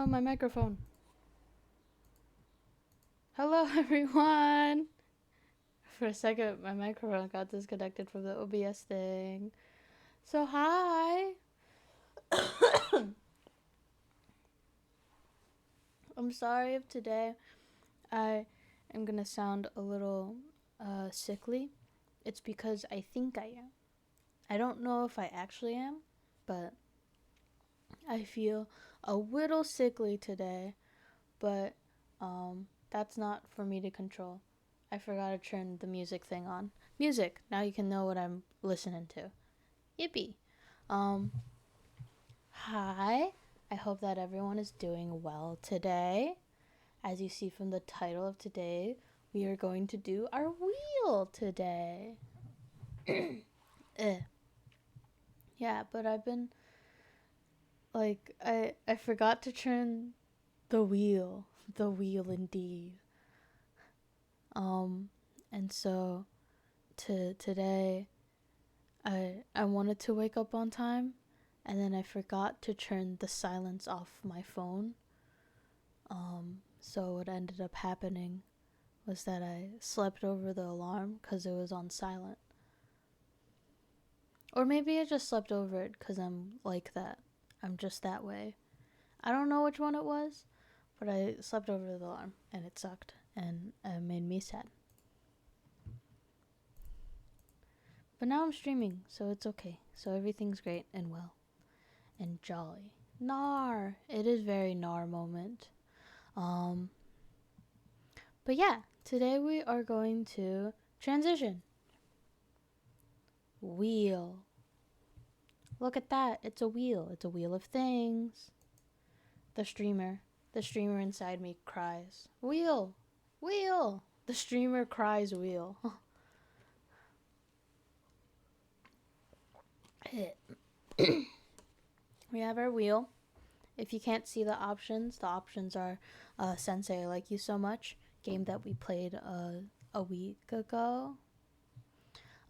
Oh, my microphone. Hello, everyone. For a second, my microphone got disconnected from the OBS thing. So, hi. I'm sorry if today I am going to sound a little sickly. It's because I think I am. I don't know if I actually am, but I feel a little sickly today, but that's not for me to control. I forgot to turn the music thing on. Music. Now you can know what I'm listening to. Yippee. Um, Hi. I hope that everyone is doing well today. As you see from the title of today, we are going to do our wheel today. Yeah, but I've been like I forgot to turn the wheel. The wheel indeed. Um and so today I wanted to wake up on time, and then I forgot to turn the silence off my phone. So what ended up happening was that I slept over the alarm because it was on silent. Or maybe I just slept over it because I'm like that. I'm just that way. I don't know which one it was, but I slept over the alarm and it sucked and it made me sad. But now I'm streaming, so it's okay. So everything's great and well and jolly. Nar! It is very Nar moment. Um, but yeah, today we are going to transition. Wheel. Look at that. It's a wheel. It's a wheel of things. The streamer. The streamer inside me cries. Wheel. Wheel. The streamer cries wheel. We have our wheel. If you can't see the options are Sensei I Like You So Much, game that we played a week ago.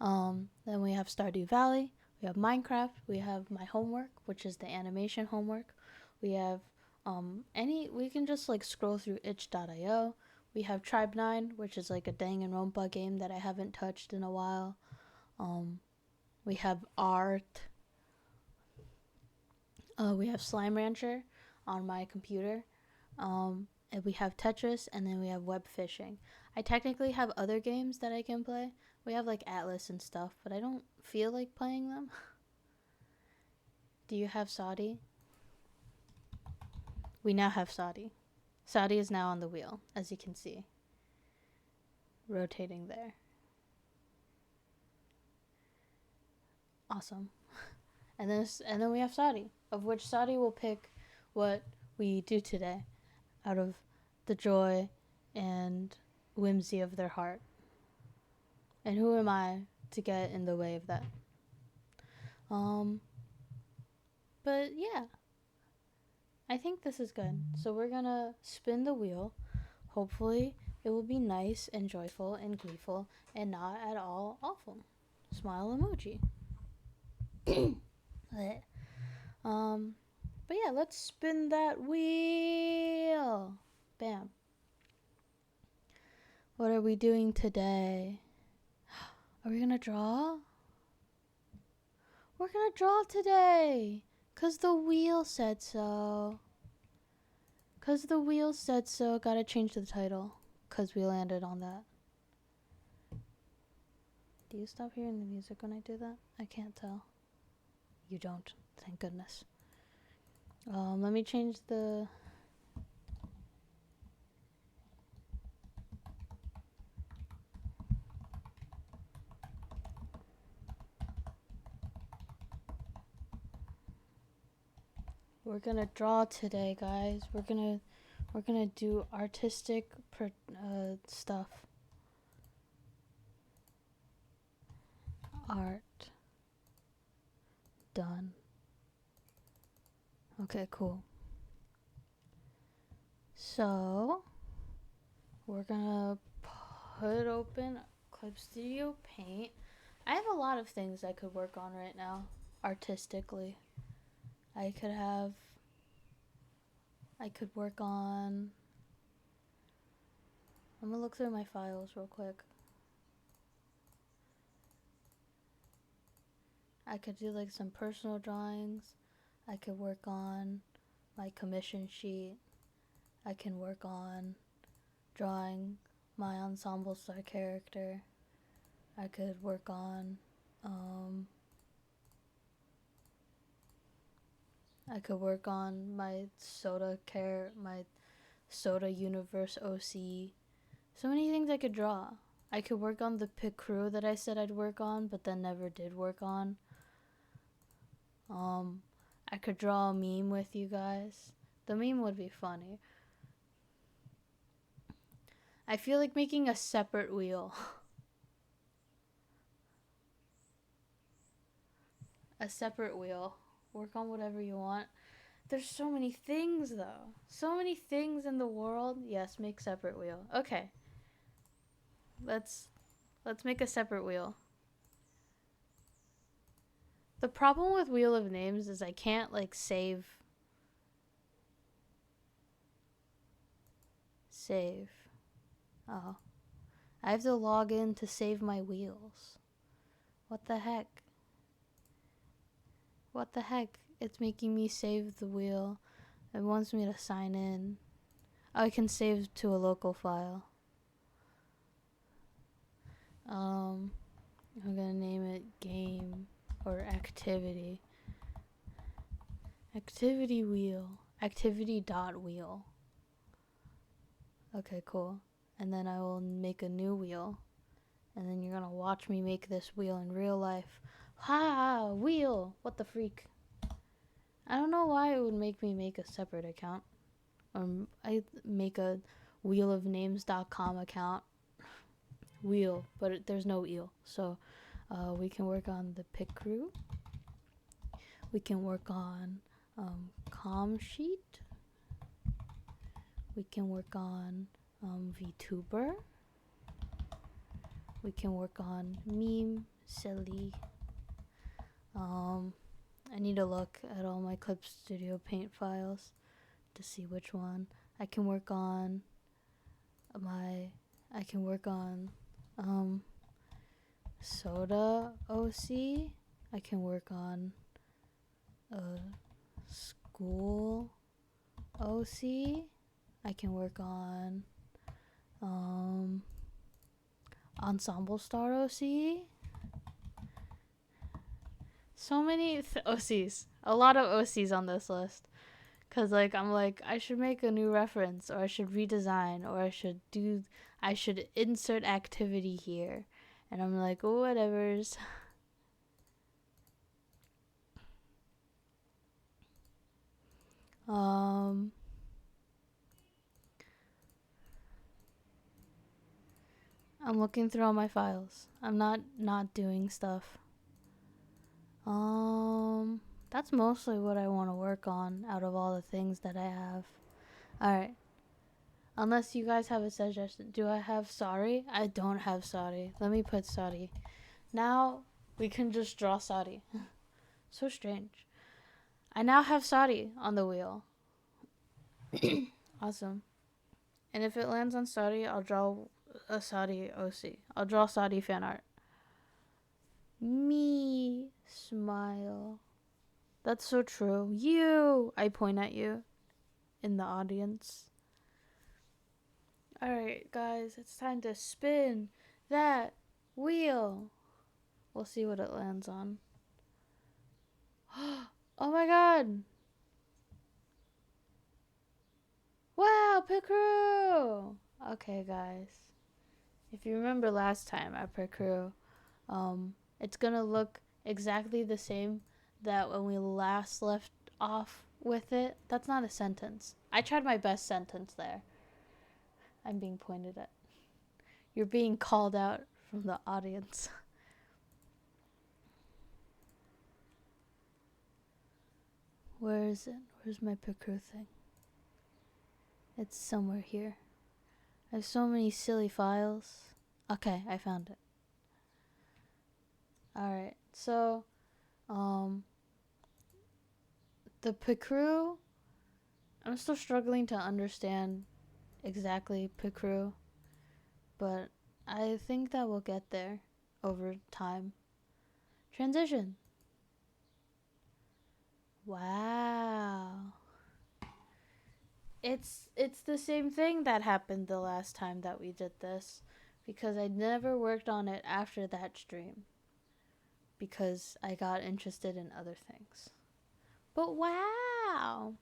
Then we have Stardew Valley. We have Minecraft. We have my homework, which is the animation homework. We have we can just like scroll through itch.io. We have Tribe 9, which is like a Danganronpa game that I haven't touched in a while. We have art. We have Slime Rancher on my computer. And we have Tetris, and then we have web fishing. I technically have other games that I can play. We have like Atlas and stuff, but I don't feel like playing them. Do you have Saudi? We now have Saudi. Saudi is now on the wheel, as you can see, rotating there. Awesome. And then we have Saudi, of which Saudi will pick what we do today out of the joy and whimsy of their heart. And who am I to get in the way of that? Um, but yeah, I think this is good. So we're gonna spin the wheel. Hopefully, it will be nice and joyful and gleeful and not at all awful. Smile emoji. um, but yeah, let's spin that wheel. Bam. What are we doing today? Are we gonna draw? We're gonna draw today. 'Cause the wheel said so. 'Cause the wheel said so. Gotta change the title. 'Cause we landed on that. Do you stop hearing the music when I do that? I can't tell. You don't. Thank goodness. Let me change the... We're gonna draw today, guys. We're gonna do artistic stuff. Art. Done. Okay, cool. So, we're gonna put open Clip Studio Paint. I have a lot of things I could work on right now, artistically. I could have I could work on... I'm gonna look through my files real quick. I could do like some personal drawings. I could work on my commission sheet. I can work on drawing my ensemble star character. I could work on my Soda Universe OC. So many things I could draw. I could work on the pit crew that I said I'd work on, but then never did work on. I could draw a meme with you guys. The meme would be funny. I feel like making a separate wheel. A separate wheel. Work on whatever you want. There's so many things, though. So many things in the world. Yes, make separate wheel. Okay. Let's make a separate wheel. The problem with Wheel of Names is I can't, like, save. Oh. I have to log in to save my wheels. What the heck? What the heck? It's making me save the wheel. It wants me to sign in. Oh, I can save to a local file. I'm gonna name it game or activity. Activity wheel. Activity dot wheel. Okay, cool. And then I will make a new wheel. And then you're gonna watch me make this wheel in real life. Ha! Wheel! What the freak? I don't know why it would make me make a separate account. I make a wheelofnames.com account. Wheel, but there's no wheel. So we can work on the pit crew. We can work on com sheet. We can work on VTuber. We can work on meme, silly. I need to look at all my Clip Studio Paint files to see which one. I can work on Soda OC. I can work on School OC. I can work on Ensemble Star OC. So many OCs. A lot of OCs on this list. Cause I'm like, I should make a new reference, or I should redesign, or I should insert activity here. And I'm like, oh, whatever's. I'm looking through all my files. I'm not doing stuff. That's mostly what I want to work on out of all the things that I have. Alright. Unless you guys have a suggestion. Do I have sorry? I don't have sorry. Let me put sorry. Now we can just draw sorry. So strange. I now have sorry on the wheel. Awesome. And if it lands on sorry, I'll draw a sorry OC. I'll draw sorry fan art. Me smile. That's so true. You! I point at you in the audience. Alright, guys, it's time to spin that wheel. We'll see what it lands on. Oh my god! Wow, pit crew! Okay, guys. If you remember last time, our pit crew, it's gonna look exactly the same that when we last left off with it. That's not a sentence. I tried my best sentence there. I'm being pointed at. You're being called out from the audience. Where is it? Where's my pit crew thing? It's somewhere here. I have so many silly files. Okay, I found it. Alright, so, the pit crew, I'm still struggling to understand exactly Pikru, but I think that we'll get there over time. Transition. Wow. It's the same thing that happened the last time that we did this, because I never worked on it after that stream because I got interested in other things. But wow.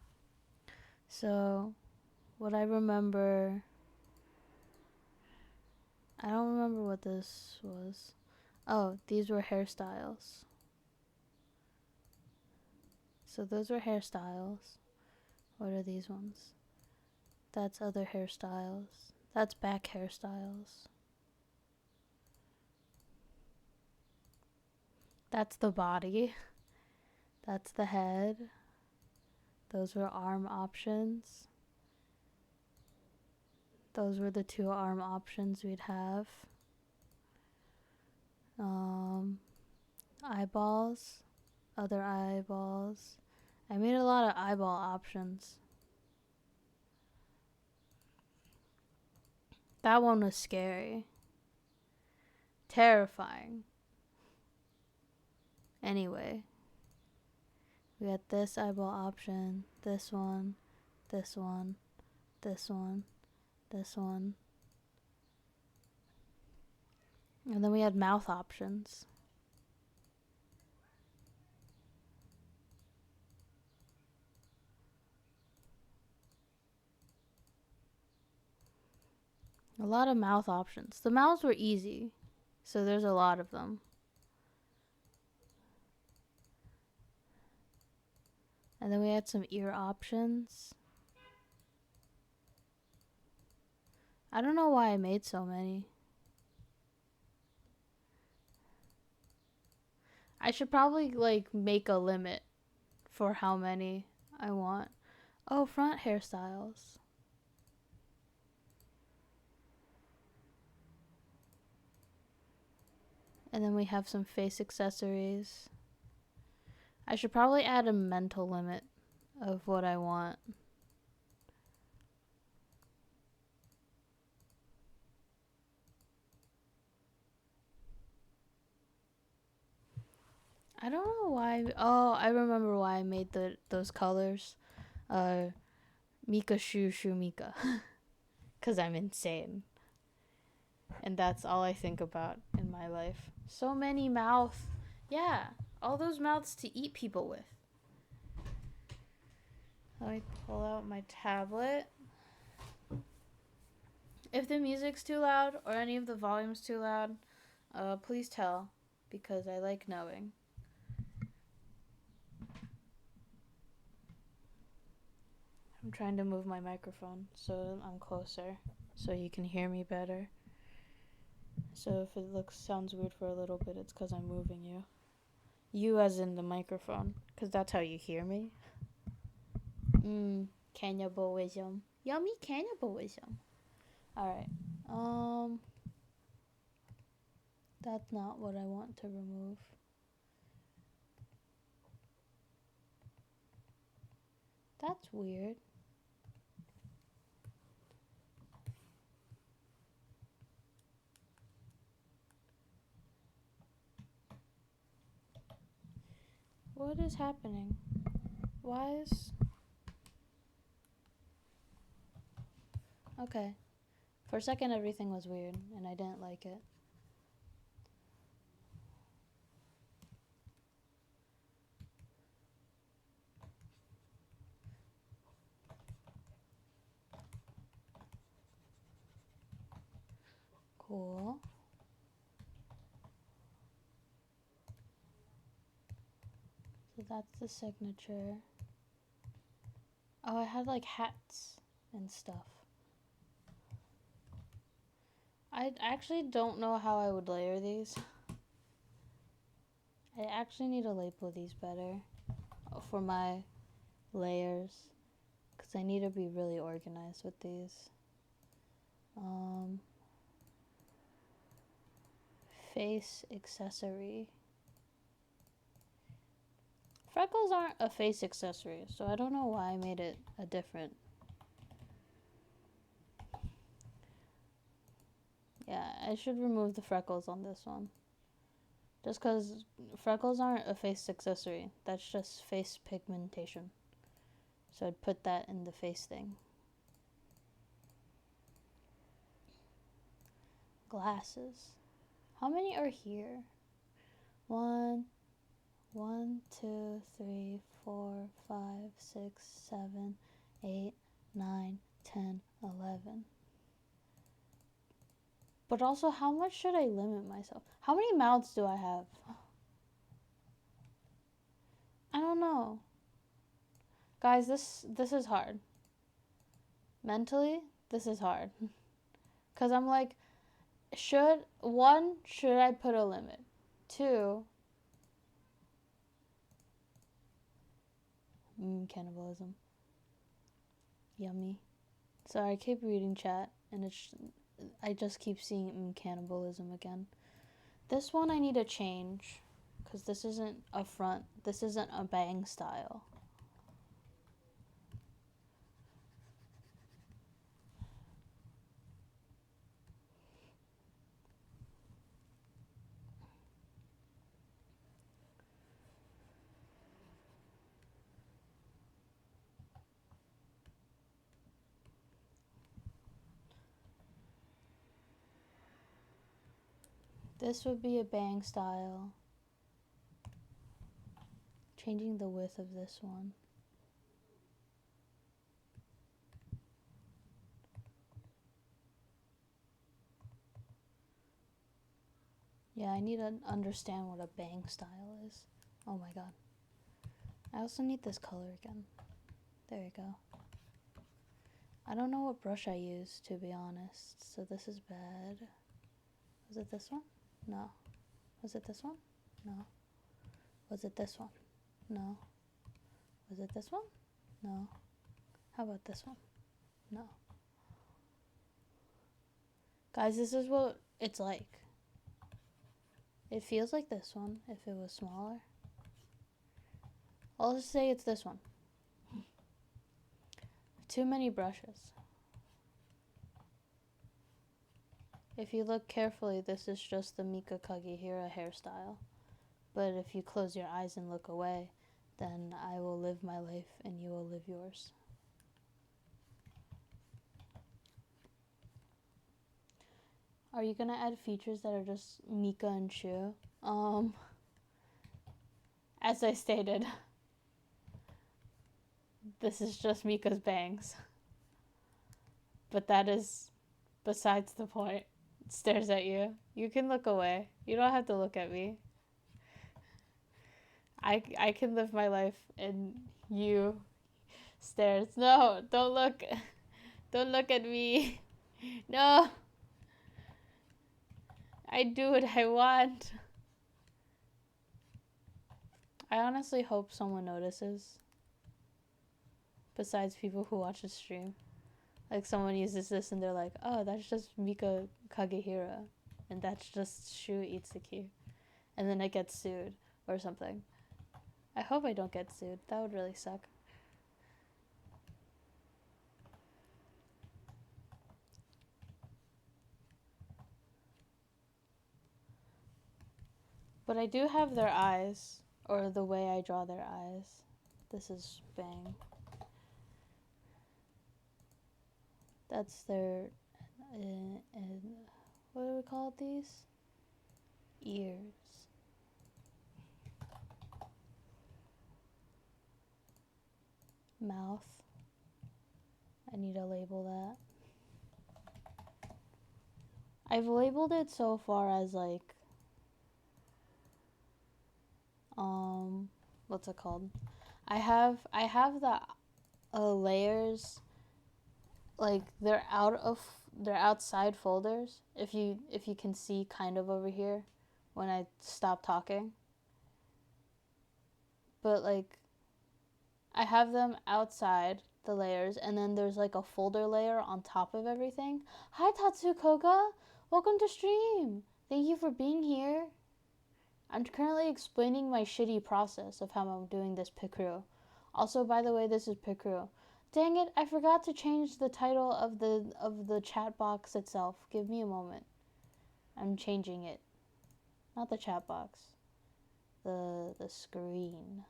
So, what I remember, I don't remember what this was. Oh, these were hairstyles. So those were hairstyles. What are these ones? That's other hairstyles. That's back hairstyles. That's the body. That's the head. Those were arm options. Those were the 2 arm options we'd have. Eyeballs. Other eyeballs. I made a lot of eyeball options. That one was scary. Terrifying. Anyway. We had this eyeball option. This one. This one. This one. This one. And then we had mouth options. A lot of mouth options. The mouths were easy, so there's a lot of them. And then we had some ear options. I don't know why I made so many. I should probably make a limit for how many I want. Oh, front hairstyles. And then we have some face accessories. I should probably add a mental limit of what I want. I don't know why. Oh, I remember why I made those colors. Mika Shu Shu Mika. Because I'm insane. And that's all I think about in my life. So many mouth. Yeah, all those mouths to eat people with. Let me pull out my tablet. If the music's too loud or any of the volume's too loud, please tell, because I like knowing. I'm trying to move my microphone so I'm closer, so you can hear me better. So if it sounds weird for a little bit, it's because I'm moving you. You as in the microphone, because that's how you hear me. Cannibalism. Yummy cannibalism. Alright. That's not what I want to remove. That's weird. What is happening? Why is... Okay. For a second, everything was weird, and I didn't like it. Cool. So that's the signature. Oh, I had hats and stuff. I actually don't know how I would layer these. I actually need to label these better for my layers, because I need to be really organized with these. Face accessory. Freckles aren't a face accessory, so I don't know why I made it a different. Yeah, I should remove the freckles on this one. Just because freckles aren't a face accessory. That's just face pigmentation. So I'd put that in the face thing. Glasses. How many are here? 1, 2, 3, 4, 5, 6, 7, 8, 9, 10, 11. But also, how much should I limit myself? How many mouths do I have? I don't know. Guys, this is hard. Mentally, this is hard. Because I'm like, should I put a limit? 2, cannibalism. Yummy. Sorry, I keep reading chat, and I just keep seeing cannibalism again. This one I need to change, because this isn't a front. This isn't a bang style. This would be a bang style. Changing the width of this one. Yeah, I need to understand what a bang style is. Oh my god. I also need this color again. There you go. I don't know what brush I use, to be honest, so this is bad. Was it this one? No. Was it this one? No. Was it this one? No. Was it this one? No. How about this one? No. Guys, this is what it's like. It feels like this one if it was smaller. I'll just say it's this one. Too many brushes. If you look carefully, this is just the Mika Kagehira hairstyle. But if you close your eyes and look away, then I will live my life and you will live yours. Are you gonna add features that are just Mika and Shu? As I stated, this is just Mika's bangs. But that is besides the point. It stares at you. You can look away. You don't have to look at me. I can live my life and you stares. No, don't look. Don't look at me. No. I do what I want. I honestly hope someone notices. Besides people who watch the stream. Like someone uses this and they're like, oh, that's just Mika Kagehira. And that's just Shu Itsuki. And then I get sued or something. I hope I don't get sued. That would really suck. But I do have their eyes, or the way I draw their eyes. This is bang. That's their, what do we call these? Ears. Mouth. I need to label that. I've labeled it so far as like, what's it called? I have the layers, like they're outside folders. If you can see kind of over here when I stop talking. But like I have them outside the layers, and then there's like a folder layer on top of everything. Hi Tatsukoga, welcome to stream. Thank you for being here. I'm currently explaining my shitty process of how I'm doing this Picrew. Also, by the way, this is Picrew. Dang it, I forgot to change the title of the chat box itself. Give me a moment. I'm changing it. Not the chat box. The screen.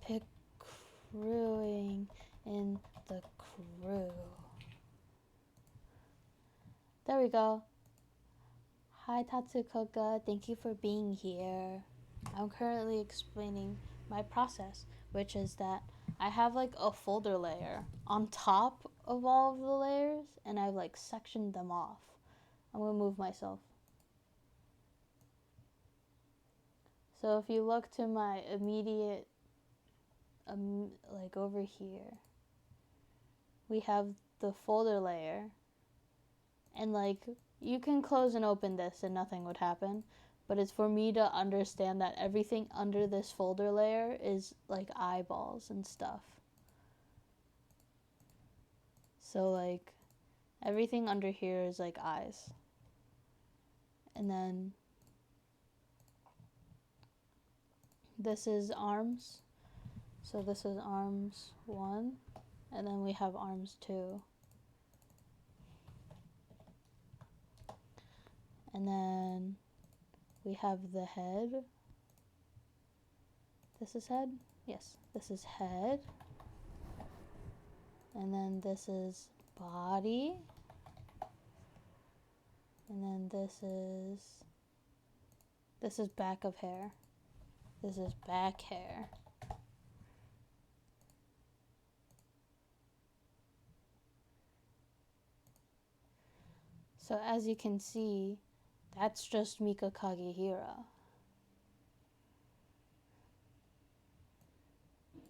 Picrewing in the crew. There we go. Hi Tatsukoka, thank you for being here. I'm currently explaining my process, which is that I have like a folder layer on top of all of the layers, and I've like sectioned them off. I'm gonna move myself. So if you look to my immediate, like over here, we have the folder layer, and like you can close and open this and nothing would happen, but it's for me to understand that everything under this folder layer is like eyeballs and stuff. So like everything under here is like eyes. And then this is arms. So this is arms 1, and then we have arms 2. And then we have the head. This is head? Yes, this is head. And then this is body. And then this is back of hair. This is back hair. So as you can see, that's just Mika Kagehira.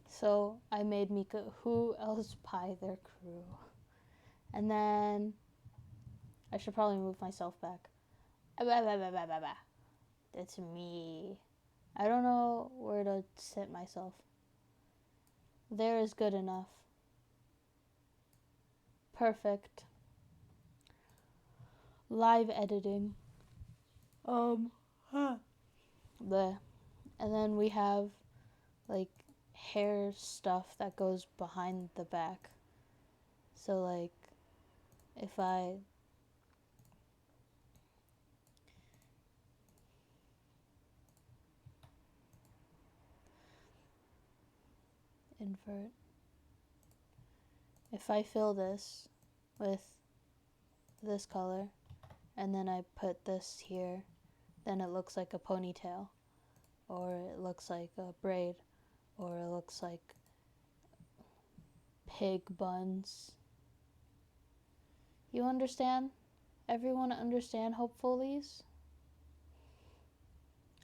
So I made Mika, who else buy their crew? And then I should probably move myself back. It's me. I don't know where to sit myself. There is good enough. Perfect. Live editing. Bleh. And then we have like hair stuff that goes behind the back. So like if I invert, if I fill this with this color and then I put this here, then it looks like a ponytail, or it looks like a braid, or it looks like pig buns. You understand? Everyone understand, hopefully?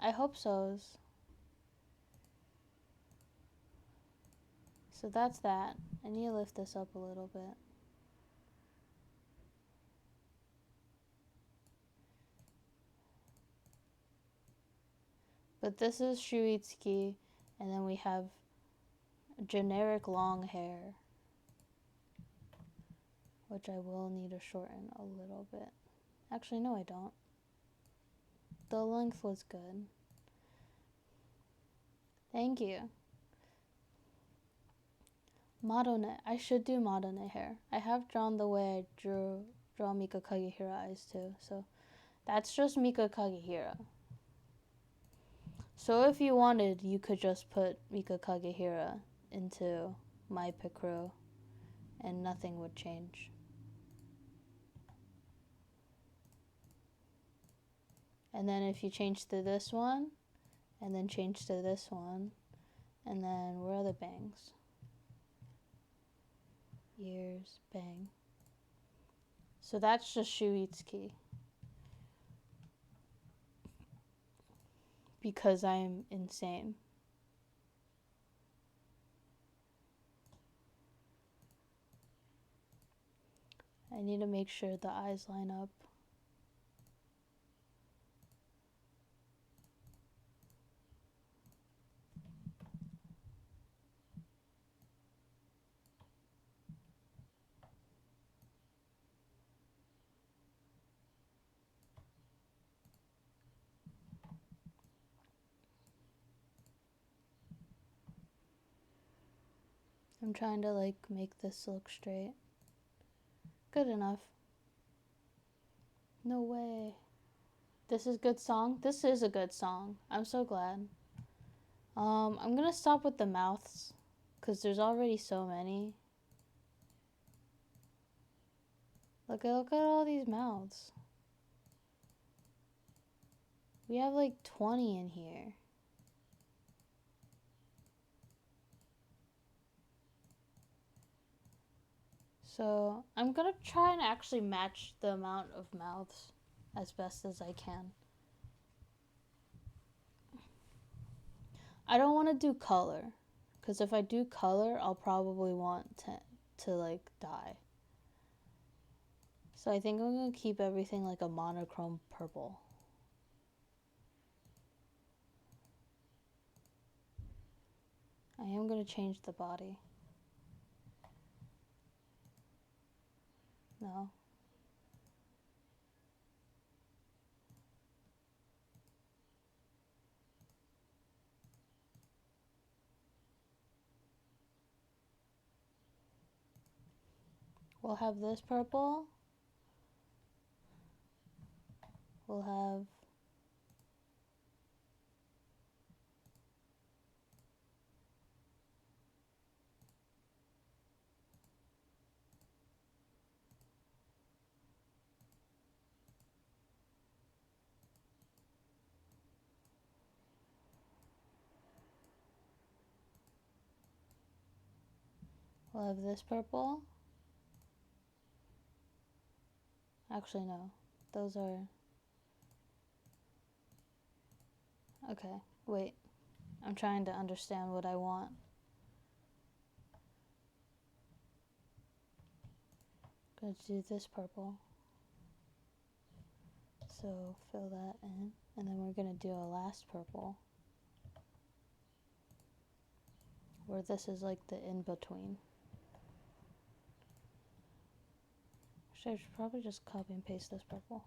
I hope so. So that's that. I need to lift this up a little bit. But this is Shuitsuki, and then we have generic long hair, which I will need to shorten a little bit. Actually, no, I don't. The length was good. Thank you. Madone. I should do Madone hair. I have drawn the way I draw Mika Kagehira eyes too, so that's just Mika Kagehira. So if you wanted, you could just put Mika Kagehira into my Picrew and nothing would change. And then if you change to this one, and then change to this one, and then where are the bangs? Ears, bang. So that's just Shuitsuki. Because I'm insane. I need to make sure the eyes line up. I'm trying to like make this look straight. Good enough. No way. This is a good song? This is a good song. I'm so glad. I'm gonna stop with the mouths because there's already so many. Look at all these mouths. We have like 20 in here. So I'm gonna try and actually match the amount of mouths as best as I can. I don't want to do color, because if I do color, I'll probably want to like die. So I think I'm gonna keep everything like a monochrome purple. I am gonna change the body. No. We'll have this purple. We'll have this purple. Actually, no. Those are... Okay, wait. I'm trying to understand what I want. Gonna do this purple. So fill that in. And then we're gonna do a last purple. Where this is like the in-between. I should probably just copy and paste this purple.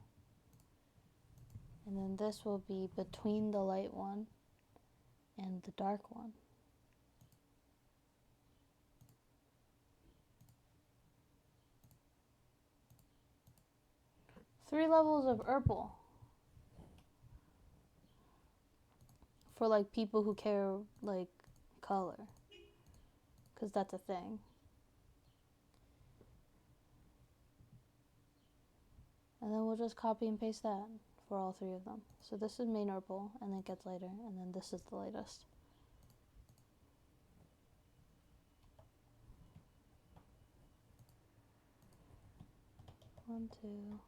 And then this will be between the light one and the dark one. Three levels of purple. For like people who care like color. Because that's a thing. And then we'll just copy and paste that for all three of them. So this is main purple, and then it gets lighter, and then this is the lightest. One, two.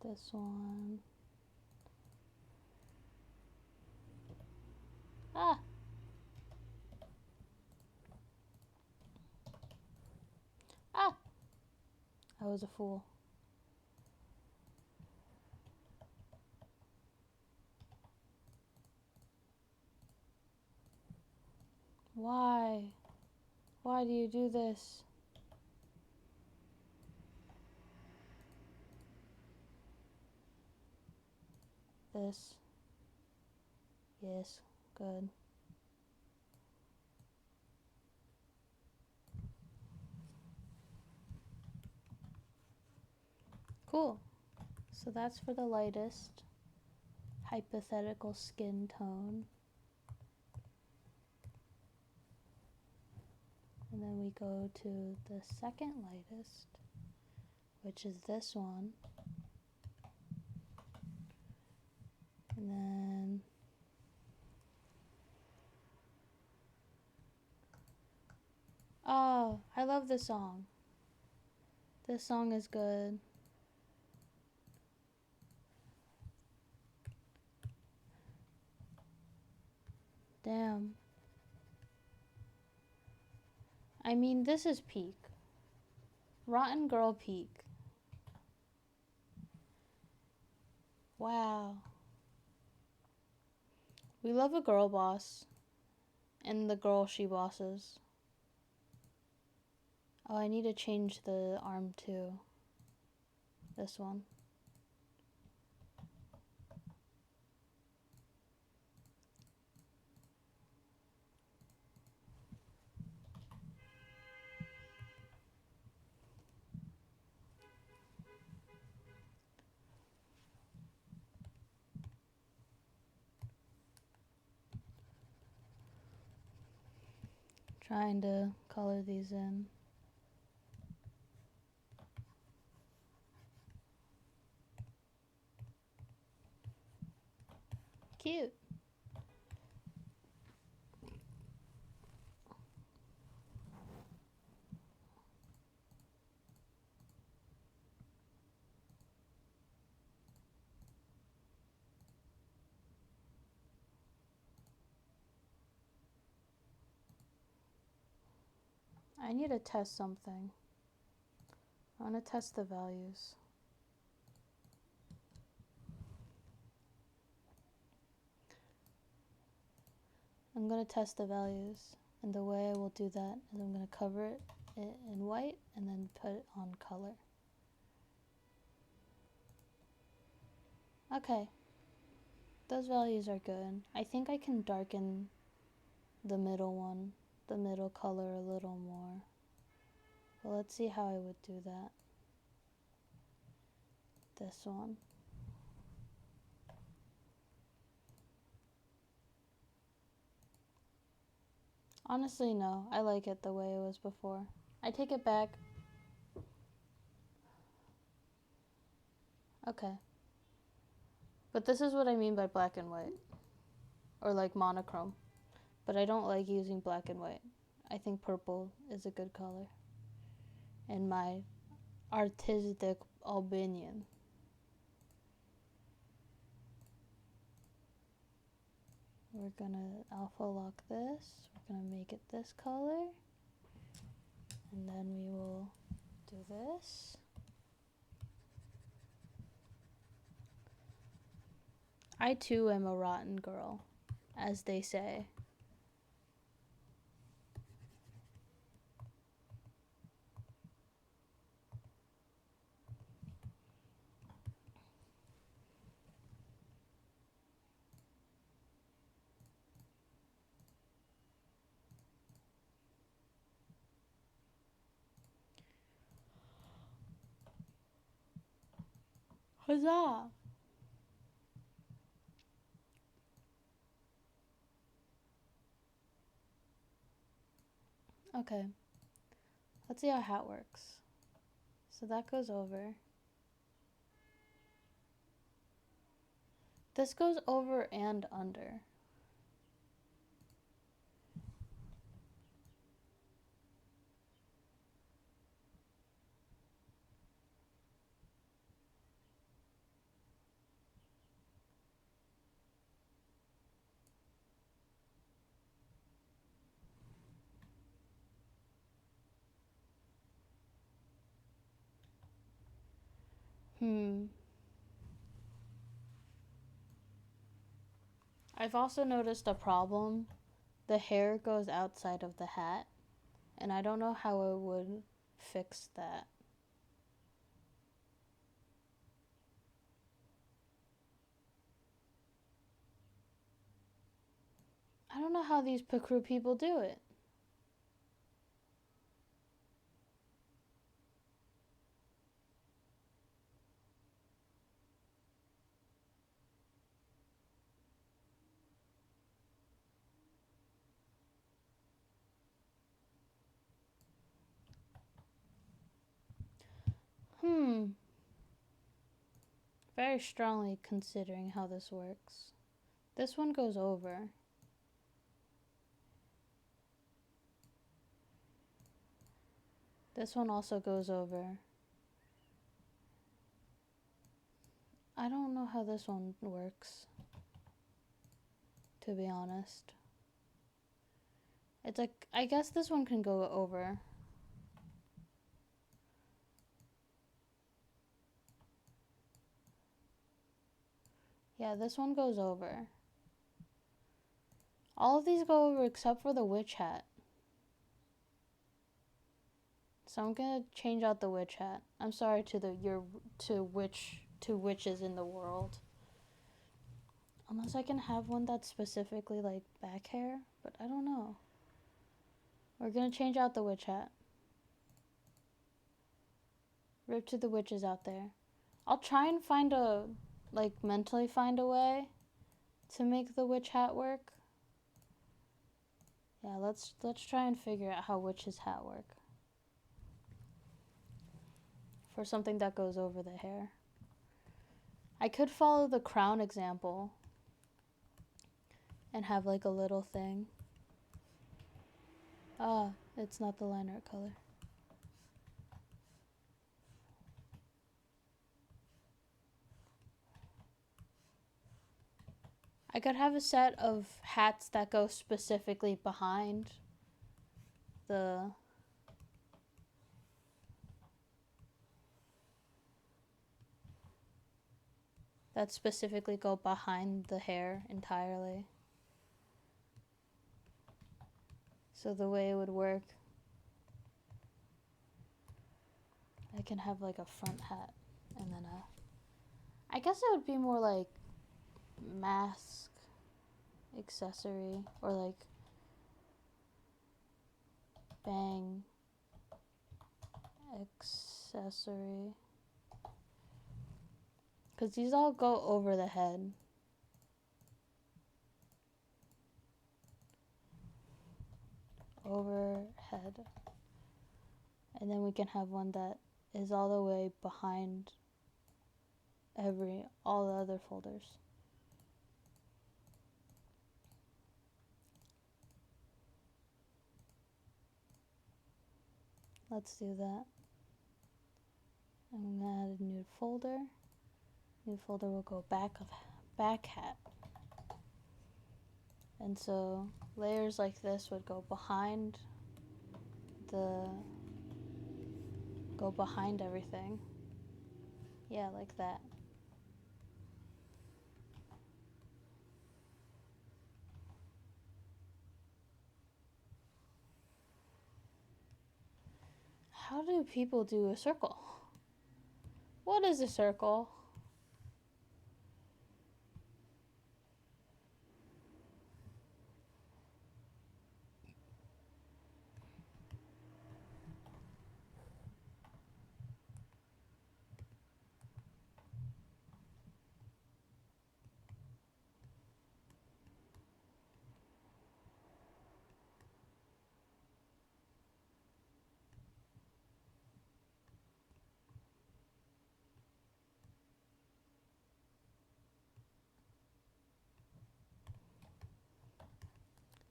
This one. Ah! Ah! I was a fool. Why? Why do you do this? This. Yes, good. Cool. So that's for the lightest hypothetical skin tone. And then we go to the second lightest, which is this one. And then oh, I love this song. This song is good. Damn. I mean, this is peak. Rotten Girl peak. Wow. We love a girl boss. And the girl she bosses. Oh, I need to change the arm too. This one. trying to color these in. Cute. I need to test something. I want to test the values. I'm going to test the values, and the way I will do that is I'm going to cover it in white and then put it on color. Okay, those values are good. I think I can darken the middle one, the middle color a little more. But let's see how I would do that. This one. Honestly, no. I like it the way it was before. I take it back. Okay. But this is what I mean by black and white. Or like monochrome. But I don't like using black and white. I think purple is a good color. In my artistic opinion. We're gonna alpha lock this. We're gonna make it this color. And then we will do this. I too am a rotten girl, as they say. Huzzah! Okay, let's see how hat works. So that goes over. This goes over and under. I've also noticed a problem. The hair goes outside of the hat, and I don't know how I would fix that. I don't know how these Pakru people do it. Very strongly considering how this works. This one goes over. This one also goes over. I don't know how this one works, to be honest. It's like, I guess this one can go over. Yeah, this one goes over. All of these go over except for the witch hat. So I'm gonna change out the witch hat. I'm sorry to witches in the world. Unless I can have one that's specifically like back hair, but I don't know. We're gonna change out the witch hat. Rip to the witches out there. I'll try and mentally find a way to make the witch hat work. Yeah, let's try and figure out how witch's hat work. For something that goes over the hair. I could follow the crown example and have like a little thing. Ah, it's not the line art color. I could have a set of hats that go specifically behind the that specifically go behind the hair entirely. So the way it would work, I can have like a front hat and then I guess it would be more like mask accessory or like bang accessory. Because these all go over the head. Overhead. And then we can have one that is all the way behind all the other folders. Let's do that. I'm gonna add a new folder. New folder will go back hat. And so layers like this would go behind everything. Yeah, like that. How do people do a circle? What is a circle?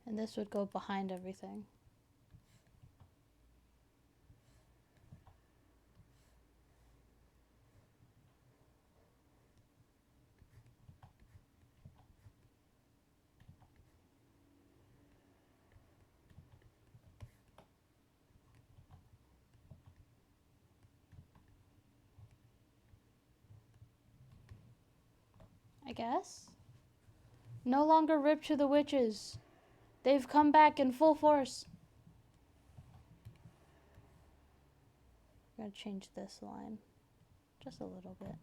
And this would go behind everything. I guess. No longer rip to the witches. They've come back in full force. I'm gonna change this line just a little bit.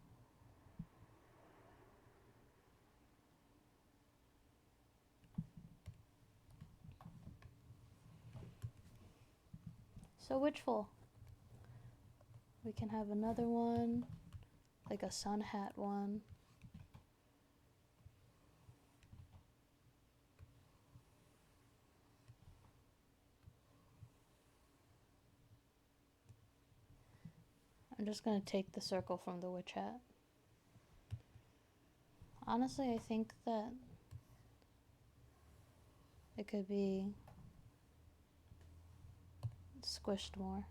So witchful. We can have another one, like a sun hat one. I'm just gonna take the circle from the witch hat. Honestly, I think that it could be squished more.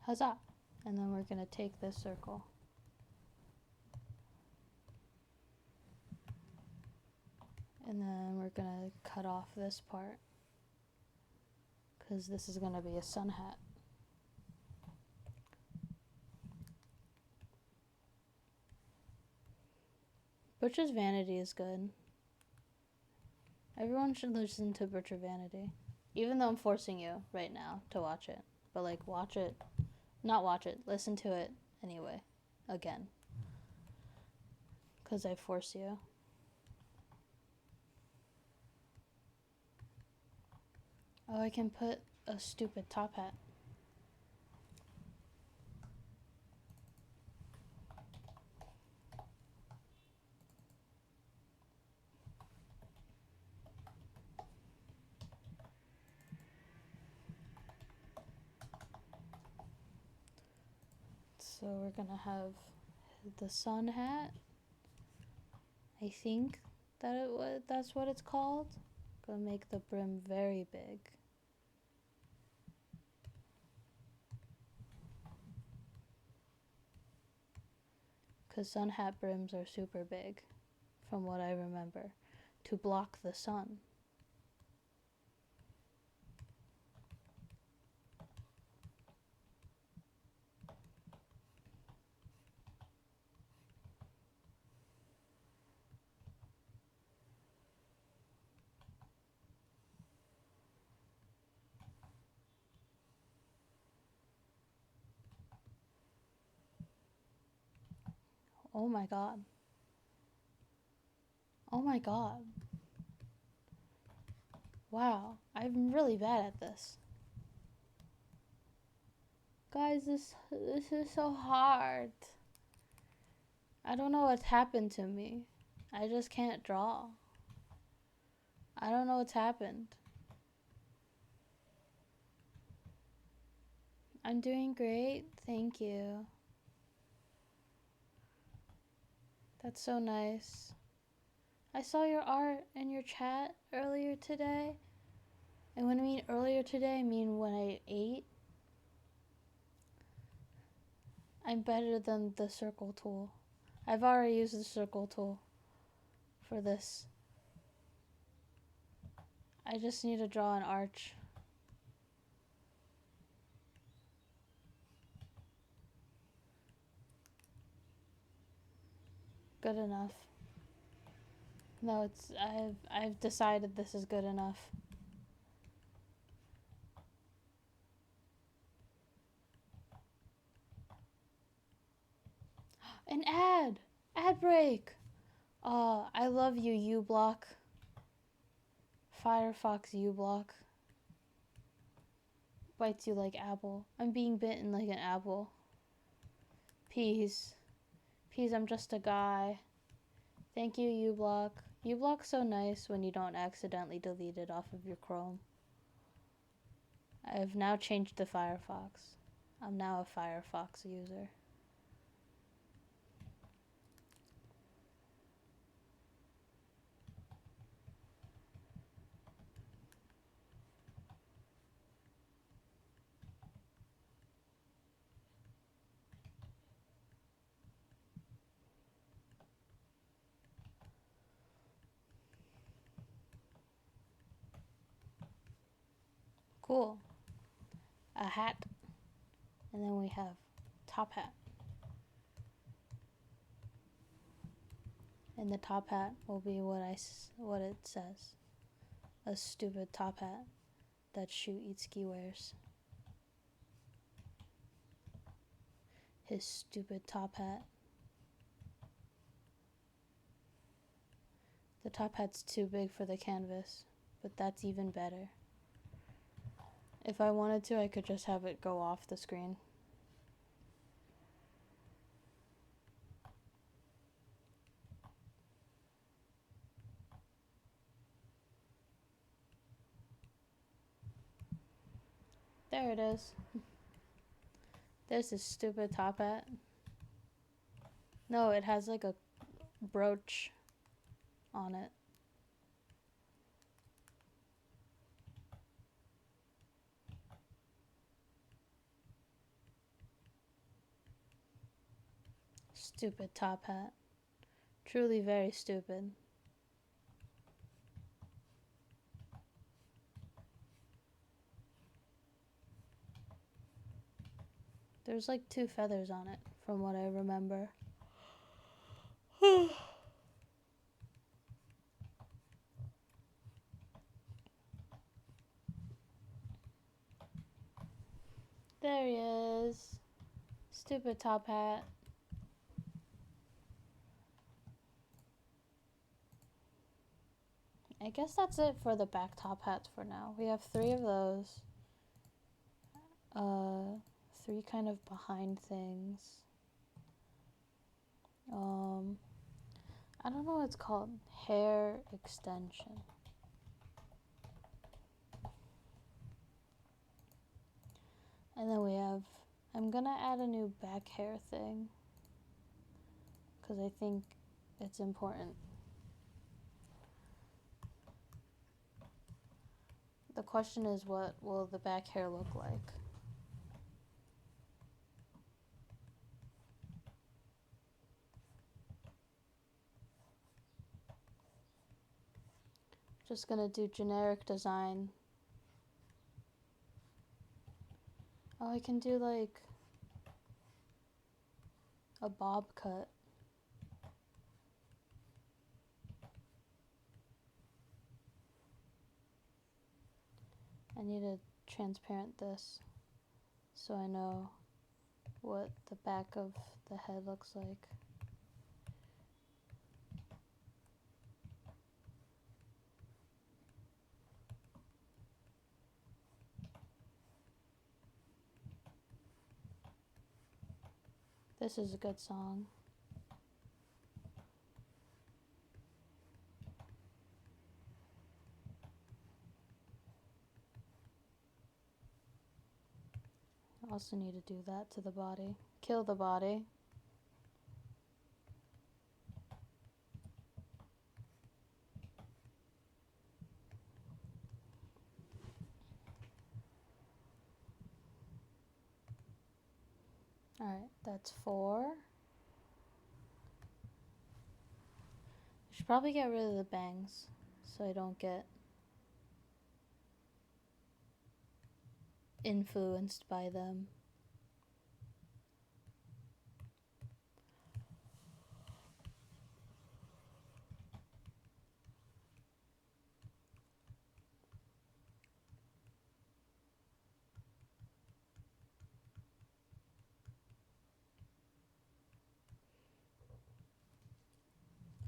Huzzah! And then we're gonna take this circle. And then we're gonna cut off this part. because this is going to be a sun hat. Butcher's Vanity is good. Everyone should listen to Butcher Vanity. Even though I'm forcing you right now to watch it. But like, watch it. Not watch it. Listen to it anyway. Again. Because I force you. Oh, I can put a stupid top hat. So we're gonna have the sun hat. I think that's what it's called. Gonna make the brim very big. Because sun hat brims are super big, from what I remember, to block the sun. Oh my god. Oh my god. Wow, I'm really bad at this. Guys, this is so hard. I don't know what's happened to me. I just can't draw. I don't know what's happened. I'm doing great, thank you. That's so nice. I saw your art in your chat earlier today. And when I mean earlier today, I mean when I ate. I'm better than the circle tool. I've already used the circle tool for this. I just need to draw an arch. Good enough. No, I've decided this is good enough. An ad! Ad break! I love you, uBlock. Firefox uBlock. Bites you like apple. I'm being bitten like an apple. Peas. Peas, I'm just a guy. Thank you, uBlock. uBlock's so nice when you don't accidentally delete it off of your Chrome. I've now changed to Firefox. I'm now a Firefox user. Cool. A hat. And then we have top hat. And the top hat will be what it says. A stupid top hat that Shu Itsuki wears. His stupid top hat. The top hat's too big for the canvas, but that's even better. If I wanted to, I could just have it go off the screen. There it is. There's this stupid top hat. No, it has like a brooch on it. Stupid top hat. Truly very stupid. There's like 2 feathers on it, from what I remember. There he is. Stupid top hat. I guess that's it for the back top hats for now. We have 3 of those. 3 kind of behind things. I don't know what it's called. Hair extension. And then we have, I'm gonna add a new back hair thing, because I think it's important. The question is, what will the back hair look like? Just gonna do generic design. Oh, I can do like a bob cut. I need to transparent this so I know what the back of the head looks like. This is a good song. I also need to do that to the body. Kill the body. Alright, that's 4. I should probably get rid of the bangs so I don't get influenced by them.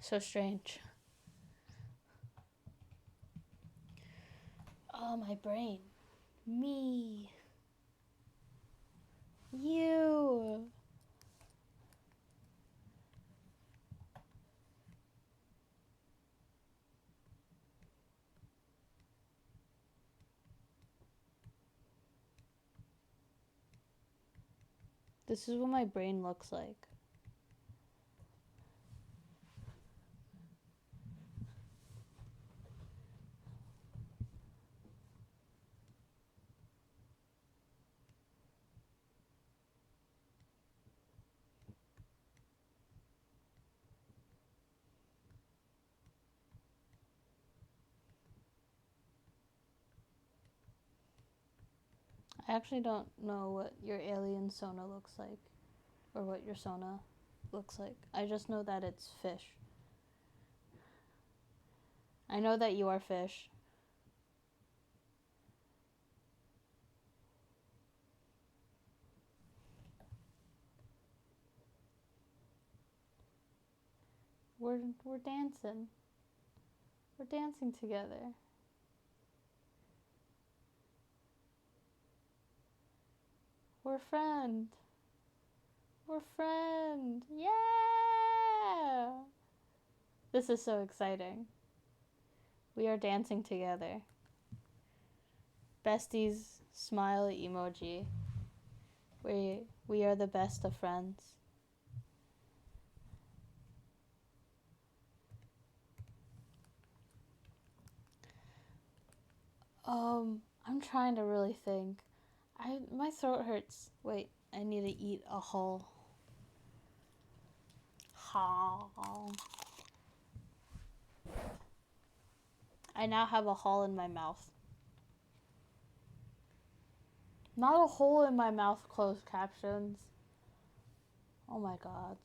So strange. Oh, my brain. Me. You. This is what my brain looks like. I actually don't know what your alien Sona looks like, or what your Sona looks like. I just know that it's fish. I know that you are fish. We're dancing. We're dancing together. We're friend. We're friend. Yeah! This is so exciting. We are dancing together. Besties smile emoji. We are the best of friends. I'm trying to really think. My throat hurts. Wait, I need to eat a whole. I now have a hole in my mouth. Not a hole in my mouth closed captions. Oh my god.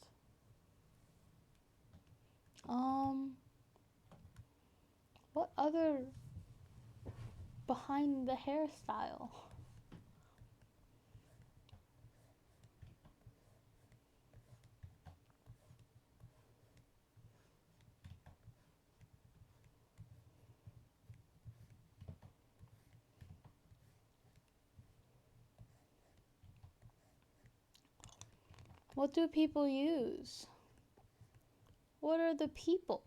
What other behind the hairstyle? What do people use? What are the people?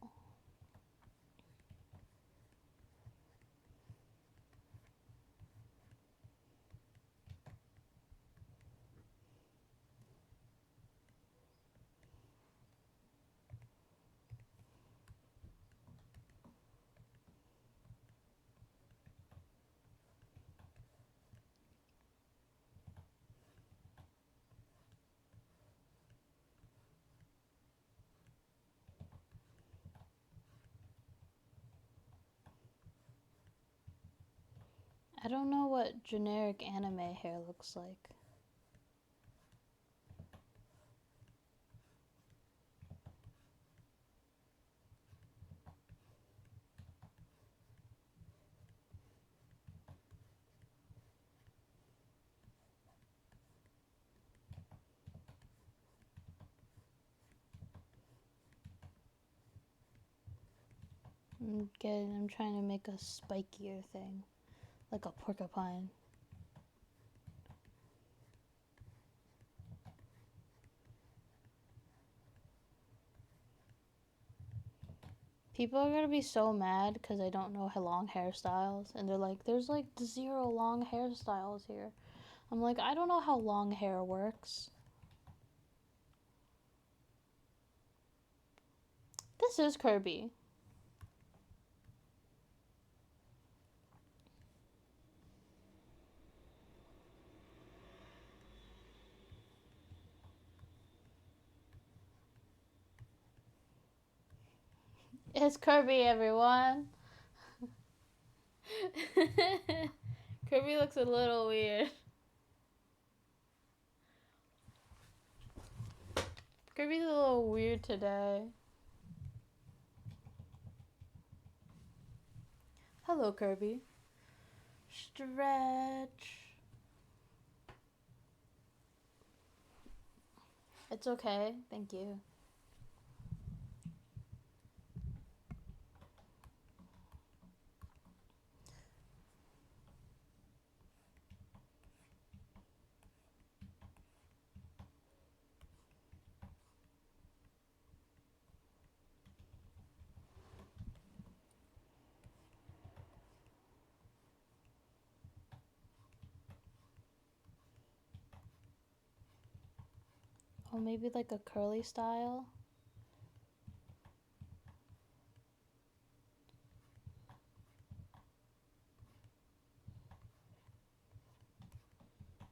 I don't know what generic anime hair looks like. I'm trying to make a spikier thing, like a porcupine. People are gonna be so mad because I don't know how long hairstyles, and they're like, "There's like 0 long hairstyles here." I'm like, I don't know how long hair works. This is Kirby. It's Kirby, everyone. Kirby looks a little weird. Kirby's a little weird today. Hello, Kirby. Stretch. It's okay. Thank you. Oh, maybe like a curly style?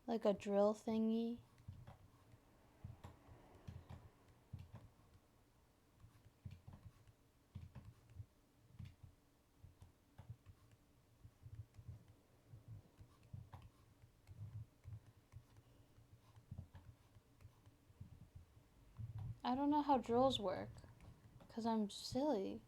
Like a drill thingy? I don't know how drills work, because I'm silly.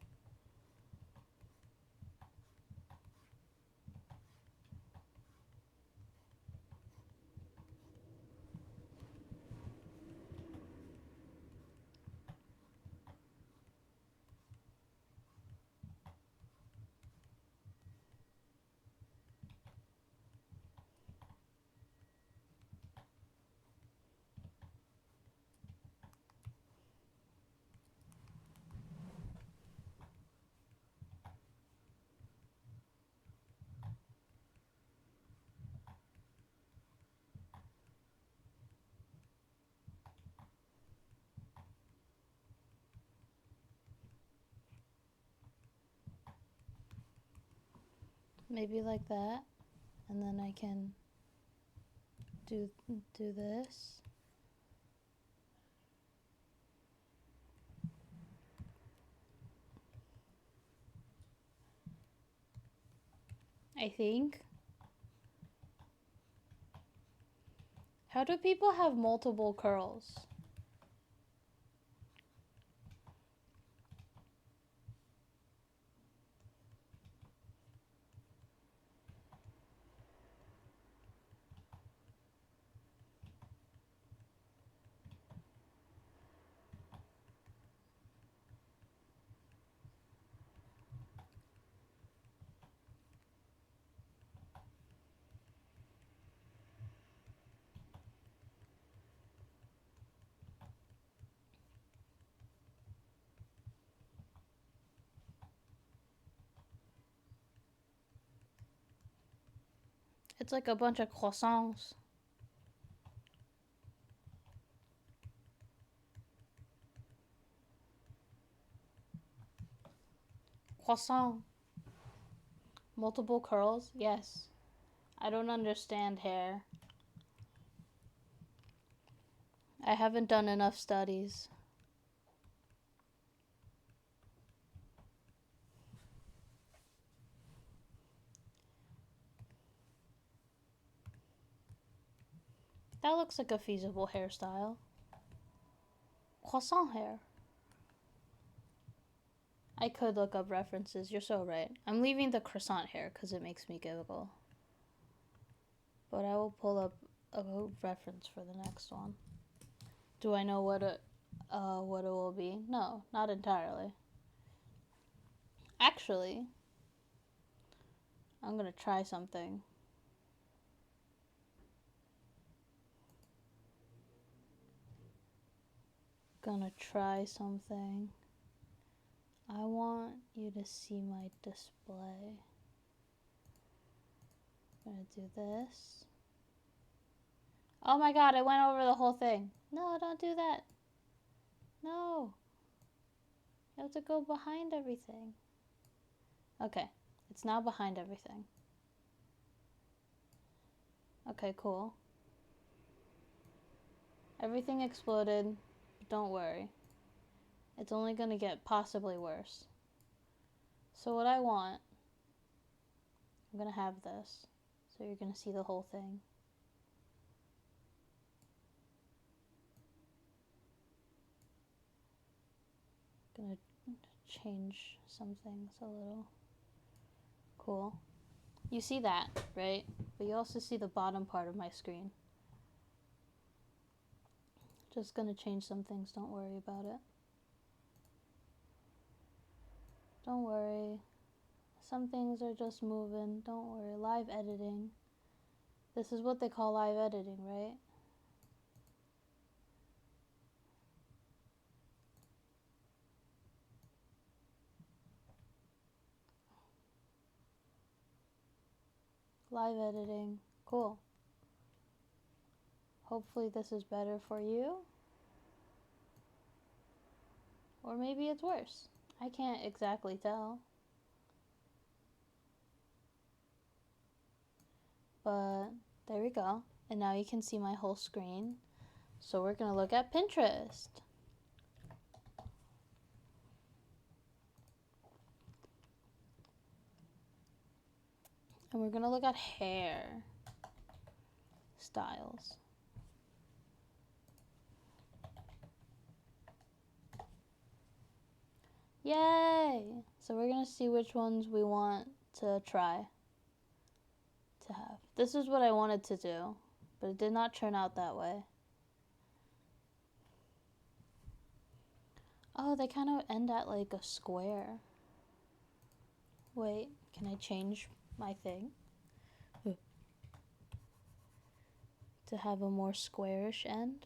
Maybe like that, and then I can do this. I think. How do people have multiple curls? It's like a bunch of croissants. Croissant. Multiple curls? Yes. I don't understand hair. I haven't done enough studies. That looks like a feasible hairstyle. Croissant hair. I could look up references. You're so right. I'm leaving the croissant hair because it makes me giggle. But I will pull up a reference for the next one. Do I know what it will be? No, not entirely. Actually, I'm gonna try something. I want you to see my display. I'm gonna do this. Oh my god, I went over the whole thing. No, don't do that. No. You have to go behind everything. Okay, it's now behind everything. Okay, cool. Everything exploded. Don't worry. It's only gonna get possibly worse. So what I want, I'm gonna have this. So you're gonna see the whole thing. Gonna change some things a little. Cool. You see that, right? But you also see the bottom part of my screen. Just gonna change some things, don't worry about it. Don't worry. Some things are just moving, don't worry. Live editing. This is what they call live editing, right? Live editing. Cool. Hopefully this is better for you. Or maybe it's worse. I can't exactly tell. But there we go. And now you can see my whole screen. So we're going to look at Pinterest. And we're going to look at hair styles. Yay! So we're going to see which ones we want to try to have. This is what I wanted to do, but it did not turn out that way. Oh, they kind of end at like a square. Wait, can I change my thing? To have a more squarish end?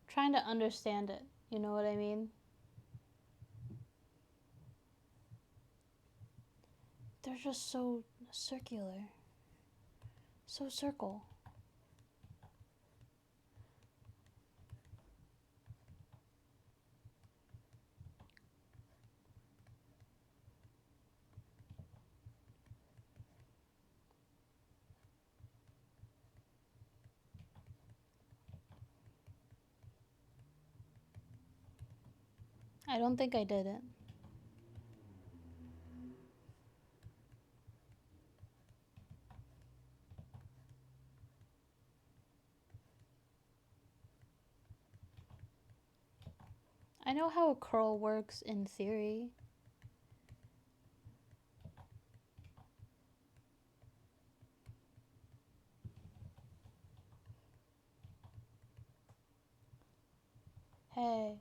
Trying to understand it, you know what I mean? They're just so circular. So circle. I don't think I did it. I know how a curl works in theory. Hey,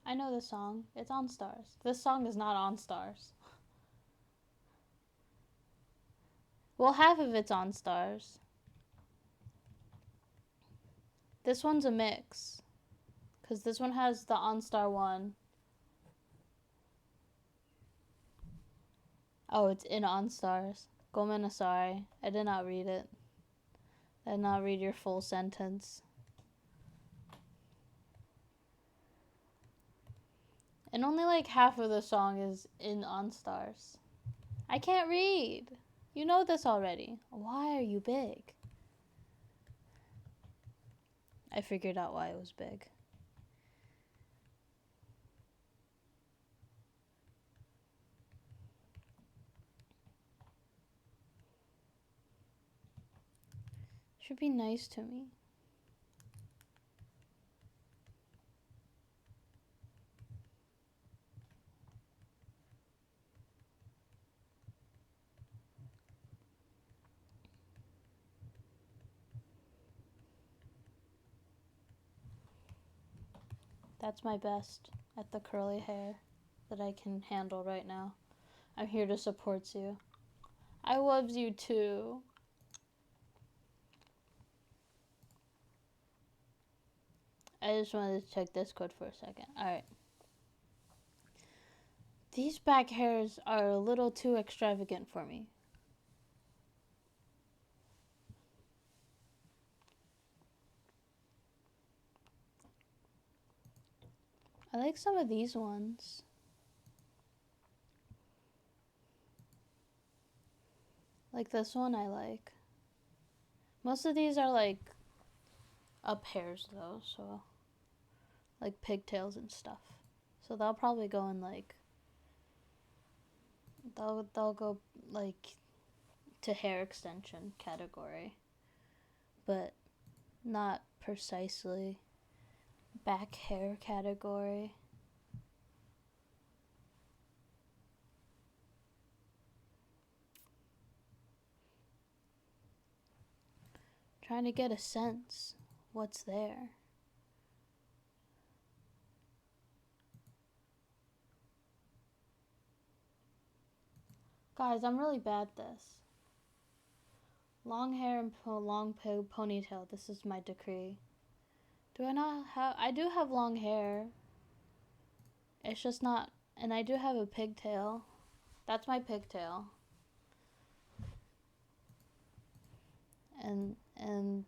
I know this song. It's on Stars. This song is not on Stars. Well, half of it's on Stars. This one's a mix. Because this one has the OnStar one. Oh, it's in OnStars. Gomena, sorry. I did not read it. I did not read your full sentence. And only like half of the song is in OnStars. I can't read. You know this already. Why are you big? I figured out why it was big. Should be nice to me. That's my best at the curly hair that I can handle right now. I'm here to support you. I loves you too. I just wanted to check Discord for a second. Alright. These back hairs are a little too extravagant for me. I like some of these ones. Like this one I like. Most of these are like up hairs though, so like pigtails and stuff. So they'll probably go in like they'll go like to hair extension category, but not precisely back hair category. Trying to get a sense what's there. Guys, I'm really bad at this. Long hair and long ponytail. This is my decree. Do I not have... I do have long hair. It's just not... And I do have a pigtail. That's my pigtail. And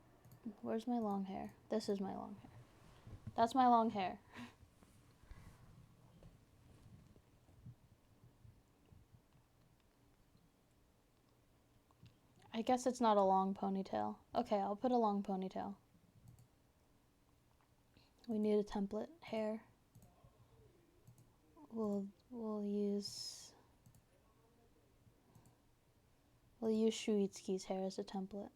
where's my long hair? This is my long hair. That's my long hair. I guess it's not a long ponytail. Okay, I'll put a long ponytail. We need a template hair. We'll use Shuitsuki's hair as a template.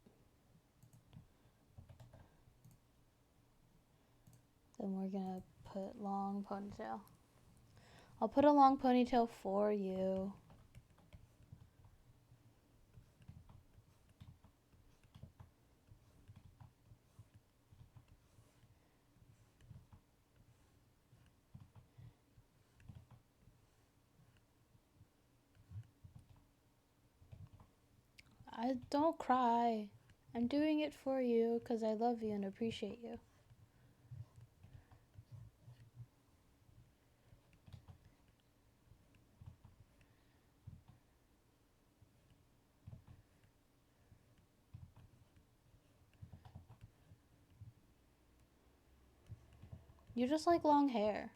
Then we're gonna put long ponytail. I'll put a long ponytail for you. Don't cry. I'm doing it for you because I love you and appreciate you. You just like long hair.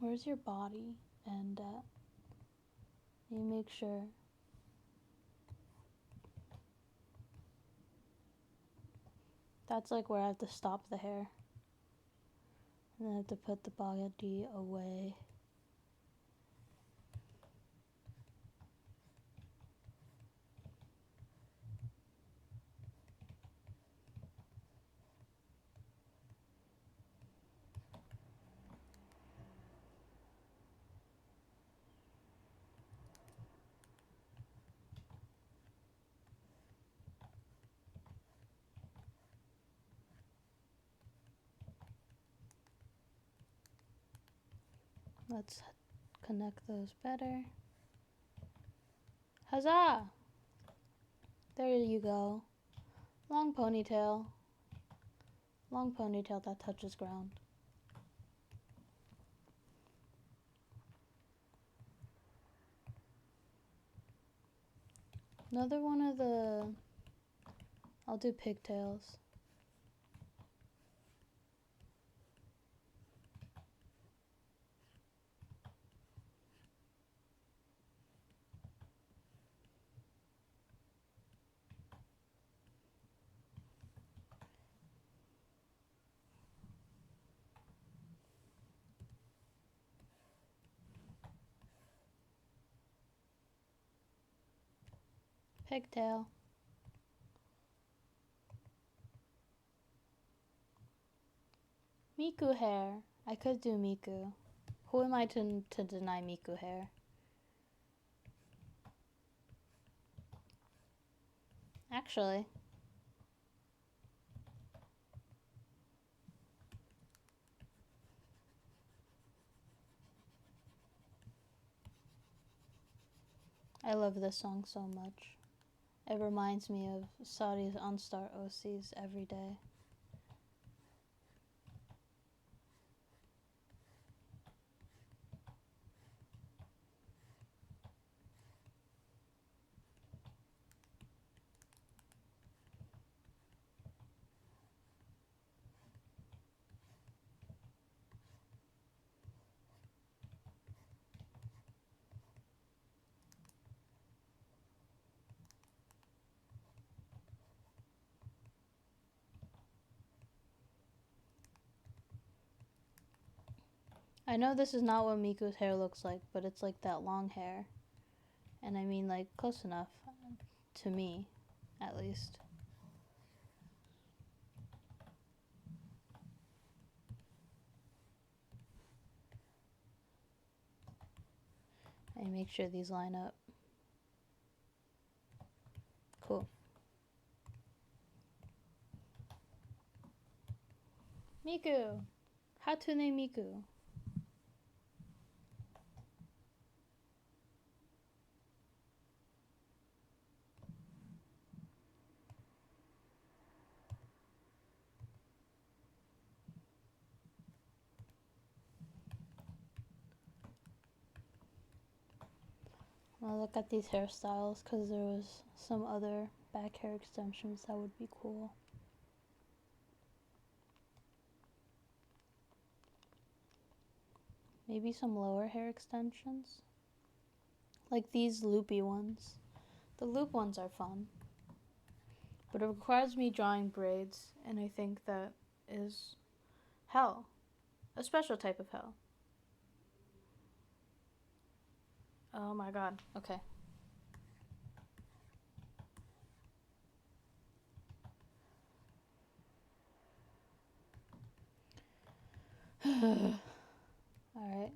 Where's your body end at? You make sure. That's like where I have to stop the hair. And then I have to put the body away. Let's connect those better. Huzzah! There you go. Long ponytail. Long ponytail that touches ground. Another one of the... I'll do pigtails. Pigtail. Miku hair. I could do Miku. Who am I to deny Miku hair? Actually. I love this song so much. It reminds me of Saudi's OnStar OCs every day. I know this is not what Miku's hair looks like, but it's like that long hair. And I mean, like, close enough. To me, at least. I make sure these line up. Cool. Miku! Hatsune Miku. I'll look at these hairstyles because there was some other back hair extensions that would be cool. Maybe some lower hair extensions? Like these loopy ones. The loop ones are fun. But it requires me drawing braids, and I think that is hell. A special type of hell. Oh my god. Okay. Alright.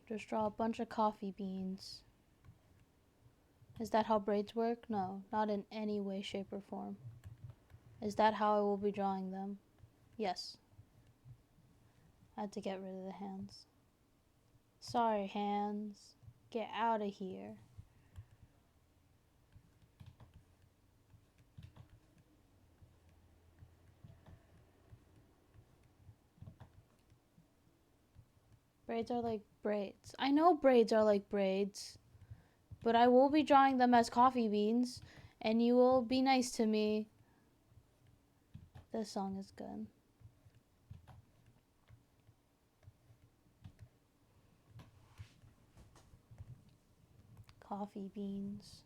Just draw a bunch of coffee beans. Is that how braids work? No, not in any way, shape, or form. Is that how I will be drawing them? Yes. I had to get rid of the hands. Sorry, hands. Get out of here. Braids are like braids. I know braids are like braids, but I will be drawing them as coffee beans, and you will be nice to me. This song is good. Coffee beans.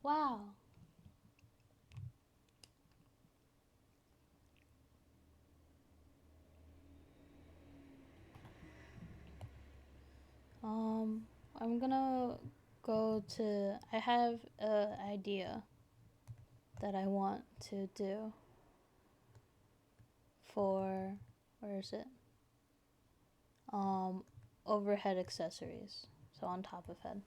Wow. I'm gonna go to. I have an idea that I want to do for. Where is it? Overhead accessories. So on top of head.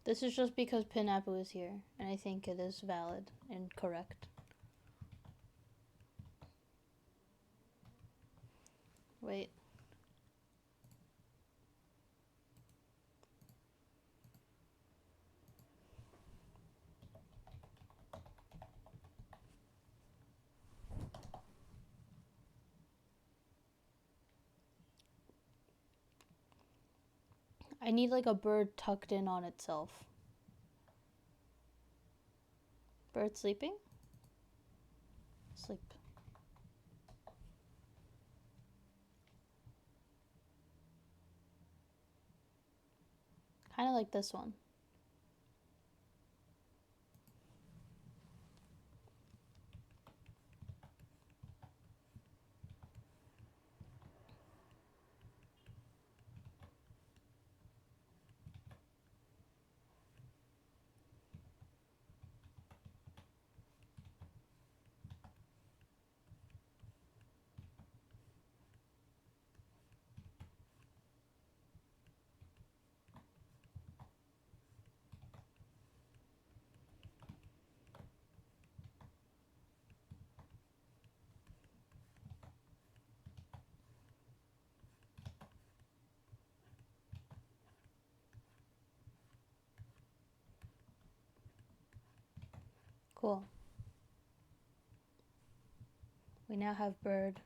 This is just because Pinapu is here, and I think it is valid and correct. Wait. I need like a bird tucked in on itself. Bird sleeping? Sleep. Kind of like this one. Cool. We now have bird.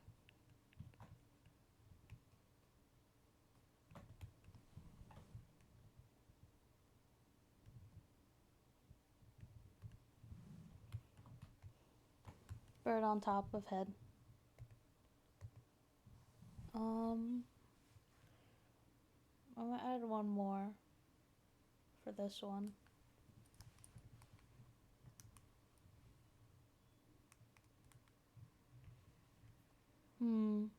Bird on top of head. I'm gonna add one more for this one. I'm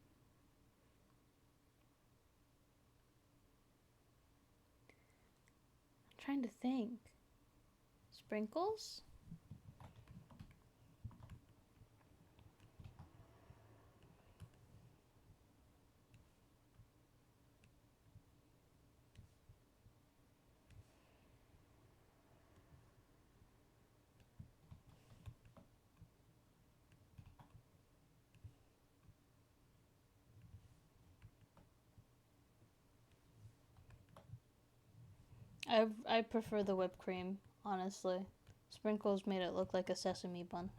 trying to think. Sprinkles? I prefer the whipped cream, honestly. Sprinkles made it look like a sesame bun.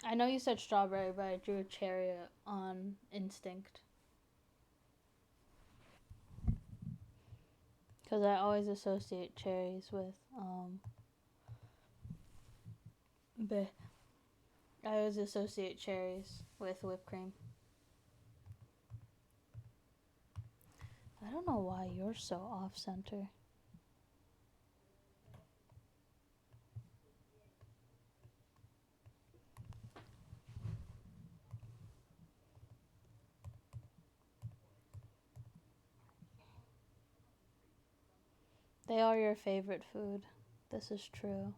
I know you said strawberry, but I drew a cherry on instinct. Because I always associate cherries with, bleh. I always associate cherries with whipped cream. I don't know why you're so off center. They are your favorite food. This is true.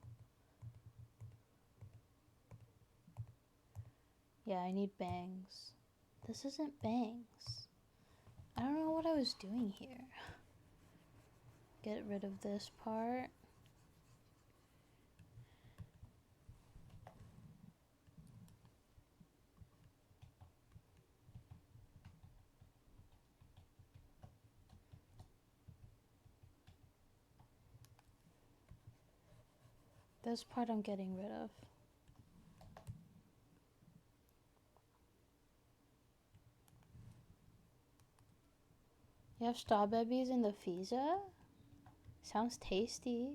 Yeah, I need bangs. This isn't bangs. I don't know what I was doing here. Get rid of this part. This part I'm getting rid of. You have strawberries in the pizza? Sounds tasty.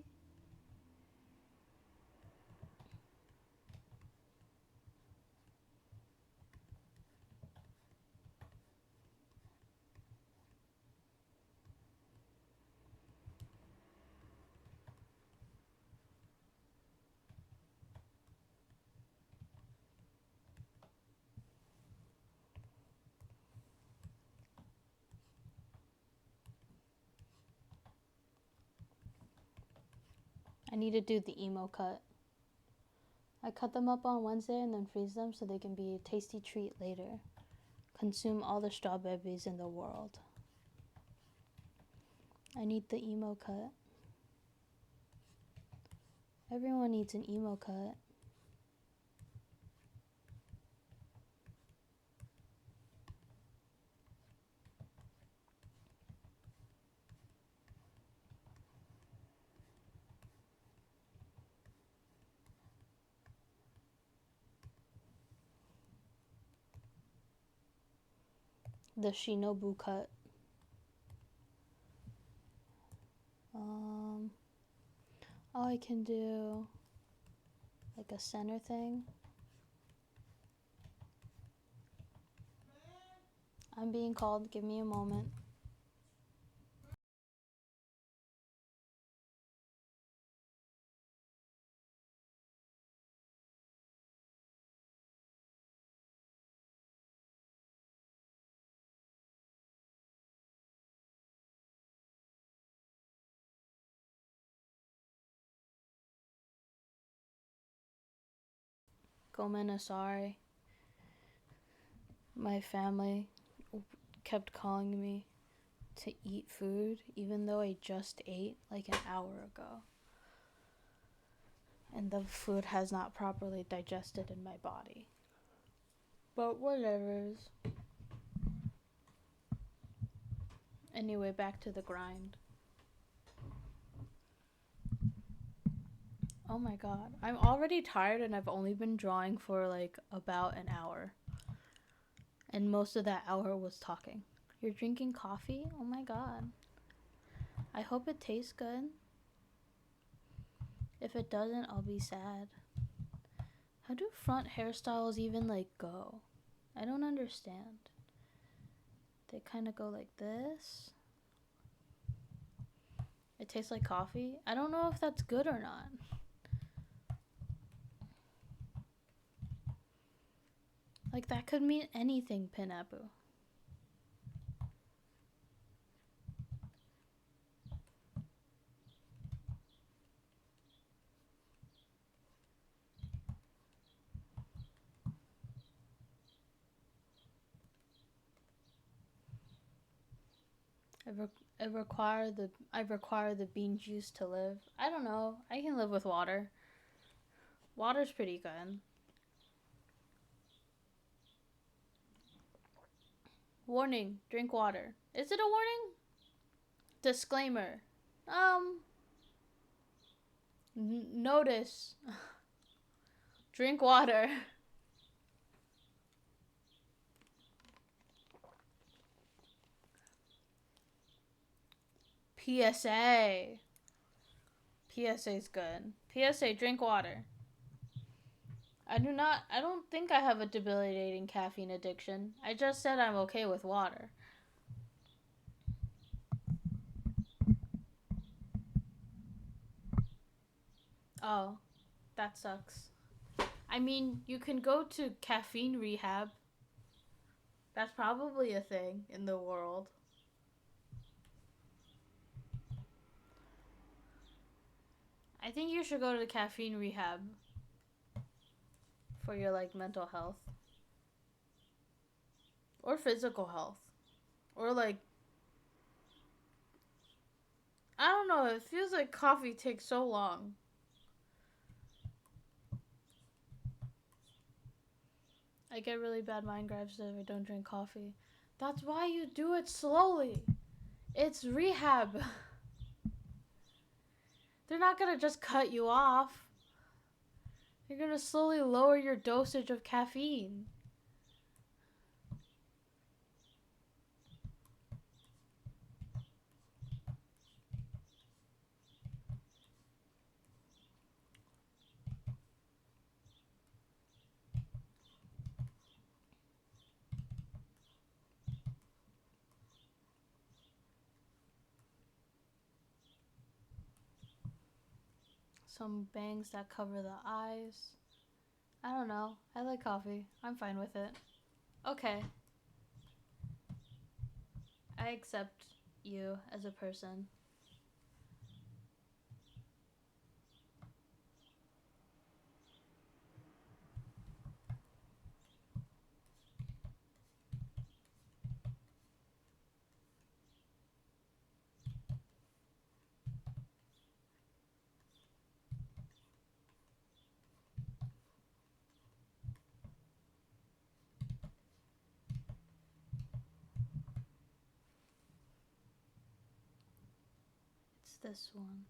I need to do the emo cut. I cut them up on Wednesday and then freeze them so they can be a tasty treat later. Consume all the strawberries in the world. I need the emo cut. Everyone needs an emo cut. The Shinobu cut. Oh, I can do like a center thing. I'm being called. Give me a moment. Gomen Asari. My family kept calling me to eat food even though I just ate like an hour ago. And the food has not properly digested in my body. But whatever. Anyway, back to the grind. Oh my god. I'm already tired and I've only been drawing for like about an hour. And most of that hour was talking. You're drinking coffee? Oh my god. I hope it tastes good. If it doesn't, I'll be sad. How do front hairstyles even like go? I don't understand. They kind of go like this. It tastes like coffee. I don't know if that's good or not. Like that could mean anything, Pinapu. I require the bean juice to live. I don't know. I can live with water. Water's pretty good. Warning, drink water. Is it a warning? Disclaimer. Notice. Drink water. PSA. PSA's good. PSA, drink water. I don't think I have a debilitating caffeine addiction. I just said I'm okay with water. Oh, that sucks. I mean, you can go to caffeine rehab. That's probably a thing in the world. I think you should go to caffeine rehab for your like mental health or physical health or like I don't know, it feels like coffee takes so long. I get really bad mind grabs if I don't drink coffee. That's why you do it slowly. It's rehab. They're not gonna just cut you off. You're gonna slowly lower your dosage of caffeine. Some bangs that cover the eyes. I don't know. I like coffee. I'm fine with it. Okay. I accept you as a person. It's this one.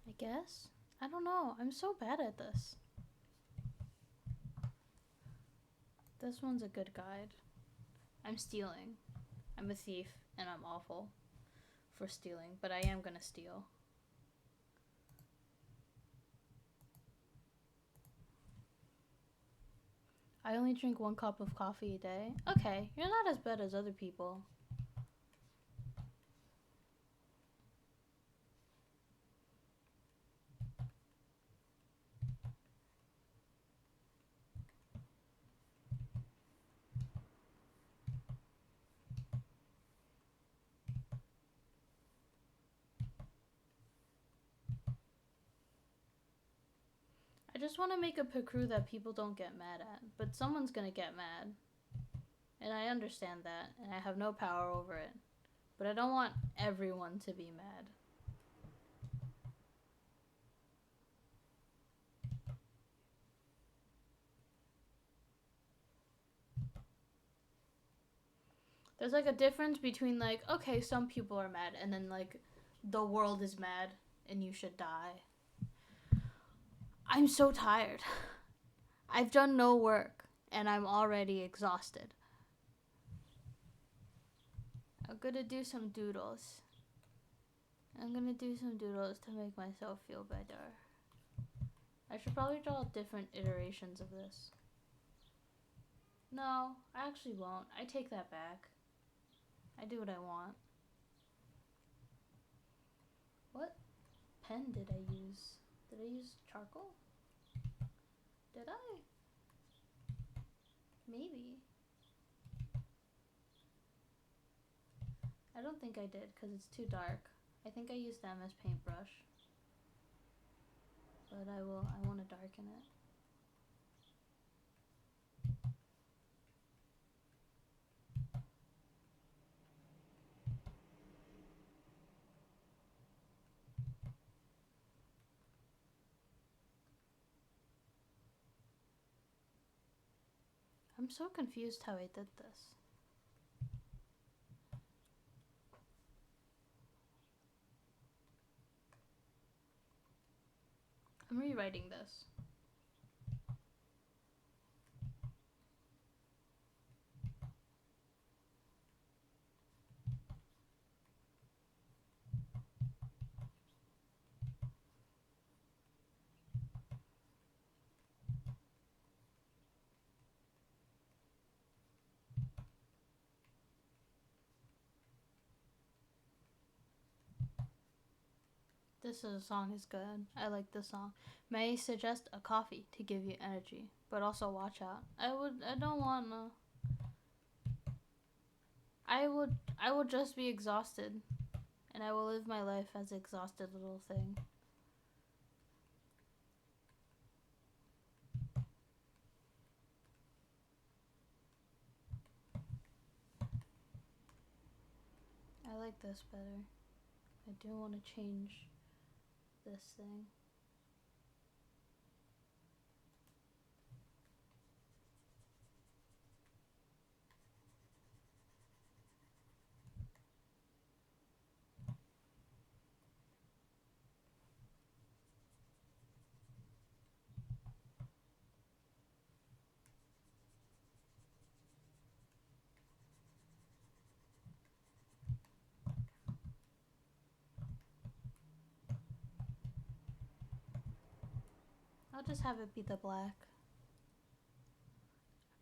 I guess? I don't know. I'm so bad at this. This one's a good guide. I'm stealing. I'm a thief, and I'm awful for stealing, but I am gonna steal. I only drink 1 cup of coffee a day. Okay, you're not as bad as other people. I just want to make a picru that people don't get mad at, but someone's gonna get mad. And I understand that, and I have no power over it. But I don't want everyone to be mad. There's like a difference between like, okay, some people are mad, and then like, the world is mad and you should die. I'm so tired. I've done no work and I'm already exhausted. I'm gonna do some doodles. I'm gonna do some doodles to make myself feel better. I should probably draw different iterations of this. No, I actually won't. I take that back. I do what I want. What pen did I use? Did I use charcoal? Did I? Maybe. I don't think I did because it's too dark. I think I used the MS Paintbrush. But I want to darken it. I'm so confused how I did this. I'm rewriting this. This song is good. I like this song. May I suggest a coffee to give you energy, but also watch out. I don't wanna. I will just be exhausted, and I will live my life as an exhausted little thing. I like this better. I do want to change this thing. I'll just have it be the black.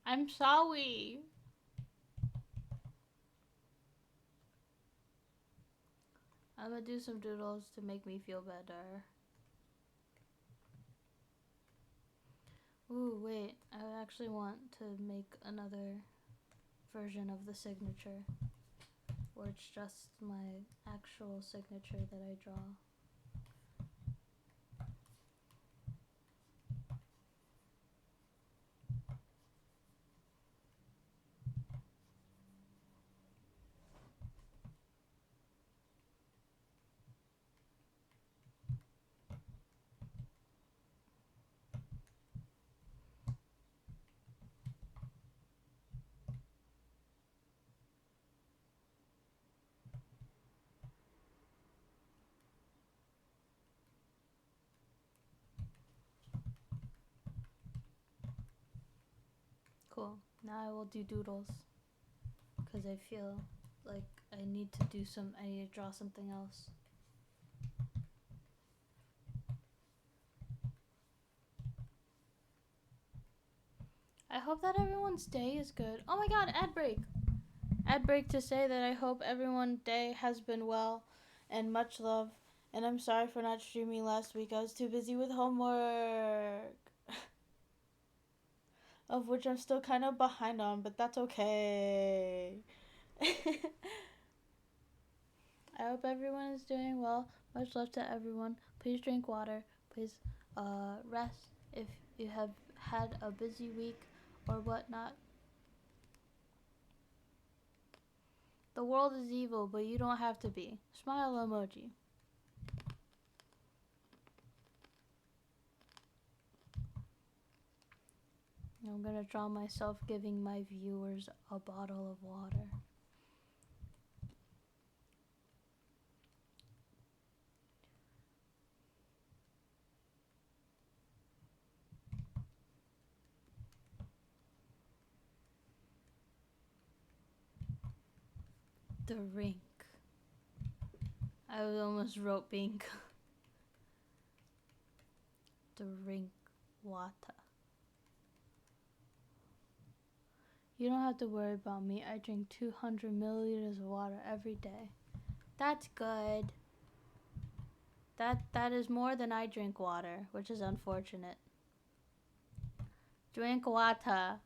I'm sorry. I'm gonna do some doodles to make me feel better. Ooh, wait. I actually want to make another version of the signature, where it's just my actual signature that I draw. Cool. Now I will do doodles, because I feel like I need to draw something else. I hope that everyone's day is good. Oh my god, ad break! Ad break to say that I hope everyone's day has been well and much love. And I'm sorry for not streaming last week. I was too busy with homework. Of which I'm still kind of behind on, but that's okay. I hope everyone is doing well. Much love to everyone. Please drink water. Please rest if you have had a busy week or whatnot. The world is evil, but you don't have to be. Smile emoji. I'm gonna draw myself giving my viewers a bottle of water. The rink. I almost wrote pink. Drink water. You don't have to worry about me. I drink 200 milliliters of water every day. That's good. That is more than I drink water, which is unfortunate. Drink water.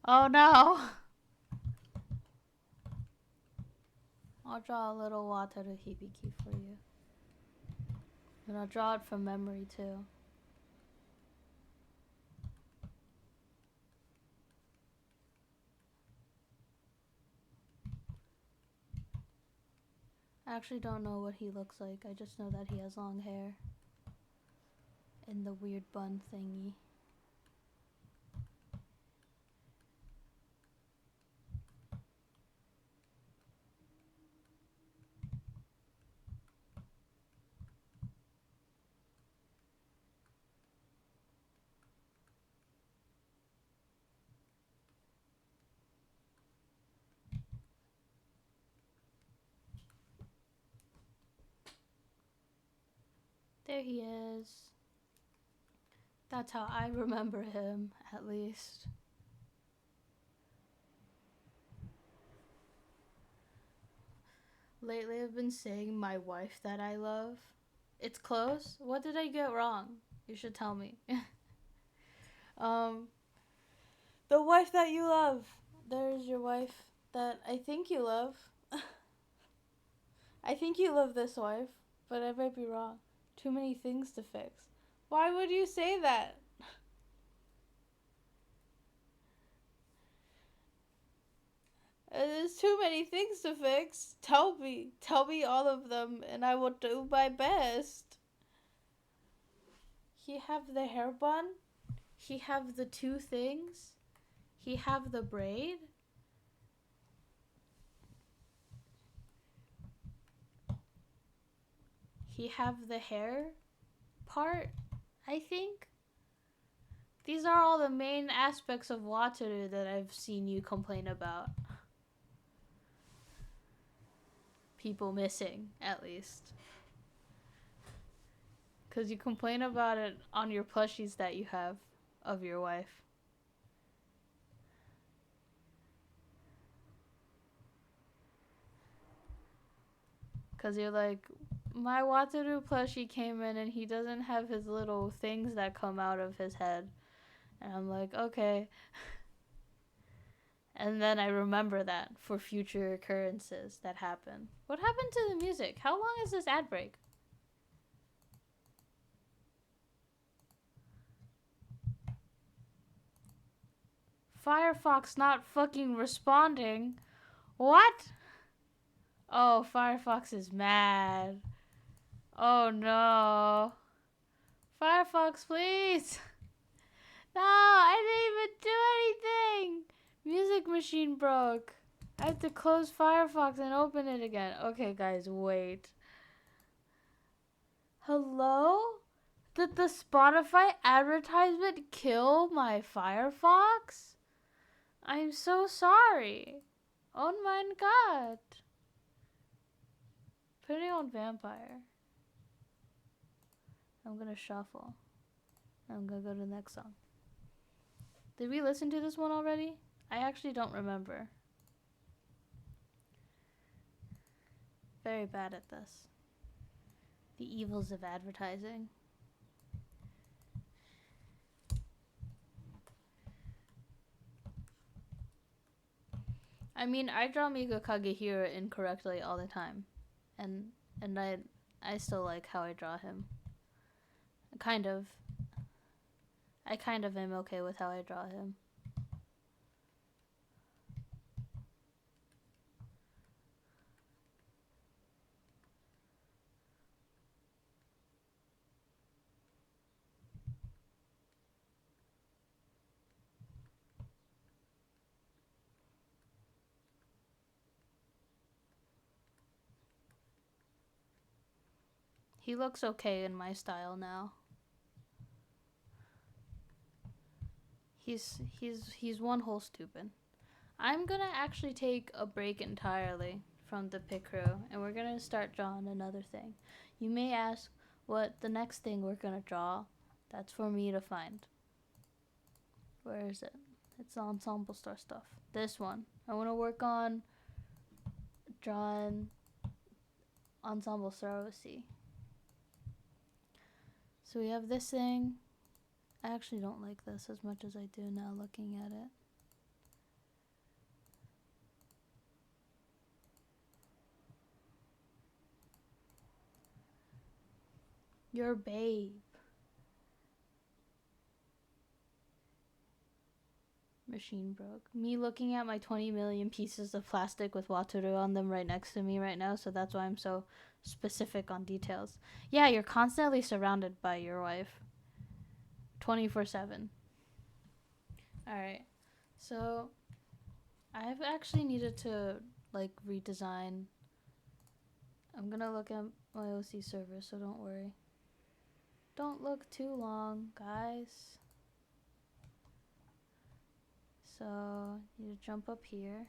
Oh no! I'll draw a little water to Hibiki for you. And I'll draw it from memory too. I actually don't know what he looks like. I just know that he has long hair. And the weird bun thingy. There he is. That's how I remember him, at least. Lately, I've been saying my wife that I love. It's close. What did I get wrong? You should tell me. um, the wife that you love. There's your wife that I think you love. I think you love this wife, but I might be wrong. Too many things to fix. Why would you say that? There's too many things to fix. Tell me. Tell me all of them, and I will do my best. He have the hair bun. He have the two things. He have the braid. He have the hair part, I think. These are all the main aspects of Wataru that I've seen you complain about. People missing, at least. Because you complain about it on your plushies that you have of your wife. Because you're like, my Wataru plushie came in and he doesn't have his little things that come out of his head. And I'm like, okay. And then I remember that for future occurrences that happen. What happened to the music? How long is this ad break? Firefox not fucking responding. What? Oh, Firefox is mad. Oh no. Firefox, please. No, I didn't even do anything. Music machine broke. I have to close Firefox and open it again. Okay, guys, wait. Hello? Did the Spotify advertisement kill my Firefox? I'm so sorry. Oh my god. Putting on Vampire. I'm gonna shuffle. I'm gonna go to the next song. Did we listen to this one already? I actually don't remember. Very bad at this. The evils of advertising. I mean, I draw Migo Kagehira incorrectly all the time. And I still like how I draw him. Kind of. I kind of am okay with how I draw him. He looks okay in my style now. He's one whole stupid. I'm gonna actually take a break entirely from the pick crew, and we're gonna start drawing another thing. You may ask what the next thing we're gonna draw. That's for me to find. Where is it? It's the Ensemble Star stuff. This one. I want to work on drawing Ensemble Star OC. So we have this thing. I actually don't like this as much as I do now looking at it. Your babe. Machine broke. Me looking at my 20 million pieces of plastic with Wataru on them right next to me right now, so that's why I'm so specific on details. Yeah, you're constantly surrounded by your wife. 24/7. Alright. So, I've actually needed to, redesign. I'm gonna look at my OC server, so don't worry. Don't look too long, guys. So, you jump up here.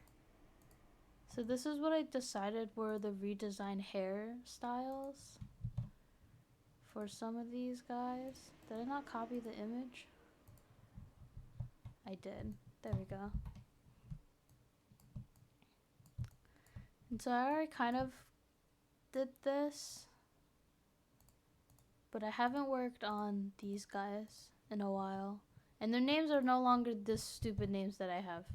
So this is what I decided were the redesigned hairstyles for some of these guys. Did I not copy the image? I did. There we go. And so I already kind of did this, but I haven't worked on these guys in a while. And their names are no longer the stupid names that I have.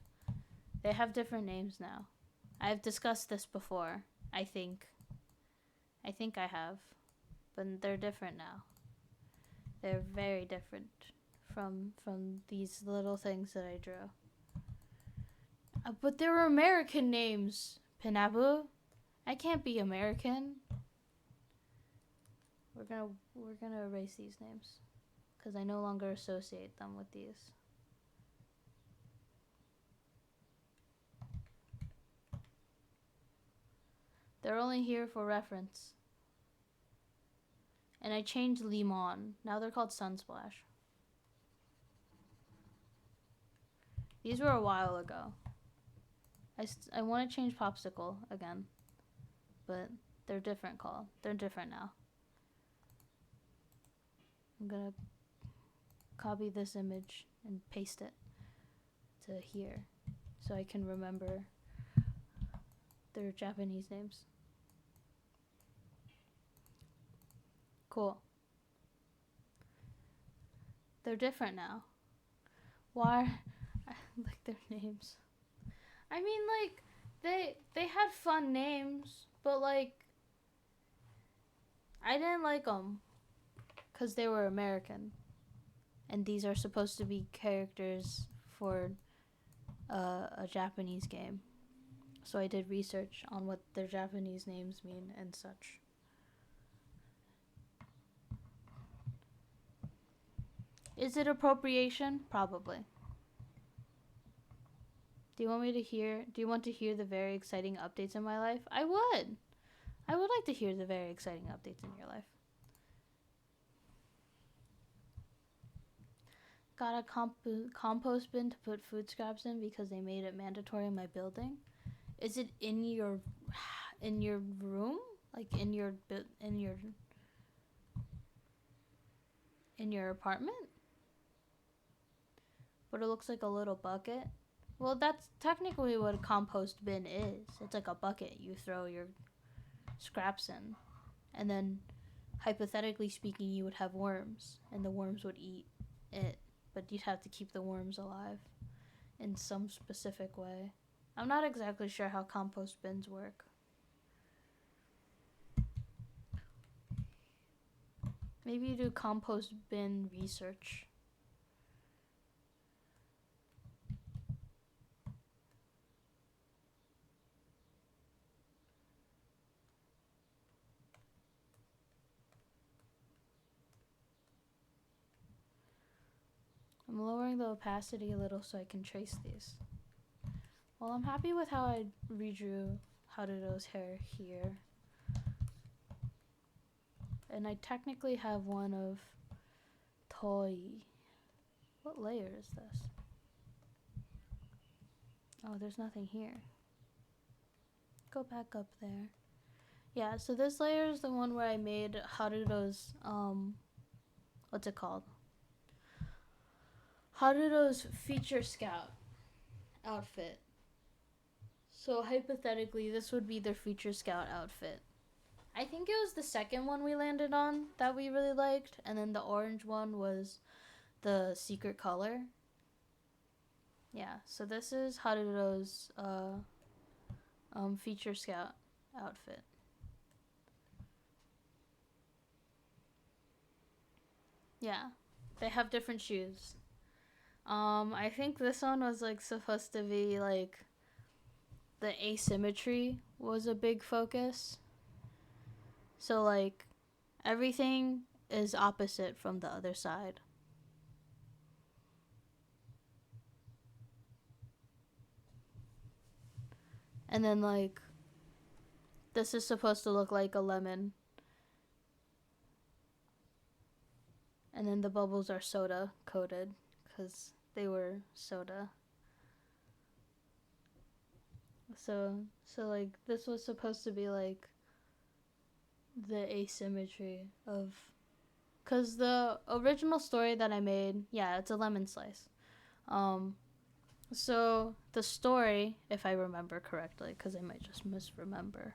They have different names now. I've discussed this before, I think. I think I have. But they're different now. They're very different from these little things that I drew. But they were American names, Pinabu. I can't be American. We're gonna erase these names because I no longer associate them with these. They're only here for reference. And I changed Limon. Now they're called Sunsplash. These were a while ago. I want to change Popsicle again, but they're different They're different now. I'm gonna copy this image and paste it to here so I can remember their Japanese names. Cool. They're different now. Why? I like their names. I mean, like, they had fun names, but, like, I didn't like them because they were American. And these are supposed to be characters for a Japanese game. So I did research on what their Japanese names mean and such. Is it appropriation? Probably. Do you want to hear the very exciting updates in my life? I would like to hear the very exciting updates in your life. Got a compost bin to put food scraps in because they made it mandatory in my building. Is it in your room? Like in your apartment? But it looks like a little bucket. Well, that's technically what a compost bin is. It's like a bucket you throw your scraps in. And then, hypothetically speaking, you would have worms. And the worms would eat it. But you'd have to keep the worms alive in some specific way. I'm not exactly sure how compost bins work. Maybe you do compost bin research. I'm lowering the opacity a little so I can trace these. Well, I'm happy with how I redrew Haruto's hair here. And I technically have one of Toi. What layer is this? Oh, there's nothing here. Go back up there. Yeah, so this layer is the one where I made Haruto's, what's it called? Haruto's feature scout outfit. So hypothetically, this would be their feature scout outfit. I think it was the second one we landed on that we really liked, and then the orange one was the secret color. Yeah, so this is Haruto's feature scout outfit. Yeah, they have different shoes. I think this one was like supposed to be like the asymmetry was a big focus. So like everything is opposite from the other side. And then like this is supposed to look like a lemon. And then the bubbles are soda coated because they were soda. So like this was supposed to be like the asymmetry of Because the original story that I made, yeah, it's a lemon slice. So the story, if I remember correctly, because I might just misremember,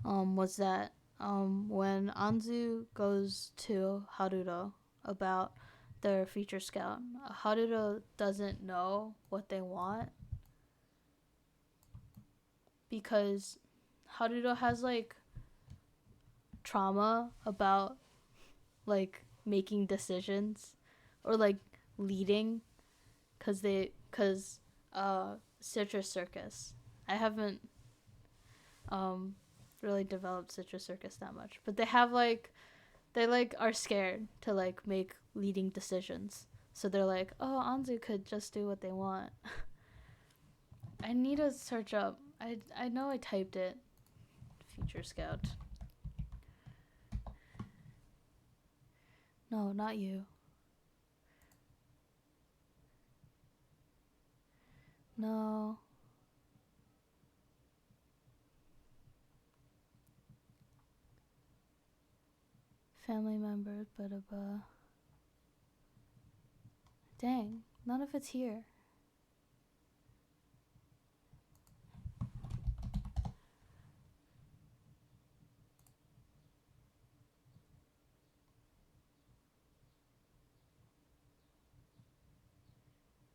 was that when Anzu goes to Haruto about their future scout, Haruto doesn't know what they want because Haruto has like trauma about like making decisions or like leading because Citrus Circus. I haven't really developed Citrus Circus that much, but they like are scared to like make leading decisions. So they're like, "Oh, Anzu could just do what they want." I need to search up. I know I typed it. Future Scout. No, not you. No. Family members, but dang, none of it's here.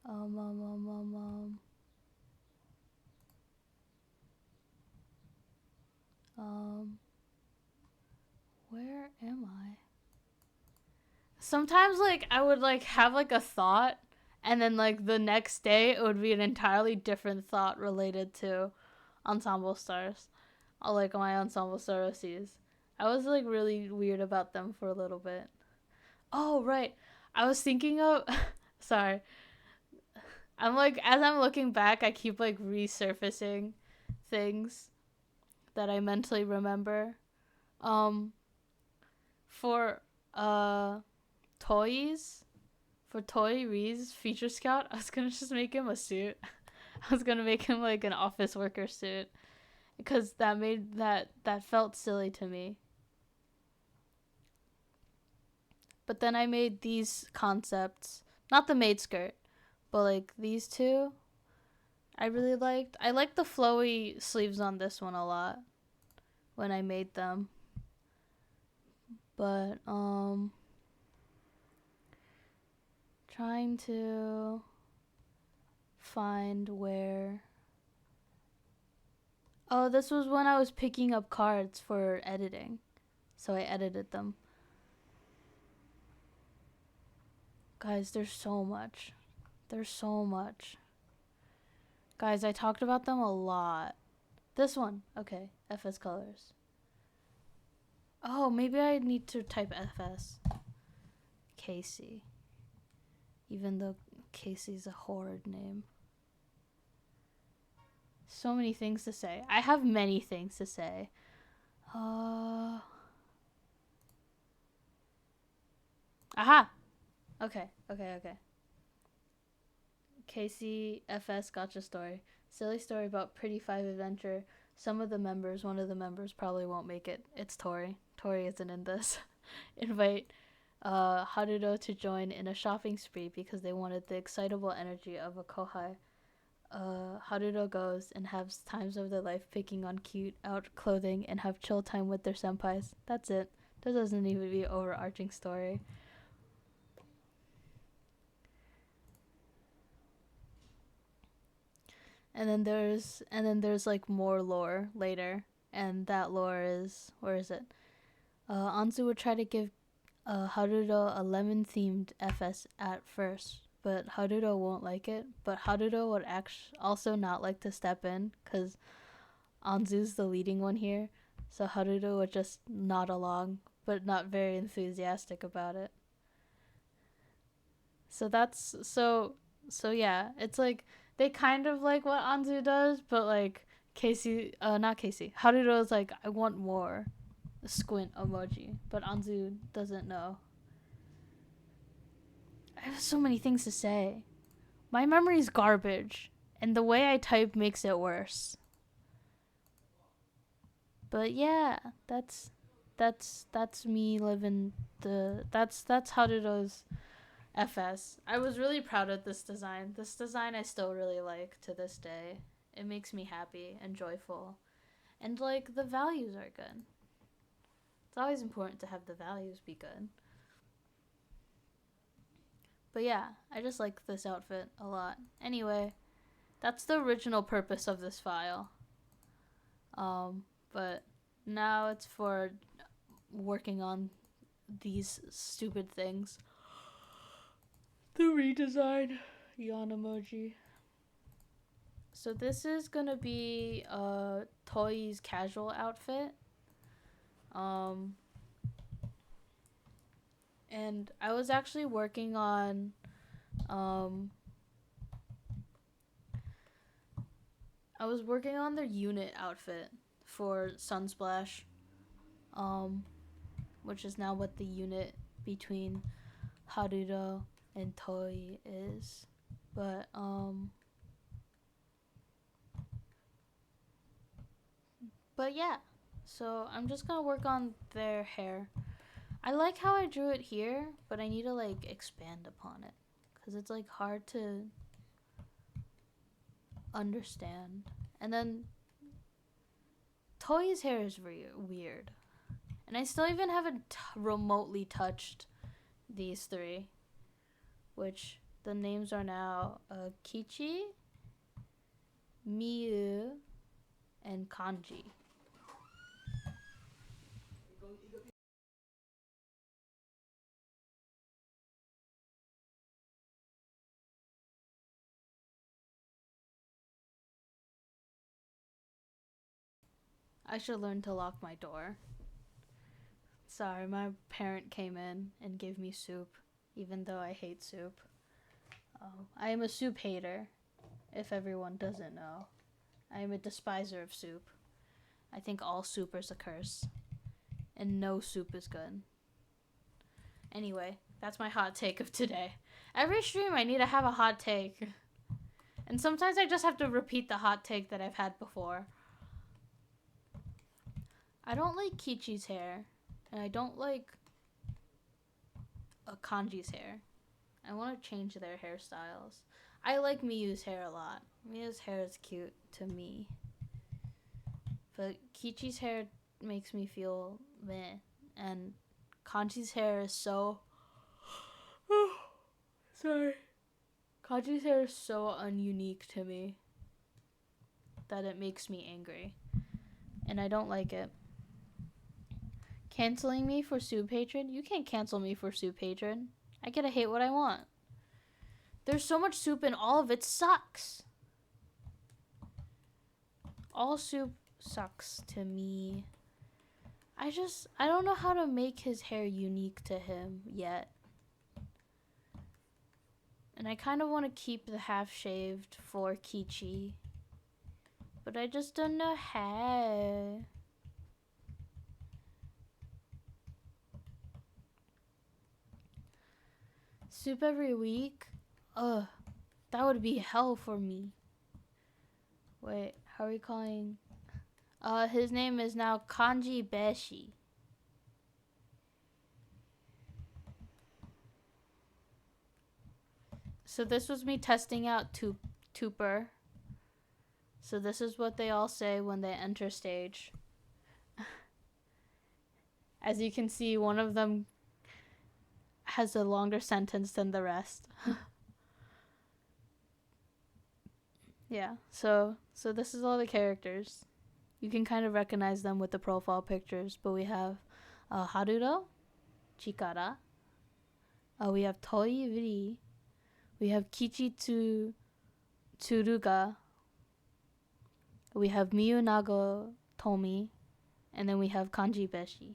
Um, um, um, um, um. Where am I? Sometimes like I would like have like a thought and then like the next day it would be an entirely different thought related to Ensemble Stars. Or like my Ensemble Star OCs. I was like really weird about them for a little bit. Oh right. I was thinking of sorry. I'm like as I'm looking back I keep like resurfacing things that I mentally remember. Um for toys for Toy Ree's feature scout, I was gonna just make him a suit. I was gonna make him like an office worker suit because that felt silly to me. But then I made these concepts, not the maid skirt, but like these two. I really liked. I liked the flowy sleeves on this one a lot when I made them. But trying to find where. Oh, this was when I was picking up cards for editing. So I edited them. Guys, there's so much. There's so much. Guys, I talked about them a lot. This one. Okay, FS colors. Oh, maybe I need to type FS. Casey. Even though Casey's a horrid name. So many things to say. I have many things to say. Aha! Okay. Casey FS Gotcha Story. Silly story about Pretty Five Adventure. One of the members probably won't make it. It's Tori. Tori isn't in this. Invite Haruto to join in a shopping spree because they wanted the excitable energy of a kohai. Haruto goes and has times of their life picking on cute out clothing and have chill time with their senpais. That's it. There doesn't need to be an overarching story. And then there's like more lore later, and that lore is where is it? Anzu would try to give Haruto a lemon themed FS at first, but Haruto won't like it. But Haruto would also not like to step in because Anzu's the leading one here, so Haruto would just nod along, but not very enthusiastic about it. So that's so yeah, it's like they kind of like what Anzu does, but like Casey, not Casey, Haruto's like I want more, a squint emoji, but Anzu doesn't know. I have so many things to say. My memory's garbage, and the way I type makes it worse. But yeah, that's me living that's Haruto's FS. I was really proud of this design. This design I still really like to this day. It makes me happy and joyful. And like the values are good. It's always important to have the values be good. But yeah, I just like this outfit a lot. Anyway, that's the original purpose of this file. But now it's for working on these stupid things. The redesign. Yawn emoji. So this is gonna be Toi's casual outfit. And I was actually working on their unit outfit for Sunsplash, which is now what the unit between Haruto and Toi is. But yeah, so I'm just gonna work on their hair. I like how I drew it here, but I need to like expand upon it because it's like hard to understand. And then Toi's hair is weird, and I still even haven't remotely touched these three, which the names are now Kichi, Miyu, and Kanji. I should learn to lock my door. Sorry, my parent came in and gave me soup, even though I hate soup. I am a soup hater, if everyone doesn't know. I am a despiser of soup. I think all soup is a curse, and no soup is good. Anyway, that's my hot take of today. Every stream I need to have a hot take. And sometimes I just have to repeat the hot take that I've had before. I don't like Kichi's hair, and I don't like Kanji's hair. I want to change their hairstyles. I like Miyu's hair a lot. Miyu's hair is cute to me. But Kichi's hair makes me feel meh. And Kanji's hair is so... Sorry. Kanji's hair is so ununique to me that it makes me angry. And I don't like it. Canceling me for soup hatred? You can't cancel me for soup hatred. I get to hate what I want. There's so much soup and all of it sucks. All soup sucks to me. I don't know how to make his hair unique to him yet. And I kind of want to keep the half shaved for Kichi. But I just don't know how. Soup every week? Ugh, that would be hell for me. Wait, how are we calling? His name is now Kanji Beshi. So this was me testing out Tooper. So this is what they all say when they enter stage. As you can see, one of them has a longer sentence than the rest. Yeah, so this is all the characters. You can kind of recognize them with the profile pictures, but we have Haruto, Chikara, we have Toiiri, we have Kichi Tsuruga, we have Miyunaga Tomi, and then we have Kanji Beshi,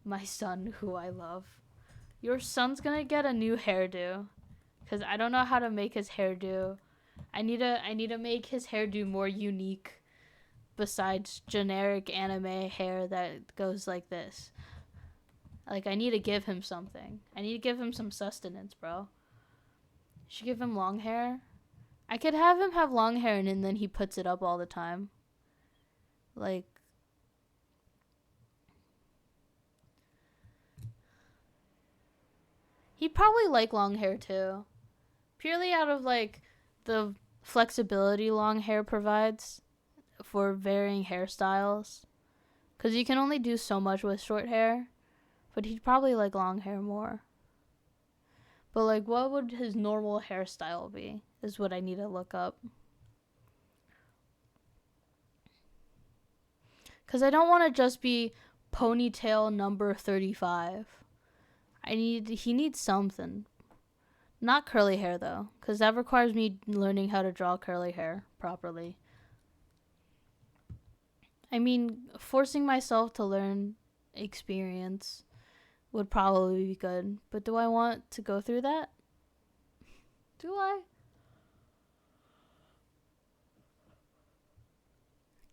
my son who I love. Your son's gonna get a new hairdo, because I don't know how to make his hairdo. I need to make his hairdo more unique besides generic anime hair that goes like this. Like, I need to give him something. I need to give him some sustenance, bro. Should give him long hair. I could have him have long hair and then he puts it up all the time. Like, He'd probably like long hair too. Purely out of like the flexibility long hair provides for varying hairstyles. Because you can only do so much with short hair. But he'd probably like long hair more. But like, what would his normal hairstyle be? Is what I need to look up. Because I don't want to just be ponytail number 35. He needs something. Not curly hair though, because that requires me learning how to draw curly hair properly. I mean, forcing myself to learn experience would probably be good, but do I want to go through that? Do I?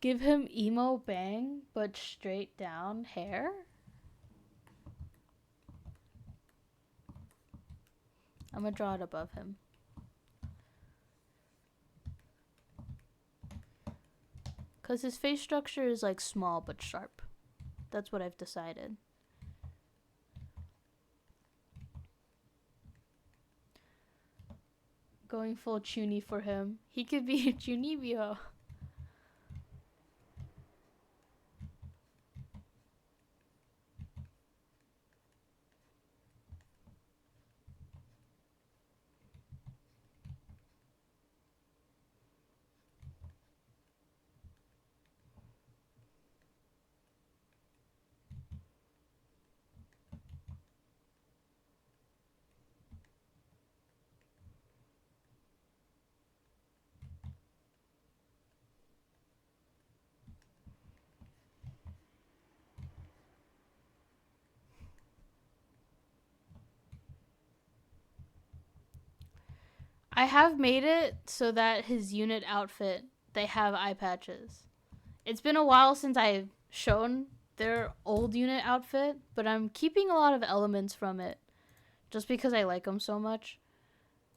Give him emo bang, but straight down hair? I'm gonna draw it above him. Because his face structure is like small but sharp. That's what I've decided. Going full Chuny for him. He could be Chunibyo. I have made it so that his unit outfit, they have eye patches. It's been a while since I've shown their old unit outfit, but I'm keeping a lot of elements from it just because I like them so much.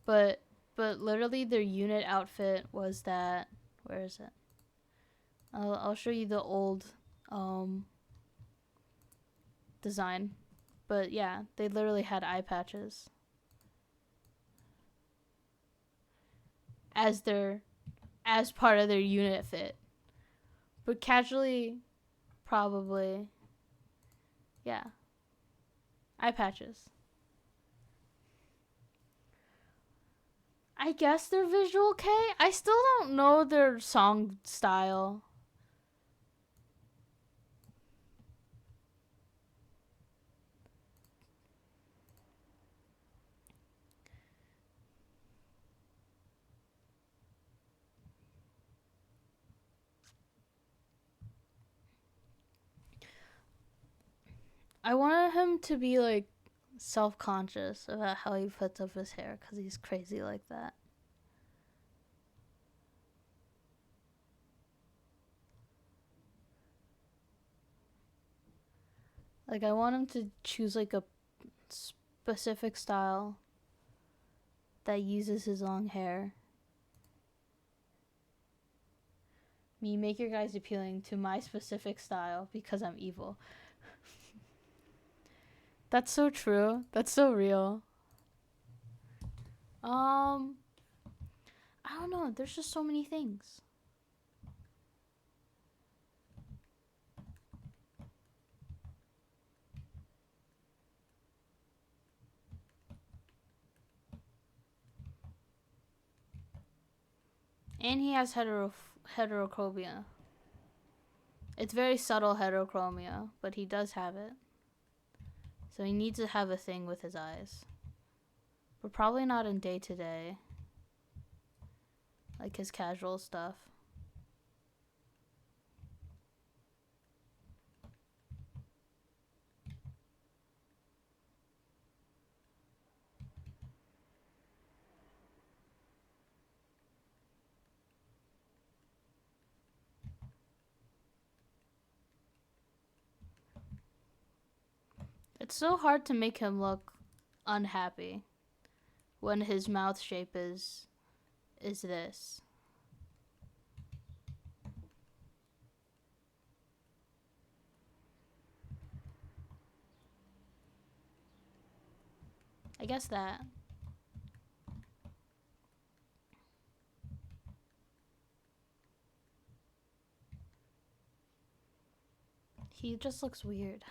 But literally their unit outfit was that, where is it? I'll show you the old design. But yeah, they literally had eye patches as part of their unit fit. But casually, probably, yeah, eye patches. I guess they're Visual K. I still don't know their song style. I wanted him to be like self-conscious about how he puts up his hair because he's crazy like that. Like, I want him to choose like a specific style that uses his long hair. Me, make your guys appealing to my specific style because I'm evil. That's so true. That's so real. I don't know. There's just so many things. And he has heterochromia. It's very subtle heterochromia, but he does have it. So he needs to have a thing with his eyes. But probably not in day-to-day. Like his casual stuff. It's so hard to make him look unhappy when his mouth shape is this. I guess that. He just looks weird.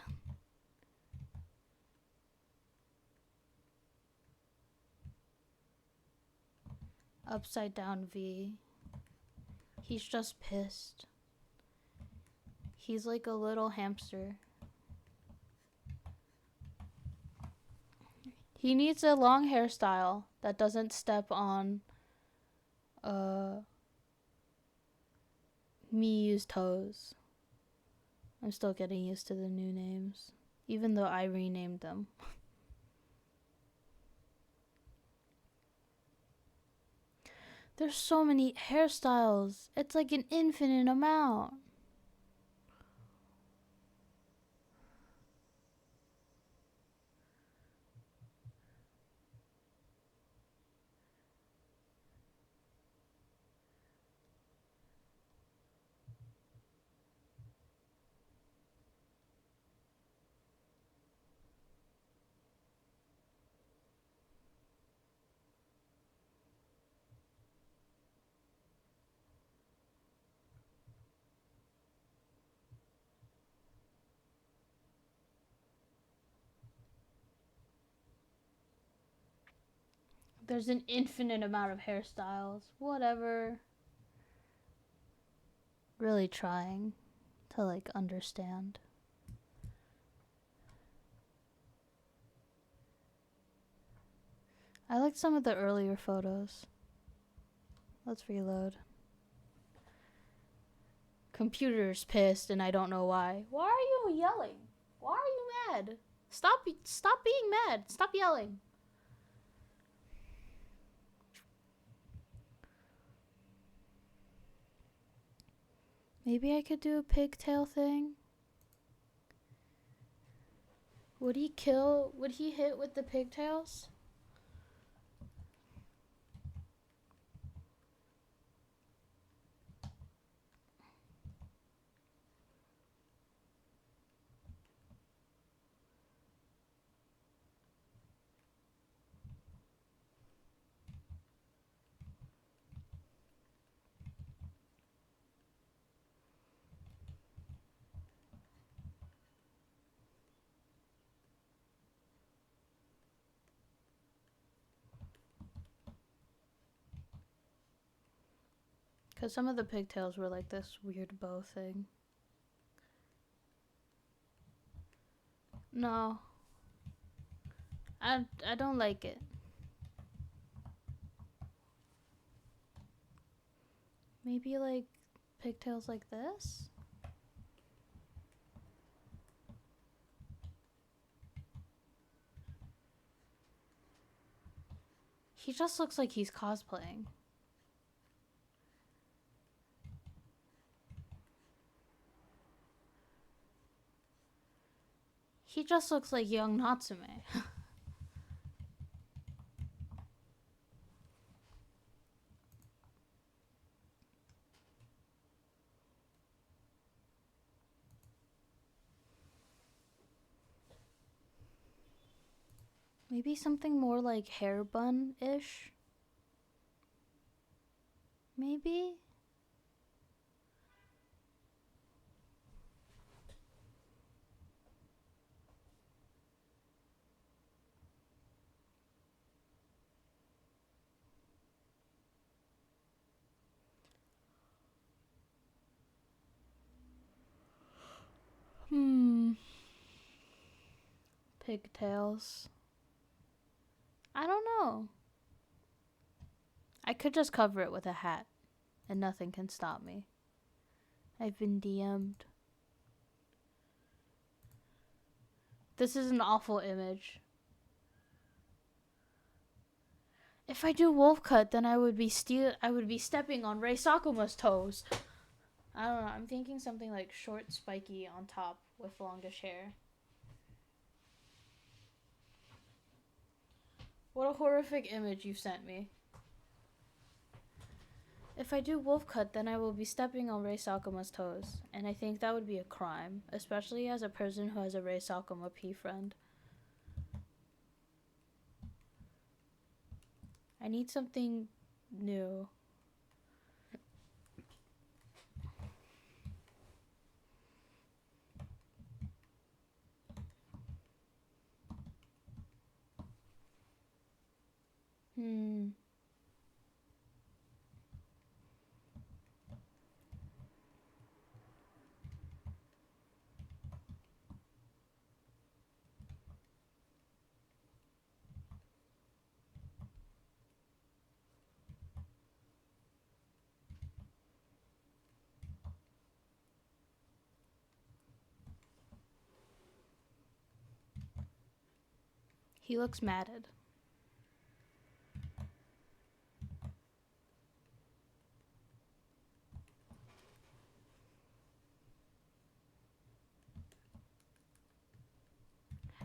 Upside down V. He's just pissed. He's like a little hamster. He needs a long hairstyle that doesn't step on Miu's toes. I'm still getting used to the new names, even though I renamed them. There's so many hairstyles. It's like an infinite amount. There's an infinite amount of hairstyles. Whatever. Really trying to like understand. I liked some of the earlier photos. Let's reload. Computer's pissed and I don't know why. Why are you yelling? Why are you mad? Stop being mad. Stop yelling. Maybe I could do a pigtail thing. Would he hit with the pigtails? Because some of the pigtails were like this weird bow thing. No. I don't like it. Maybe like pigtails like this? He just looks like he's cosplaying. He just looks like young Natsume. Maybe something more like hair bun-ish? Maybe? Pigtails. I don't know. I could just cover it with a hat and nothing can stop me. I've been DM'd. This is an awful image. If I do wolf cut, then I would be stepping on Rei Sakuma's toes. I don't know. I'm thinking something like short, spiky on top with longish hair. What a horrific image you sent me. If I do wolf cut, then I will be stepping on Rei Sakuma's toes, and I think that would be a crime, especially as a person who has a Rei Sakuma P friend. I need something new. Hmm. He looks matted.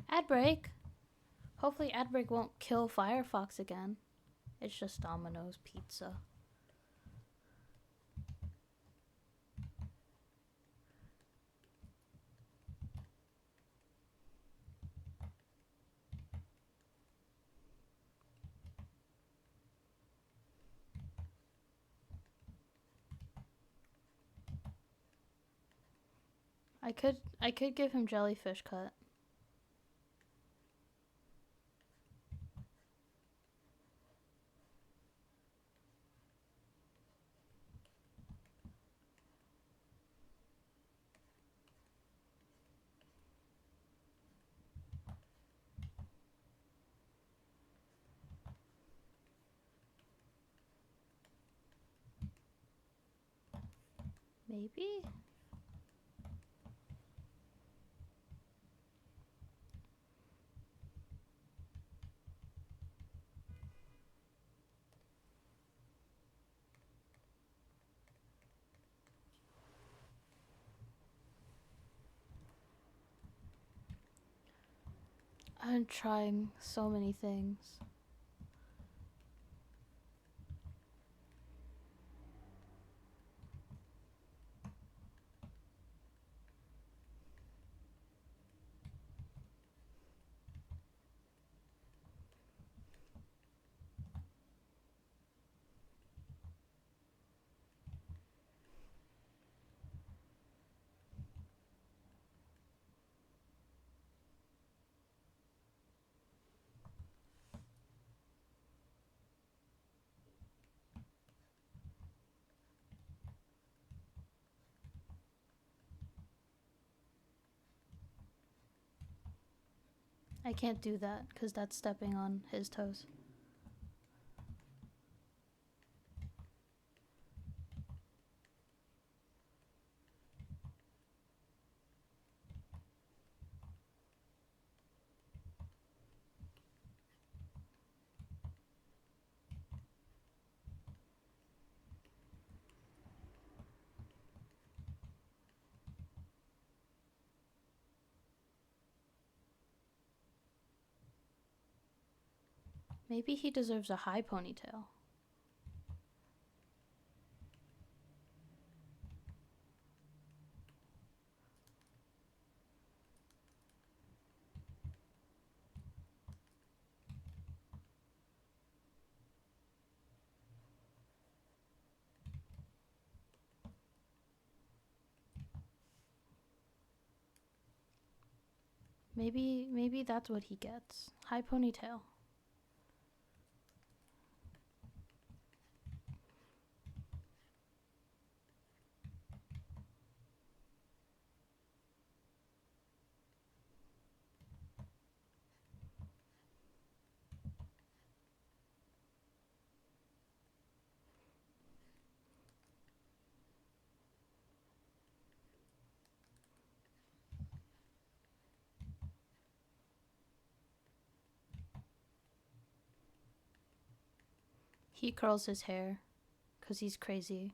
Ad break. Hopefully ad break won't kill Firefox again. It's just Domino's pizza. I could give him jellyfish cut. Maybe? I'm trying so many things. I can't do that because that's stepping on his toes. Maybe he deserves a high ponytail. Maybe that's what he gets. High ponytail. He curls his hair because he's crazy.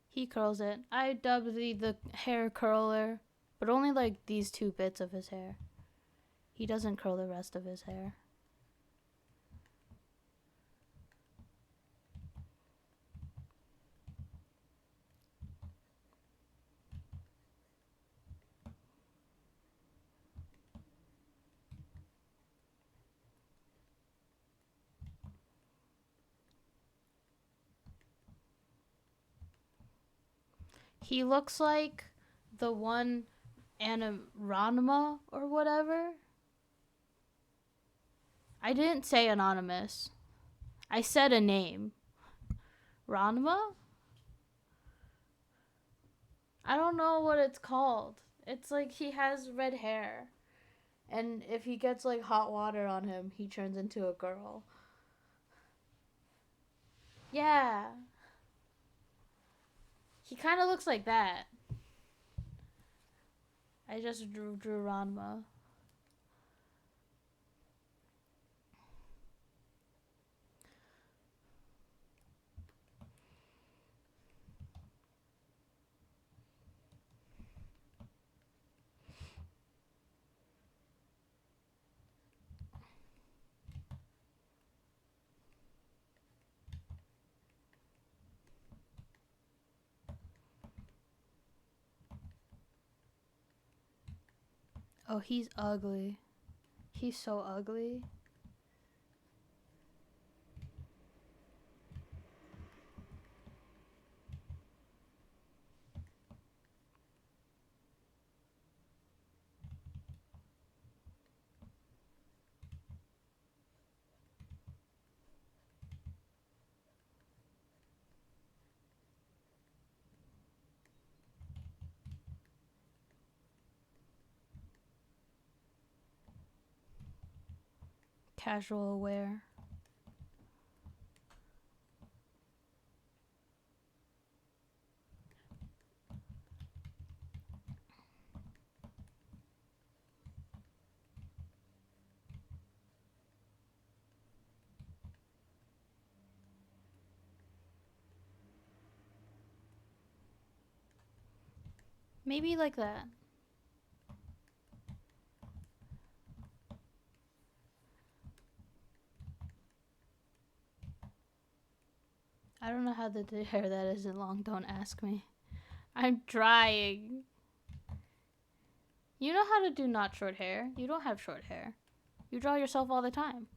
He curls it. I dubbed the hair curler, but only like these two bits of his hair. He doesn't curl the rest of his hair. He looks like the one Ranma or whatever. I didn't say anonymous. I said a name. Ranma? I don't know what it's called. It's like he has red hair. And if he gets like hot water on him, he turns into a girl. Yeah. He kind of looks like that. I just drew Ranma. Oh, he's ugly. He's so ugly. Casual wear. Maybe like that. I don't know how the hair that isn't long. Don't ask me. I'm trying. You know how to do not short hair. You don't have short hair. You draw yourself all the time.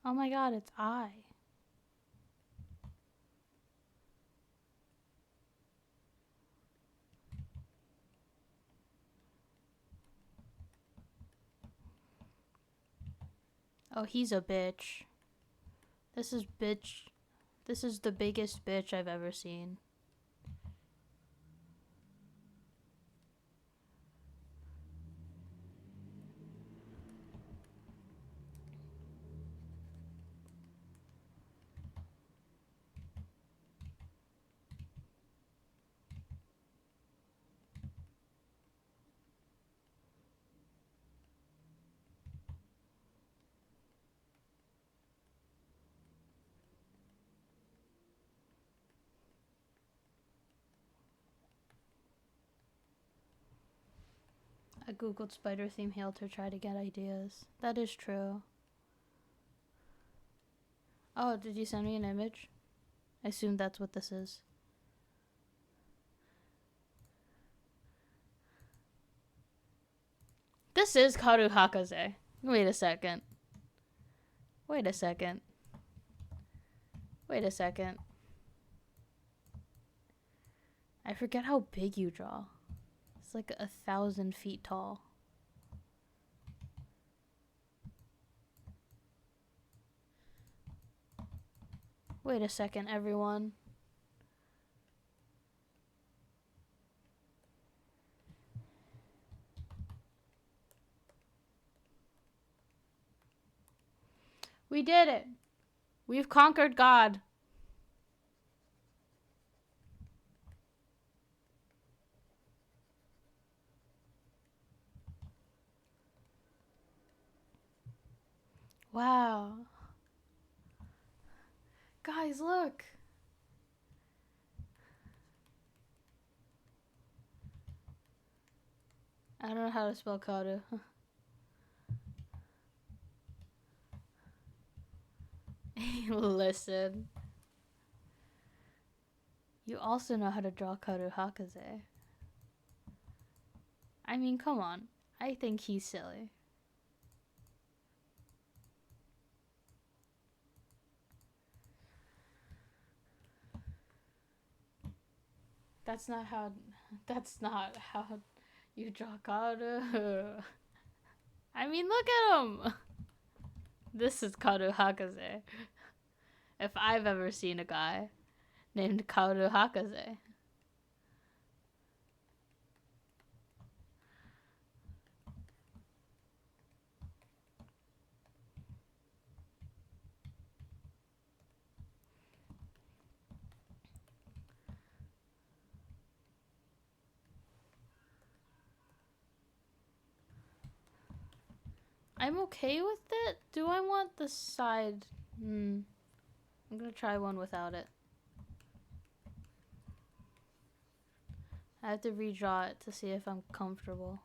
Oh my god, it's I. Oh, he's a bitch. This is bitch. This is the biggest bitch I've ever seen. I googled spider theme hail to try to get ideas. That is true. Oh, did you send me an image? I assume that's what this is. This is Karu Hakaze. Wait a second. Wait a second. Wait a second. I forget how big you draw. It's like 1,000 feet tall. Wait a second, everyone. We did it. We've conquered God. Wow. Guys, look. I don't know how to spell Karu. Listen. You also know how to draw Karu Hakaze. I mean, come on. I think he's silly. That's not how you draw Karu. I mean, look at him. This is Karu Hakaze. If I've ever seen a guy named Kaoru Hakaze. I'm okay with it. Do I want the side? I'm gonna try one without it. I have to redraw it to see if I'm comfortable.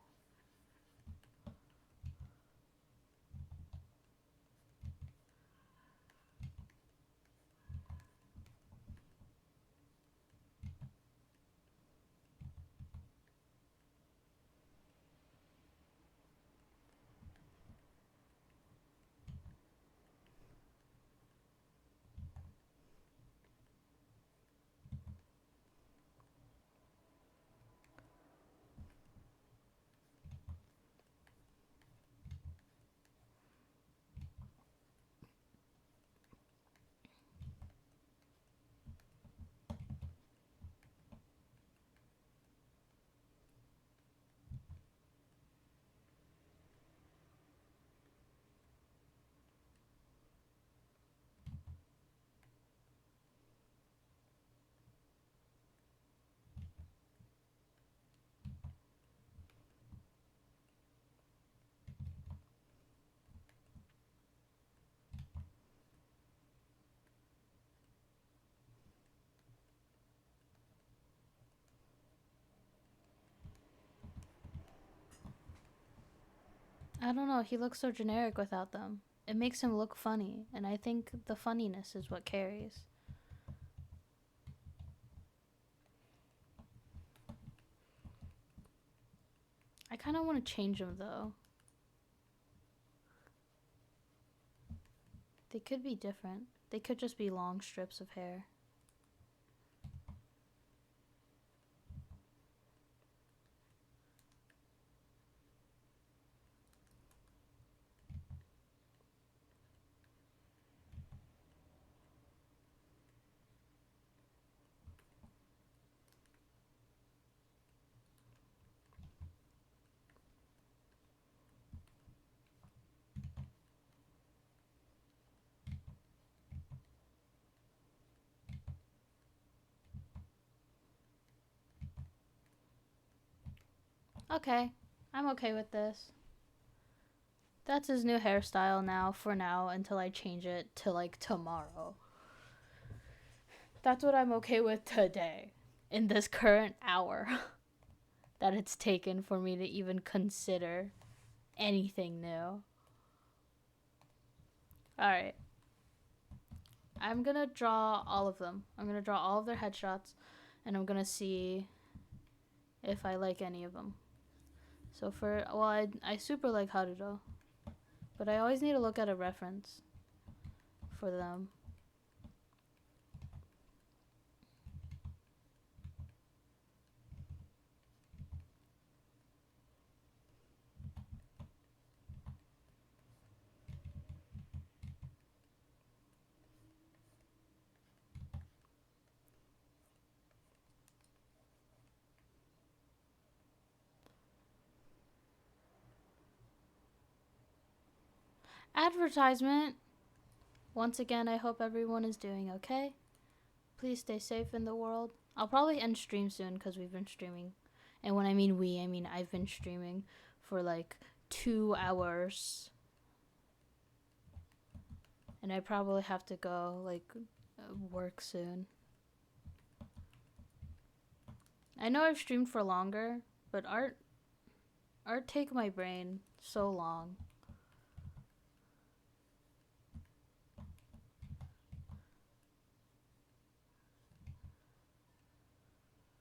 I don't know. He looks so generic without them. It makes him look funny, and I think the funniness is what carries. I kind of want to change them though. They could be different. They could just be long strips of hair. Okay, I'm okay with this. That's his new hairstyle now, for now, until I change it to like tomorrow. That's what I'm okay with today, in this current hour that it's taken for me to even consider anything new. Alright. I'm gonna draw all of them. I'm gonna draw all of their headshots, and I'm gonna see if I like any of them. So I super like Haruto, but I always need to look at a reference for them. Advertisement. Once again, I hope everyone is doing okay. Please stay safe in the world. I'll probably end stream soon because we've been streaming. And when I mean we, I mean I've been streaming for like 2 hours. And I probably have to go like work soon. I know I've streamed for longer, but art take my brain so long.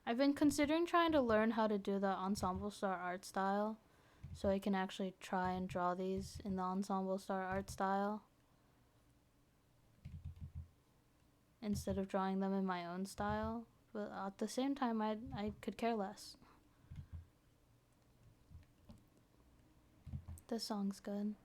I've been considering trying to learn how to do the Ensemble Star art style so I can actually try and draw these in the Ensemble Star art style instead of drawing them in my own style. But at the same time, I could care less. This song's good.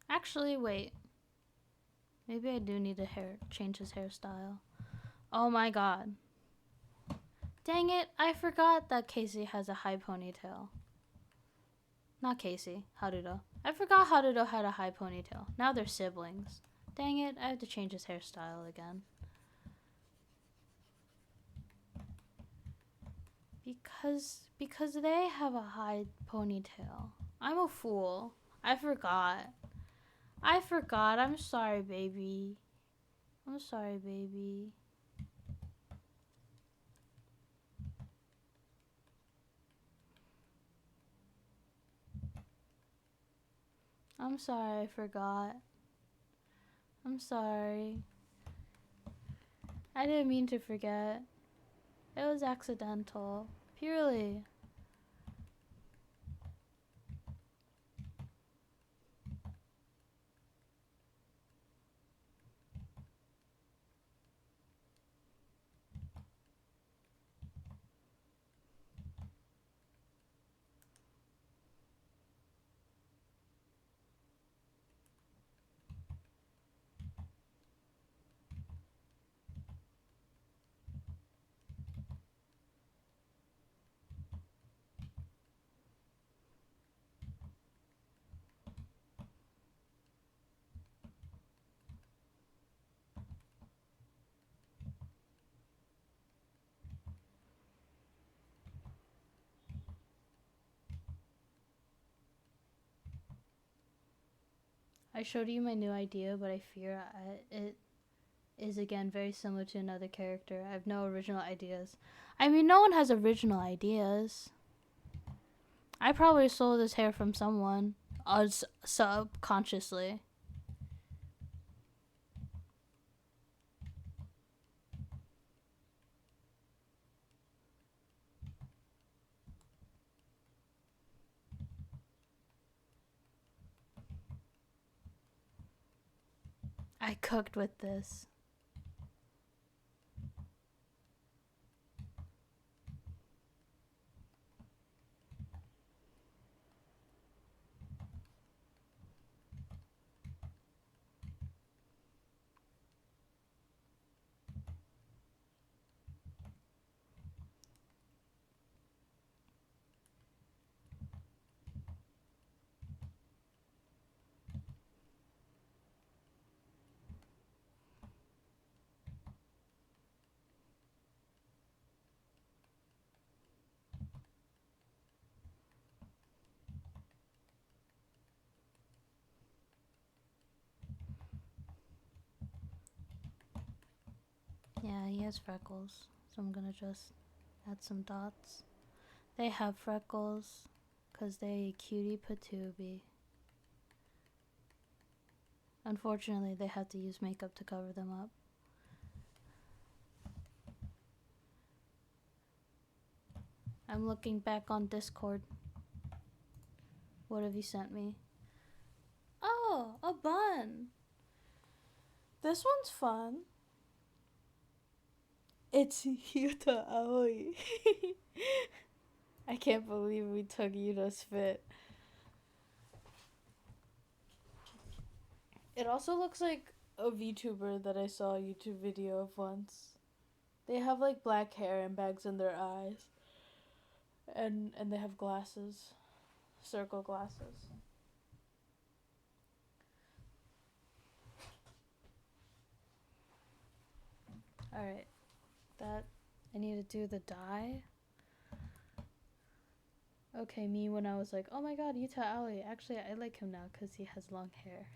Actually, wait. Maybe I do need to change his hairstyle. Oh my god. Dang it, I forgot that Casey has a high ponytail. Not Casey, Haruto. I forgot Haruto had a high ponytail. Now they're siblings. Dang it, I have to change his hairstyle again. Because they have a high ponytail. I'm a fool. I forgot. I'm sorry, baby. I'm sorry, baby. I'm sorry, I forgot. I'm sorry. I didn't mean to forget. It was accidental. Purely. I showed you my new idea, but I fear it is again very similar to another character. I have no original ideas. I mean, no one has original ideas. I probably stole this hair from someone, subconsciously. I cooked with this. Yeah, he has freckles. So I'm gonna just add some dots. They have freckles because they cutie patootie. Unfortunately, they had to use makeup to cover them up. I'm looking back on Discord. What have you sent me? Oh, a bun. This one's fun. It's Yuta Aoi. I can't believe we took Yuta's fit. It also looks like a VTuber that I saw a YouTube video of once. They have like black hair and bags in their eyes. And they have glasses. Circle glasses. Alright. That I need to do the dye. Okay, me when I was like, oh my god, Yuta Aoi. Actually, I like him now because he has long hair.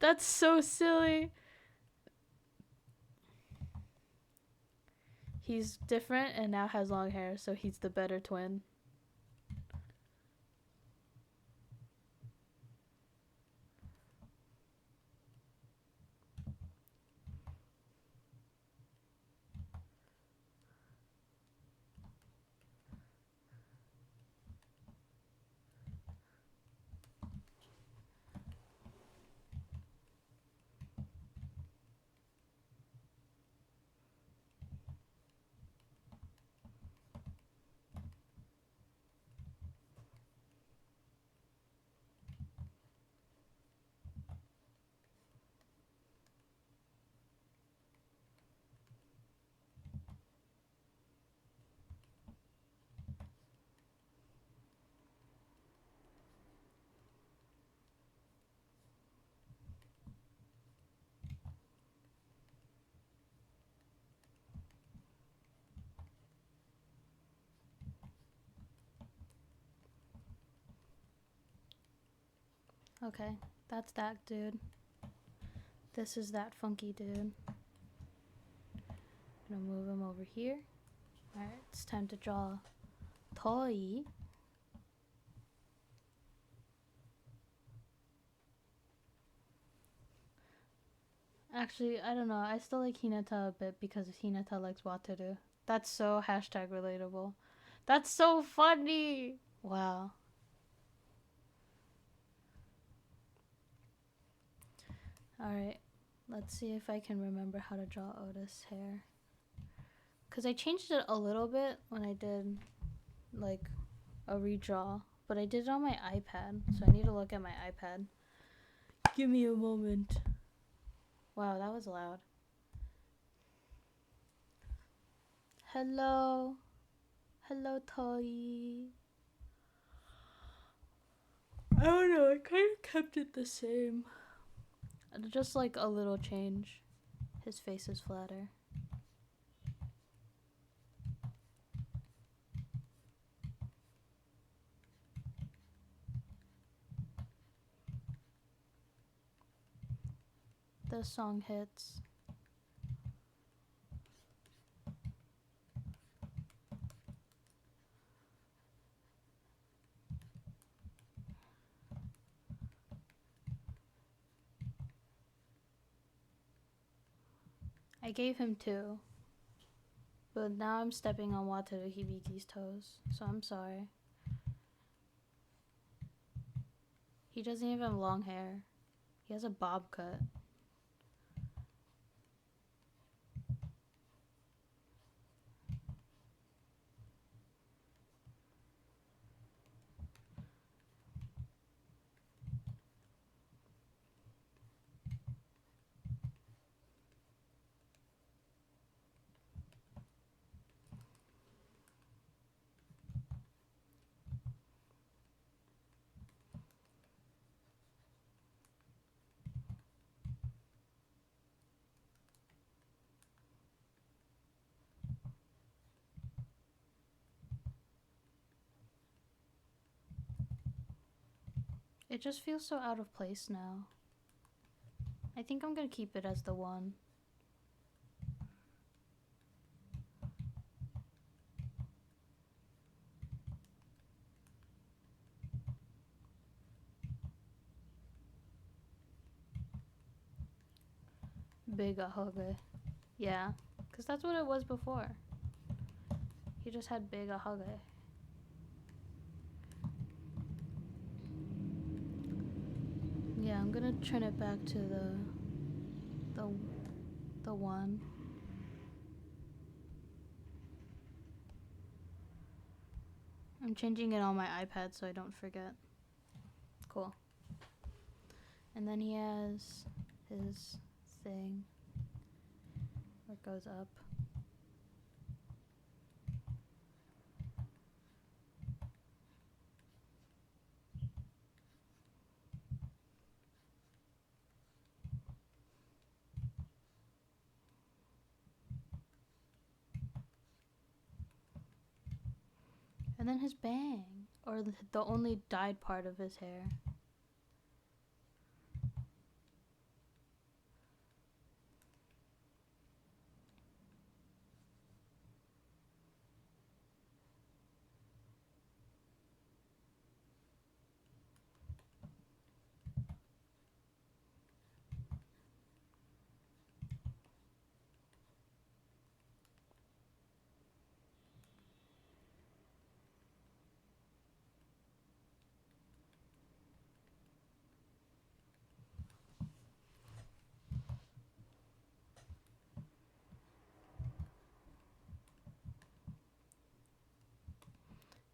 That's so silly. He's different and now has long hair, so he's the better twin. Okay, that's that dude. This is that funky dude. Gonna move him over here. Alright, it's time to draw Toi. Actually, I don't know. I still like Hinata a bit because Hinata likes Wataru. That's so hashtag relatable. That's so funny! Wow. Alright, let's see if I can remember how to draw Otis' hair. Because I changed it a little bit when I did, like, a redraw. But I did it on my iPad, so I need to look at my iPad. Give me a moment. Wow, that was loud. Hello. Hello, Toi. I don't know, I kind of kept it the same. Just like a little change. His face is flatter. The song hits. I gave him 2. But now I'm stepping on Wataru Hibiki's toes, so I'm sorry. He doesn't even have long hair. He has a bob cut. It just feels so out of place now. I think I'm gonna keep it as the 1. Big Ahoge. Yeah, because that's what it was before. He just had Big Ahoge. Yeah, I'm gonna turn it back to the one. I'm changing it on my iPad so I don't forget. Cool. And then he has his thing where it goes up. And then his bang, or the only dyed part of his hair.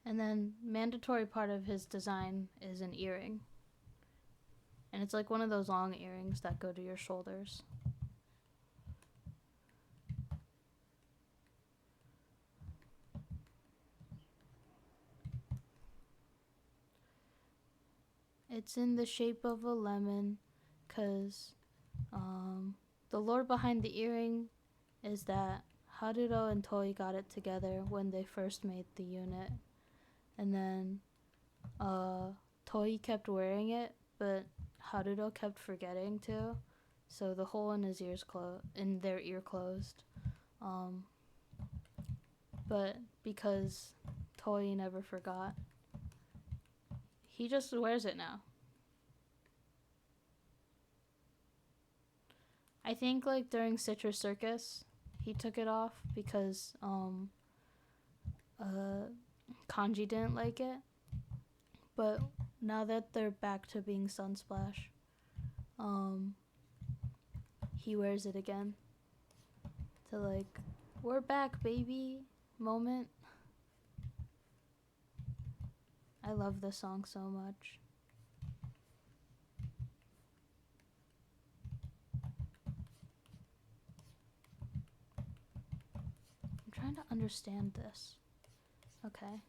And then mandatory part of his design is an earring. And it's like one of those long earrings that go to your shoulders. It's in the shape of a lemon because the lore behind the earring is that Haruto and Toi got it together when they first made the unit. And then Toi kept wearing it, but Haruto kept forgetting to. So the hole in his ears in their ear closed. But because Toi never forgot, he just wears it now. I think like during Citrus Circus, he took it off because Kanji didn't like it. But now that they're back to being Sunsplash, he wears it again to like, we're back, baby moment. I love this song so much. I'm trying to understand this. Okay.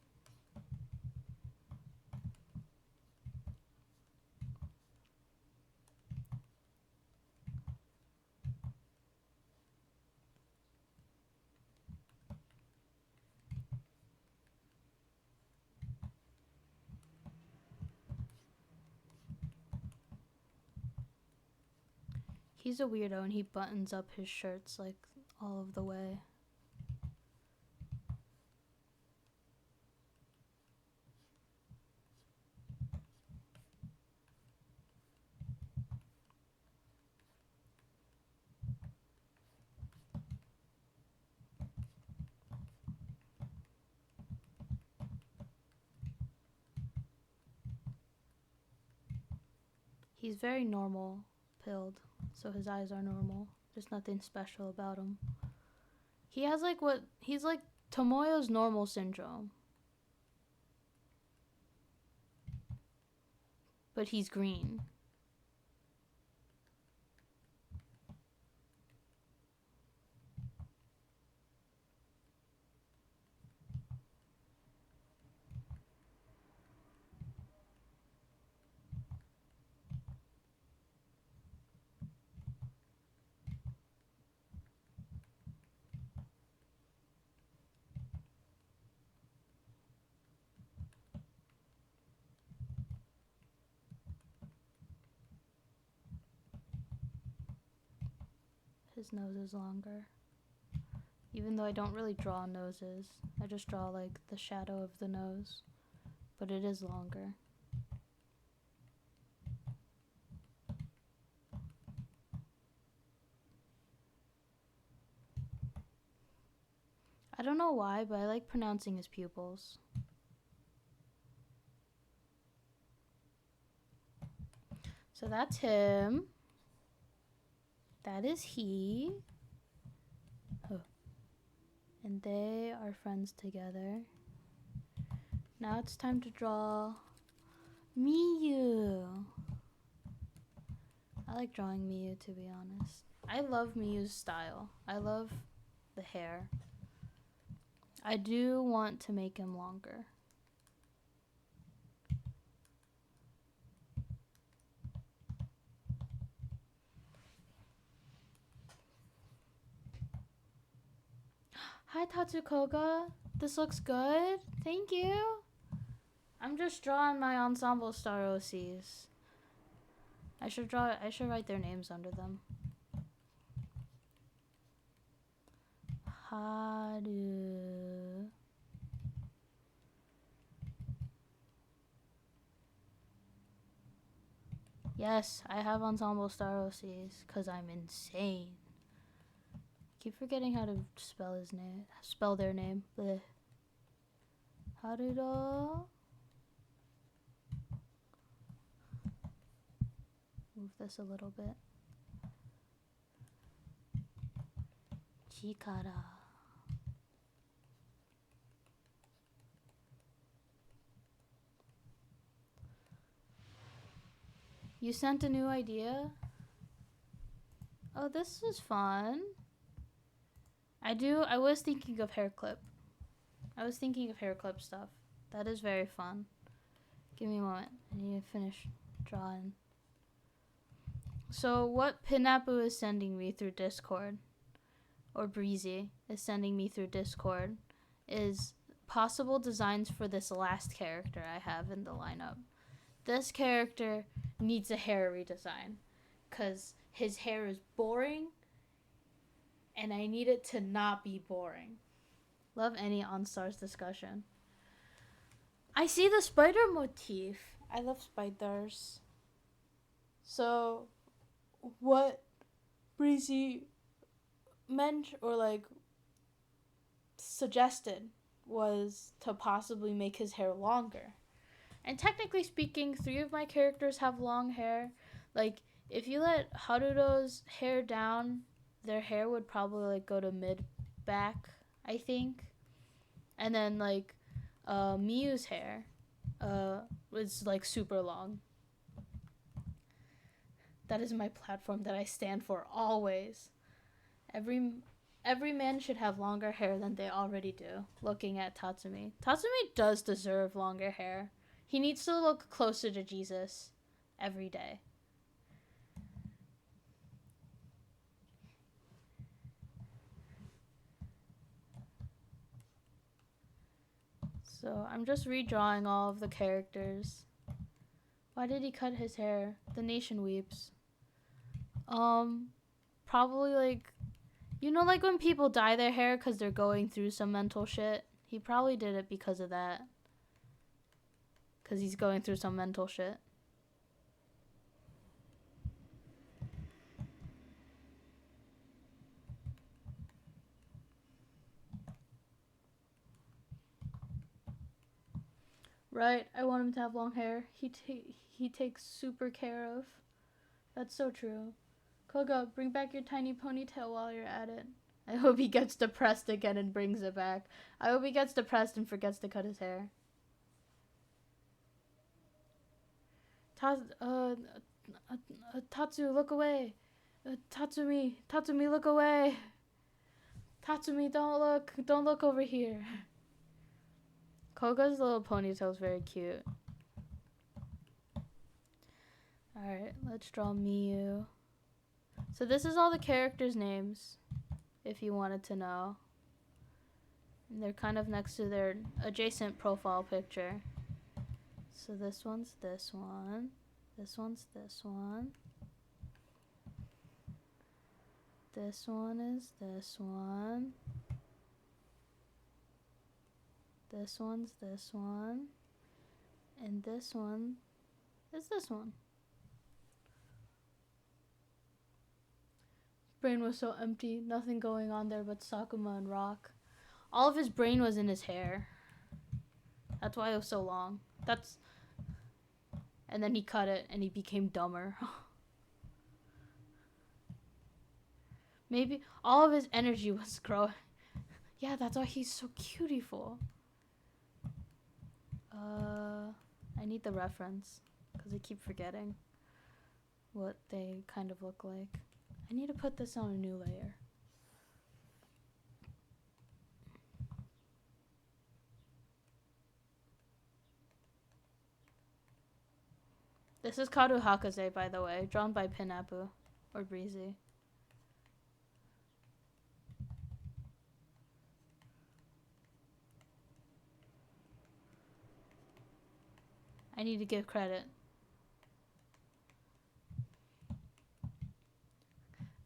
He's a weirdo and he buttons up his shirts like all of the way. He's very normal pilled, so his eyes are normal. There's nothing special about him. He has like he's like Tomoyo's normal syndrome. But he's green. His nose is longer. Even though I don't really draw noses, I just draw like the shadow of the nose. But it is longer. I don't know why, but I like pronouncing his pupils. So that's him. That is he. Oh. And they are friends together. Now it's time to draw Miyu. I like drawing Miyu, to be honest. I love Miyu's style. I love the hair. I do want to make him longer. Hi, Tatsukoga. This looks good. Thank you. I'm just drawing my ensemble star OCs. I should write their names under them. Haru. Yes, I have ensemble star OCs because I'm insane. Keep forgetting how to spell their name. Blech. Harudo. Move this a little bit. Chikara. You sent a new idea? Oh, this is fun. I was thinking of hair clip. I was thinking of hair clip stuff. That is very fun. Give me a moment. I need to finish drawing. So what Pinapu is sending me through Discord, or Breezy is sending me through Discord, is possible designs for this last character I have in the lineup. This character needs a hair redesign because his hair is boring and I need it to not be boring. Love any OnStars discussion. I see the spider motif. I love spiders. So what Breezy meant or like suggested was to possibly make his hair longer. And technically speaking, 3 of my characters have long hair. Like, if you let Haruto's hair down, their hair would probably, like, go to mid-back, I think. And then, like, Miyu's hair was, like, super long. That is my platform that I stand for always. Every man should have longer hair than they already do, looking at Tatsumi. Tatsumi does deserve longer hair. He needs to look closer to Jesus every day. So I'm just redrawing all of the characters. Why did he cut his hair? The nation weeps. Probably like, you know, like when people dye their hair because they're going through some mental shit? He probably did it because of that. Because he's going through some mental shit. Right, I want him to have long hair. He takes super care of. That's so true. Koga, bring back your tiny ponytail while you're at it. I hope he gets depressed again and brings it back. I hope he gets depressed and forgets to cut his hair. Tatsu, look away. Tatsumi, look away. Tatsumi, don't look over here. Koga's little ponytail is very cute. Alright, let's draw Miyu. So this is all the characters' names, if you wanted to know. And they're kind of next to their adjacent profile picture. So this one's this one. This one's this one. This one is this one. This one's this one. And this one is this one. Brain was so empty, nothing going on there but Sakuma and Rock. All of his brain was in his hair. That's why it was so long. And then he cut it and he became dumber. Maybe all of his energy was growing. Yeah, that's why he's so beautiful. I need the reference because I keep forgetting what they kind of look like. I need to put this on a new layer. This is Karu Hakaze, by the way, drawn by Pinapu or Breezy. I need to give credit.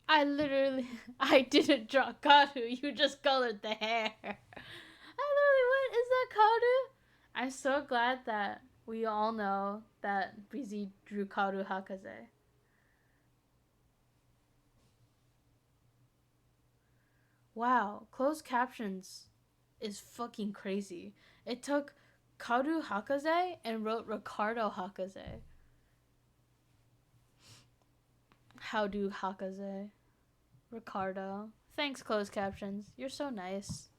I didn't draw Karu, you just colored the hair. What is that, Karu? I'm so glad that we all know that Breezy drew Karu Hakaze. Wow, closed captions is fucking crazy. It took Karu Hakaze and wrote Ricardo Hakaze. How do Hakaze? Ricardo. Thanks, closed captions. You're so nice.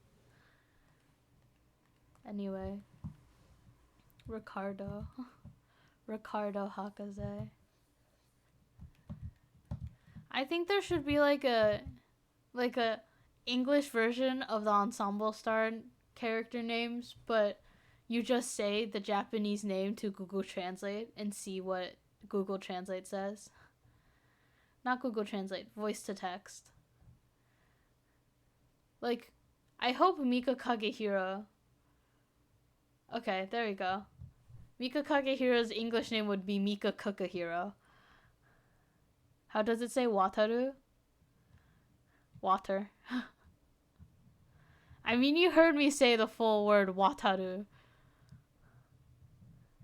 Anyway. Ricardo. Ricardo Hakaze. I think there should be like a English version of the Ensemble Star character names, but you just say the Japanese name to Google Translate and see what Google Translate says. Not Google Translate, voice to text. Like, I hope Mika Kagehiro. Okay, there we go. Mika Kagehiro's English name would be Mika Kakahiro. How does it say Wataru? Water. I mean, you heard me say the full word Wataru.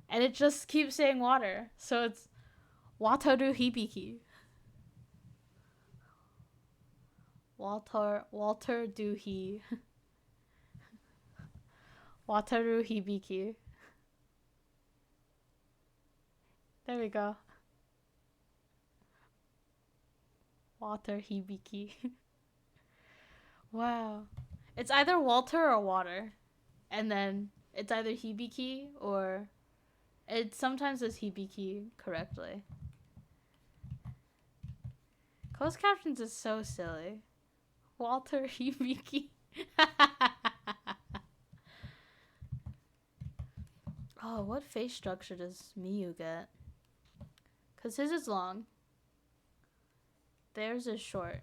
And it just keeps saying water. So it's Wataru Hibiki. Walter Duhi. Wataru Hibiki. There we go. Water Hibiki. Wow. It's either Walter or water. And then it's either Hibiki or it sometimes says Hibiki correctly. Closed captions is so silly. Walter Hibiki. Oh, what face structure does Miyu get? Because his is long. Theirs is short.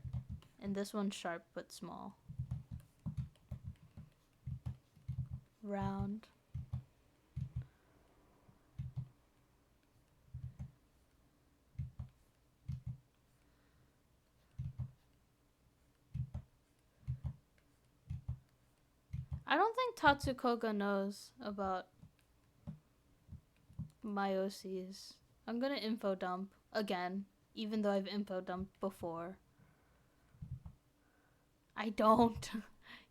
And this one's sharp but small. Round. I don't think Tatsukoga knows about my OCs. I'm gonna info dump again, even though I've info dumped before. I don't.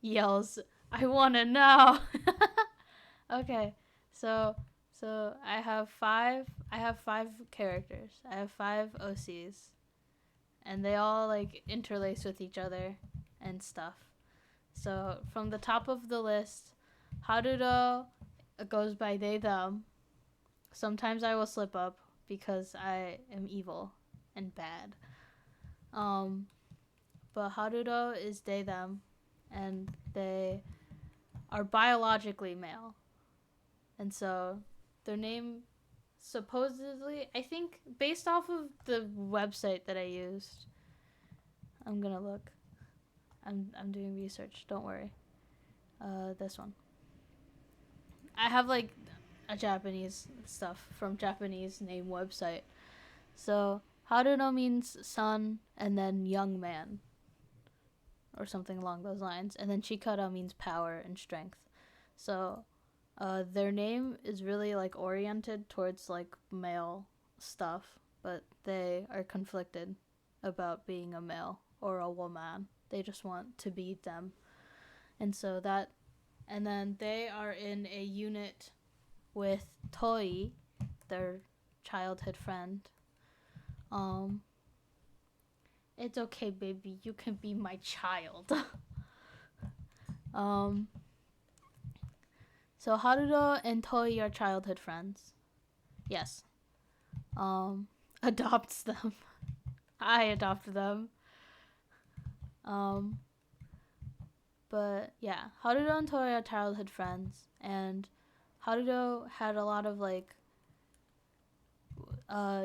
Yells, I wanna know. Okay, so I have five characters. I have 5 OCs. And they all like interlace with each other and stuff. So from the top of the list, Haruto goes by they them. Sometimes I will slip up because I am evil and bad. But Haruto is they them, and they are biologically male. And so their name supposedly, I think based off of the website that I used, I'm gonna look. I'm doing research, don't worry. This one. I have like a Japanese stuff from Japanese name website. So Haruno means son and then young man. Or something along those lines. And then Chikara means power and strength. So their name is really like oriented towards like male stuff, but they are conflicted about being a male or a woman. They just want to be them. And so that And then they are in a unit with Toi, their childhood friend. Um, it's okay, baby. You can be my child. um, so Haruto and Toi are childhood friends. Yes. Adopts them. I adopt them. Um, but yeah, Haruto and Toi are childhood friends, and Haruto had a lot of like,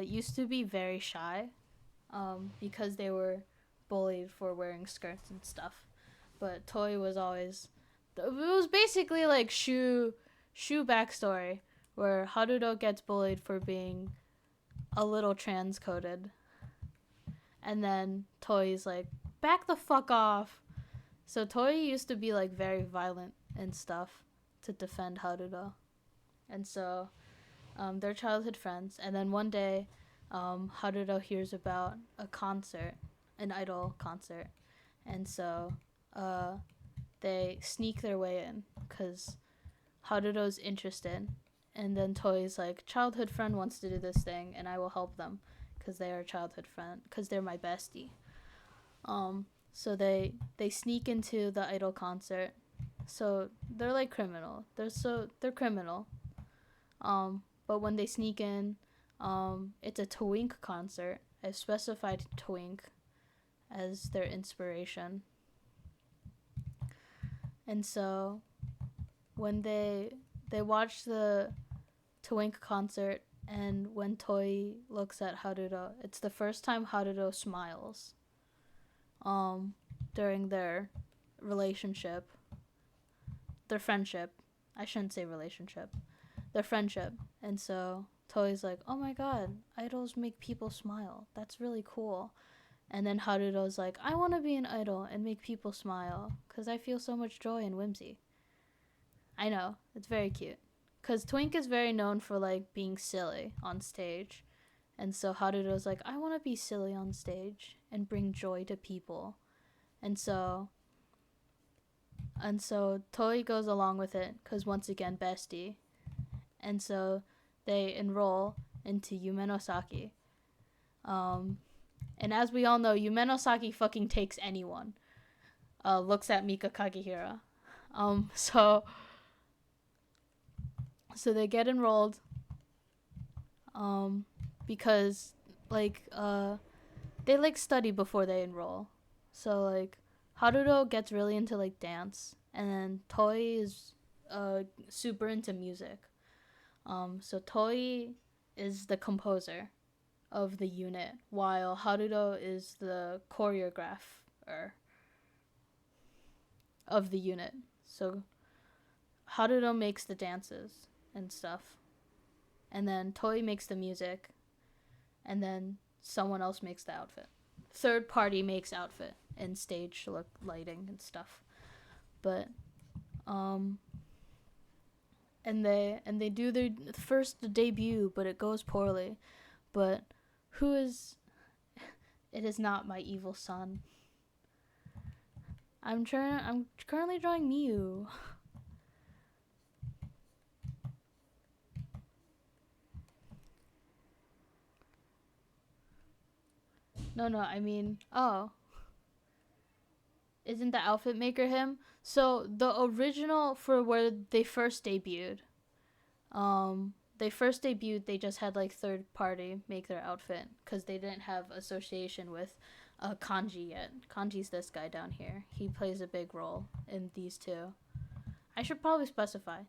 used to be very shy, because they were bullied for wearing skirts and stuff. But Toi was always, it was basically like Shu backstory, where Haruto gets bullied for being a little transcoded, and then Toi's like, back the fuck off. So Toi used to be like very violent and stuff to defend Haruto, and so they're childhood friends. And then one day, Haruto hears about a concert, an idol concert, and so they sneak their way in because Haruto's interested. And then Toi's like, childhood friend wants to do this thing, and I will help them because they are a childhood friend, because they're my bestie. So they sneak into the idol concert. So they're like criminal. They're criminal. But when they sneak in, it's a Twink concert. I've specified Twink as their inspiration. And so when they watch the Twink concert, and when Toi looks at Haruto, it's the first time Haruto smiles during their relationship, their friendship. I shouldn't say relationship, their friendship. And so Toi's like, oh my god, idols make people smile. That's really cool. And then Haruto's like, I want to be an idol and make people smile because I feel so much joy and whimsy. I know, it's very cute. Because Twink is very known for like being silly on stage. And so Haruto's like, I want to be silly on stage and bring joy to people. And so Toi goes along with it because once again, bestie. And so they enroll into Yumenosaki. And as we all know, Yumenosaki fucking takes anyone. Looks at Mika Kagehira. So they get enrolled. Because like they like study before they enroll. So like Haruto gets really into like dance, and then Toi is super into music. So Toi is the composer of the unit, while Haruto is the choreographer of the unit. So Haruto makes the dances and stuff, and then Toi makes the music, and then someone else makes the outfit. Third party makes outfit and stage look, lighting and stuff. But and they do their first debut, but it goes poorly. But it is not my evil son. I'm currently drawing Miu. No, I mean, oh. Isn't the outfit maker him? So the original for where they first debuted, they just had like third party make their outfit because they didn't have association with Kanji yet. Kanji's this guy down here. He plays a big role in these two. I should probably specify.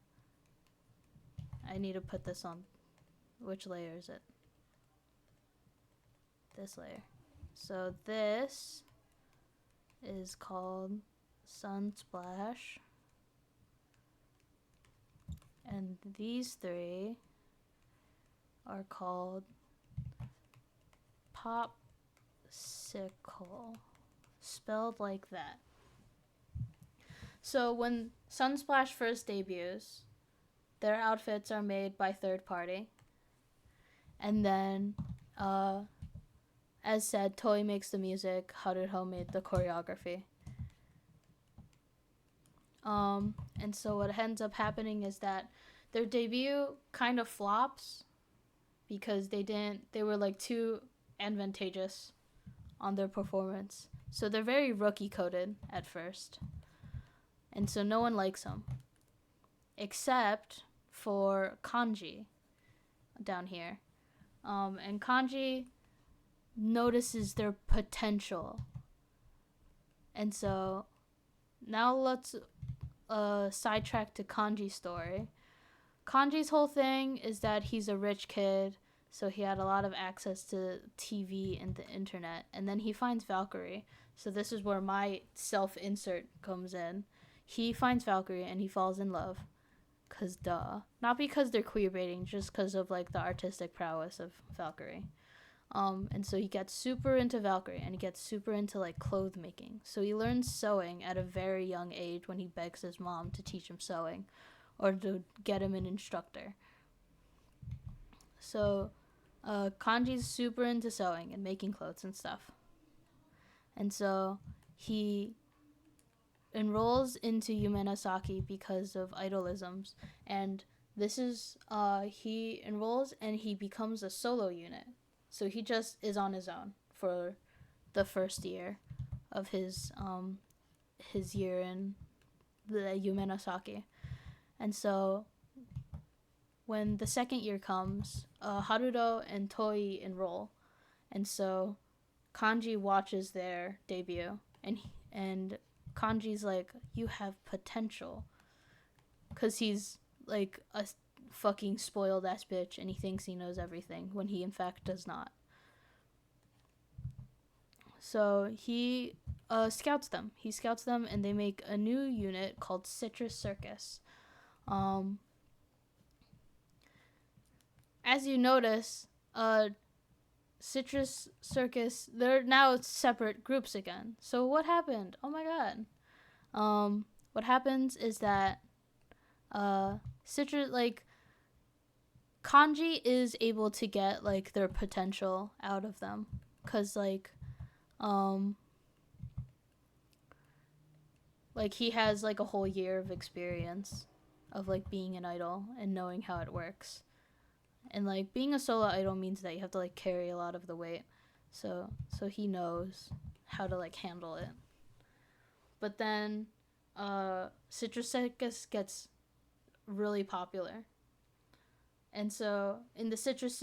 I need to put this on. Which layer is it? This layer. So this is called Sunsplash. And these three are called Popsicle. Spelled like that. So when Sunsplash first debuts, their outfits are made by third party. And then, as said, Toi makes the music, Haruto made the choreography. And so what ends up happening is that their debut kind of flops because they were like too advantageous on their performance. So they're very rookie coded at first. And so no one likes them. Except for Kanji down here. And Kanji notices their potential. And so now let's sidetrack to Kanji's story. Kanji's whole thing is that he's a rich kid, so he had a lot of access to TV and the internet. And then he finds Valkyrie. So this is where my self-insert comes in. He finds Valkyrie and he falls in love. Cause duh. Not because they're queerbaiting, just because of like the artistic prowess of Valkyrie. And so he gets super into Valkyrie and he gets super into like clothes making. So he learns sewing at a very young age when he begs his mom to teach him sewing or to get him an instructor. So Kanji's super into sewing and making clothes and stuff. And so he enrolls into Yumenosaki because of idolisms. And this is, he enrolls and he becomes a solo unit. So he just is on his own for the first year of his year in the Yumenosaki. And so when the second year comes, Haruto and Toi enroll. And so Kanji watches their debut and Kanji's like, you have potential. Because he's like a fucking spoiled ass bitch and he thinks he knows everything when he in fact does not. So he scouts them. He scouts them and they make a new unit called Citrus Circus. As you notice, Citrus Circus, they're now separate groups again. So what happened? Oh my god. What happens is that Citrus, like, Kanji is able to get like their potential out of them, cause like he has like a whole year of experience of like being an idol and knowing how it works, and like being a solo idol means that you have to like carry a lot of the weight, so he knows how to like handle it. But then Citrus Circus gets really popular. And so in the Citrus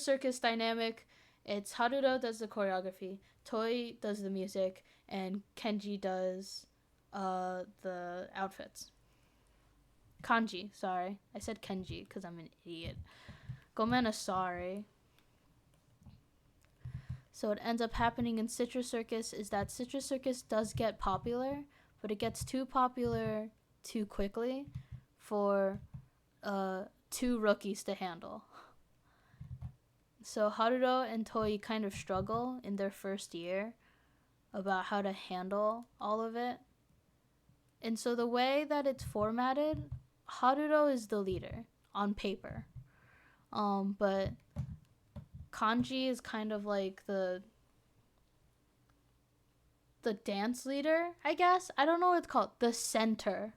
Circus dynamic, it's Haruto does the choreography, Toi does the music, and Kenji does the outfits. Kanji, sorry. I said Kenji because I'm an idiot. Gomena, sorry. So what ends up happening in Citrus Circus is that Citrus Circus does get popular, but it gets too popular too quickly for two rookies to handle. So Haruto and Toi kind of struggle in their first year about how to handle all of it. And so the way that it's formatted, Haruto is the leader on paper. But Kanji is kind of like the dance leader, I guess. I don't know what it's called. The center,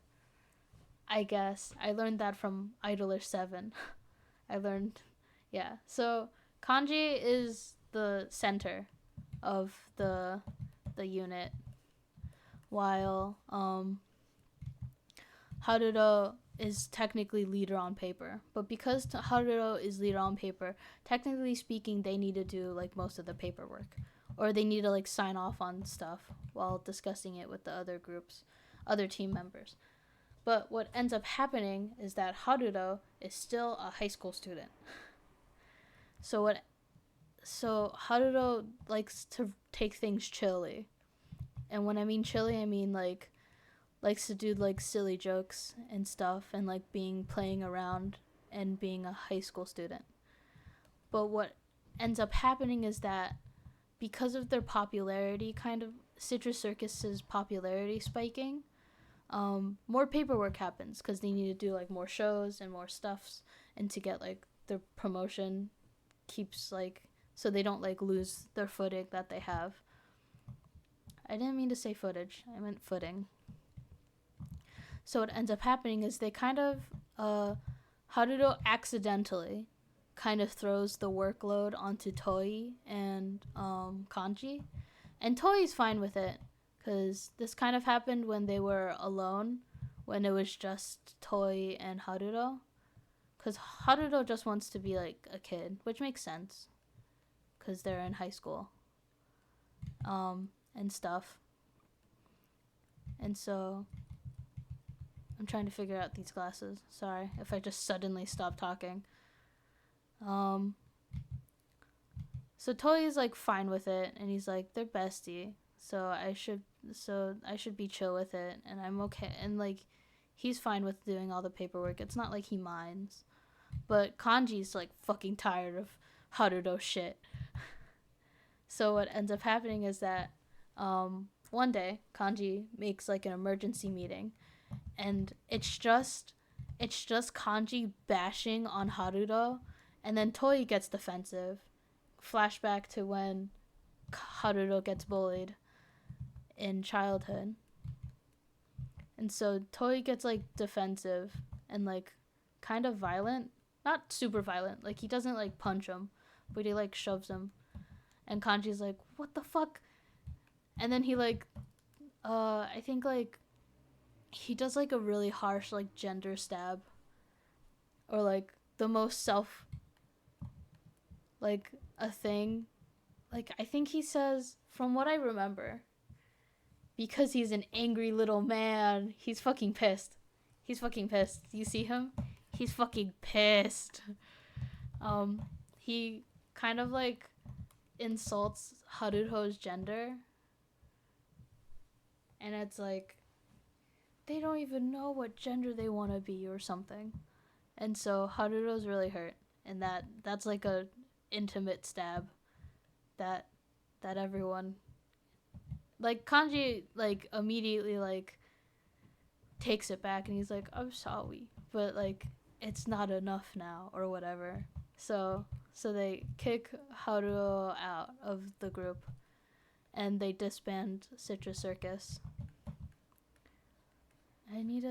I guess. I learned that from Idolish 7. Yeah. So Kanji is the center of the unit, while Haruto is technically leader on paper. But because Haruto is leader on paper, technically speaking, they need to do like most of the paperwork, or they need to like sign off on stuff while discussing it with the other team members. But what ends up happening is that Haruto is still a high school student. So Haruto likes to take things chilly. And when I mean chilly, I mean like likes to do like silly jokes and stuff, and like playing around and being a high school student. But what ends up happening is that because of their popularity, kind of Citrus Circus's popularity spiking, more paperwork happens because they need to do like more shows and more stuffs, and to get like their promotion keeps like, so they don't like lose their footing that they have. I didn't mean to say footage, I meant footing. So what ends up happening is they kind of Haruto accidentally kind of throws the workload onto Toi and Kanji, and Toi's fine with it because this kind of happened when they were alone, when it was just Toi and Haruto. Because Haruto just wants to be like a kid, which makes sense because they're in high school and stuff. And so I'm trying to figure out these glasses. Sorry if I just suddenly stop talking. So Toi is like fine with it, and he's like, they're bestie, so I should be chill with it, and I'm okay. And like, he's fine with doing all the paperwork. It's not like he minds. But Kanji's like fucking tired of Haruto shit. So what ends up happening is that one day Kanji makes like an emergency meeting, and it's just Kanji bashing on Haruto, and then Toi gets defensive. Flashback to when Haruto gets bullied in childhood. And so Toi gets like defensive and like kind of violent. Not super violent. Like he doesn't like punch him, but he like shoves him. And Kanji's like, "What the fuck?" And then he like I think like he does like a really harsh like gender stab, or like the most self like a thing. Like I think he says, from what I remember, because he's an angry little man, he's fucking pissed. He's fucking pissed. You see him? He's fucking pissed. He kind of like insults Haruto's gender. And it's like, they don't even know what gender they want to be or something. And so Haruto's really hurt. And that's like a intimate stab that everyone, like Kanji like immediately like takes it back, and he's like, I'm sorry, but like it's not enough now or whatever. So they kick Haruo out of the group, and they disband Citrus Circus. I need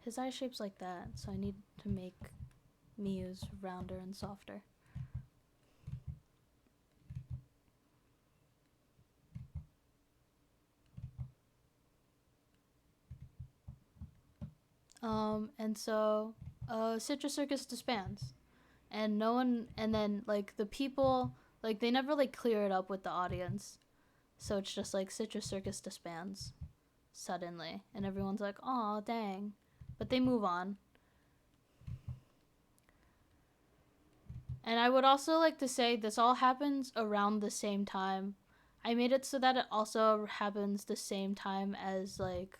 his eye shape's like that, so I need to make Miyu's rounder and softer. And so Citrus Circus disbands, and no one, and then like the people, like they never like clear it up with the audience, so it's just like Citrus Circus disbands suddenly, and everyone's like, "Aw, dang," but they move on. And I would also like to say this all happens around the same time. I made it so that it also happens the same time as like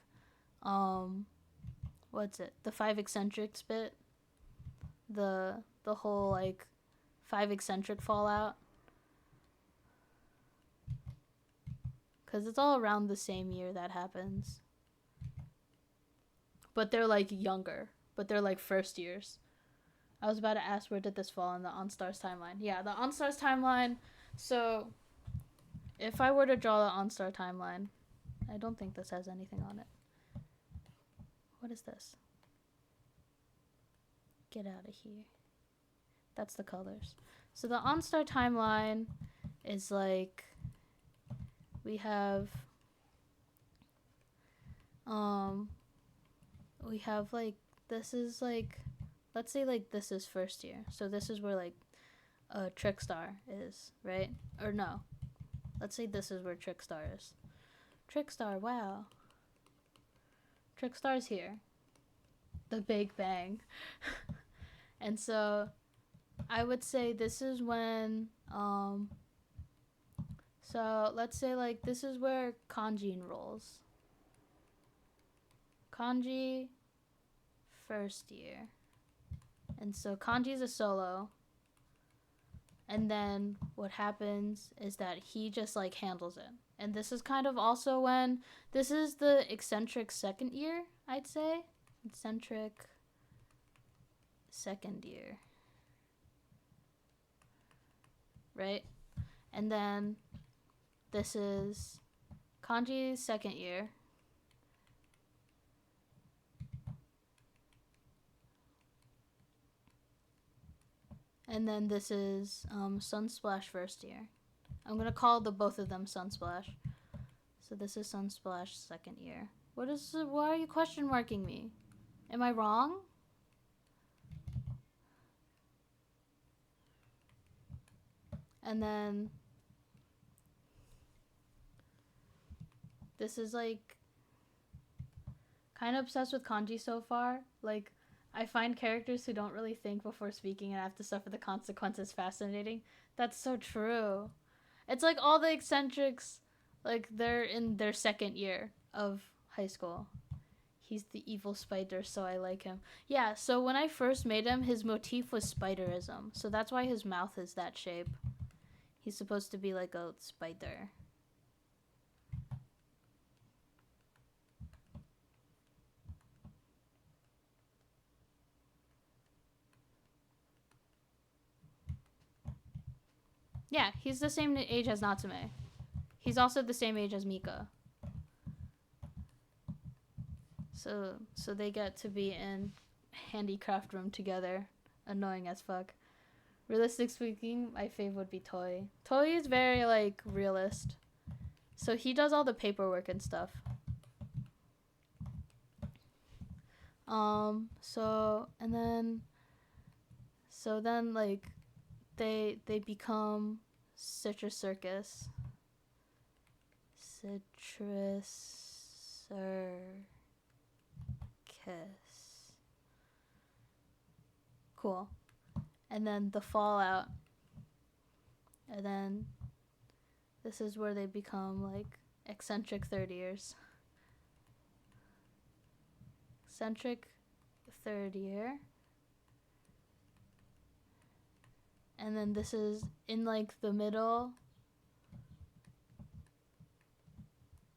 what's it? The five eccentrics bit. The whole like five eccentric fallout. Cuz it's all around the same year that happens. But they're like younger, but they're like first years. I was about to ask, where did this fall in the OnStars timeline? Yeah, the OnStars timeline. So if I were to draw the OnStar timeline, I don't think this has anything on it. What is this? Get out of here. That's the colors. So the OnStar timeline is like, we have like, this is like, let's say like this is first year. So this is where like Trickstar is, right? Or no. Let's say this is where Trickstar is. Trickstar, wow. Trickstar's here. The Big Bang. And so I would say this is when so let's say like this is where Kanji enrolls. Kanji first year. And so Kanji's a solo. And then what happens is that he just like handles it. And this is kind of also when this is the eccentric second year, I'd say. Eccentric second year. Right? And then this is Kanji's second year. And then this is Sunsplash first year. I'm gonna call the both of them Sunsplash. So this is Sunsplash second year. Why are you question marking me? Am I wrong? And then this is like kind of obsessed with kanji so far. Like, I find characters who don't really think before speaking and have to suffer the consequences fascinating. That's so true. It's like all the eccentrics, like they're in their second year of high school. He's the evil spider, so I like him. Yeah, so when I first made him, his motif was spiderism. So that's why his mouth is that shape. He's supposed to be like a spider. Yeah, he's the same age as Natsume. He's also the same age as Mika. So they get to be in handicraft room together. Annoying as fuck. Realistic speaking, my fave would be Toy. Toy is very like realist. So he does all the paperwork and stuff. So then like they become Citrus Circus. Citrus Circus. Cool. And then the fallout. And then this is where they become like eccentric third years. Eccentric third year. And then this is in like the middle.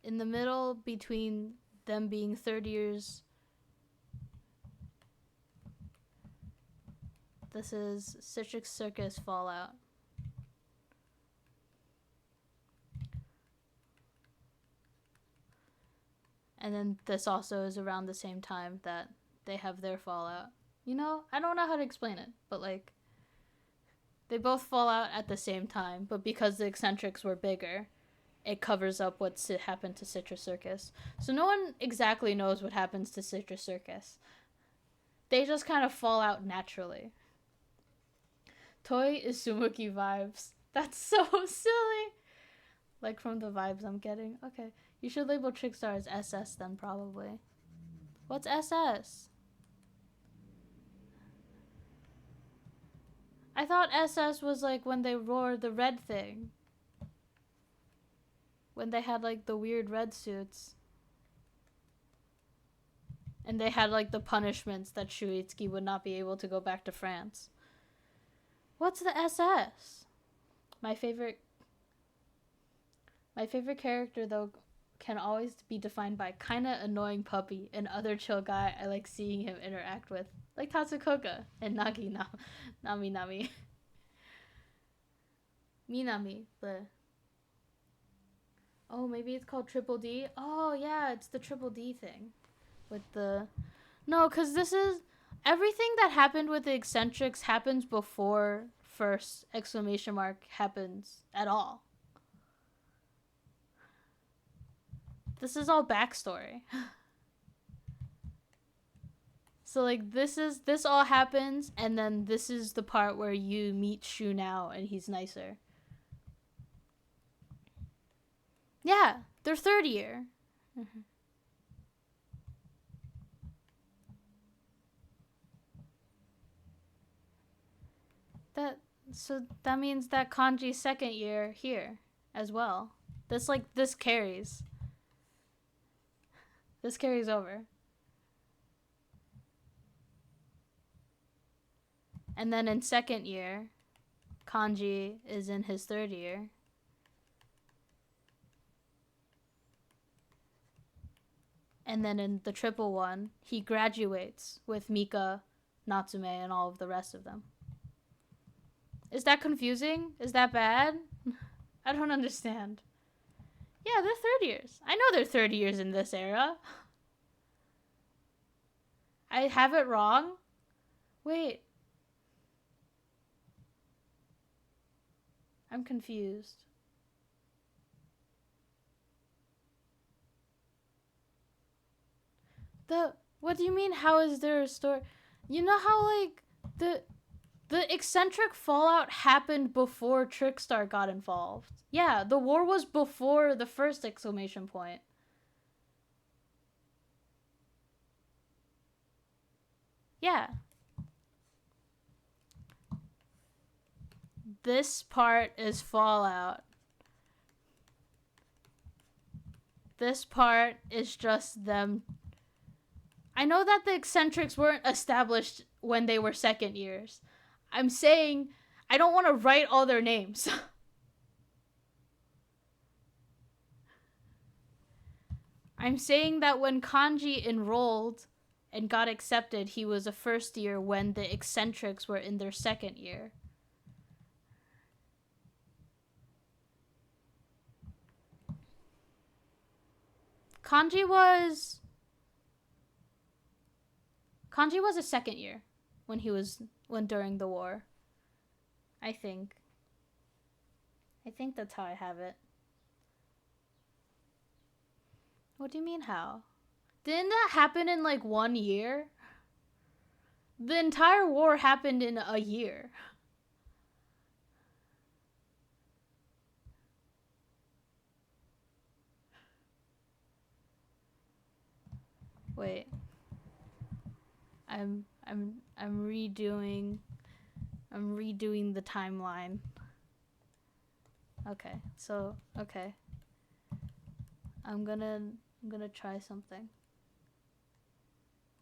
In the middle between them being third years. This is Citrus Circus Fallout. And then this also is around the same time that they have their fallout. You know, I don't know how to explain it, but like they both fall out at the same time, but because the eccentrics were bigger, it covers up what happened to Citrus Circus. So no one exactly knows what happens to Citrus Circus. They just kind of fall out naturally. Toy is Sumuki vibes. That's so silly. Like from the vibes I'm getting. Okay. You should label Trickstar as SS then, probably. What's SS? I thought SS was like when they wore the red thing. When they had like the weird red suits. And they had like the punishments that Shuitsuki would not be able to go back to France. What's the SS? My favorite character though can always be defined by kinda annoying puppy and other chill guy I like seeing him interact with. Like Tatsukoka and Nami. Minami, but oh, maybe it's called Triple D? Oh yeah, it's the Triple D thing. With the no, cause this is everything that happened with the eccentrics happens before first exclamation mark happens at all. This is all backstory. So like this all happens and then this is the part where you meet Shu now and he's nicer. Yeah, they're third year. Mm-hmm. So that means that Kanji's second year here as well. This carries. This carries over. And then in second year, Kanji is in his third year. And then in the triple one, he graduates with Mika, Natsume, and all of the rest of them. Is that confusing? Is that bad? I don't understand. Yeah, they're third years. I know they're 30 years in this era. I have it wrong? Wait. I'm confused. What do you mean, how is there a story? You know how, like, the eccentric fallout happened before Trickstar got involved. Yeah, the war was before the first exclamation point. Yeah. This part is Fallout. This part is just them. I know that the eccentrics weren't established when they were second years. I'm saying I don't want to write all their names. I'm saying that when Kanji enrolled and got accepted, he was a first year when the eccentrics were in their second year. Kanji was a second year when during the war. I think that's how I have it. What do you mean how? Didn't that happen in like 1 year? The entire war happened in a year. Wait. I'm redoing the timeline. Okay. So, okay. I'm gonna try something.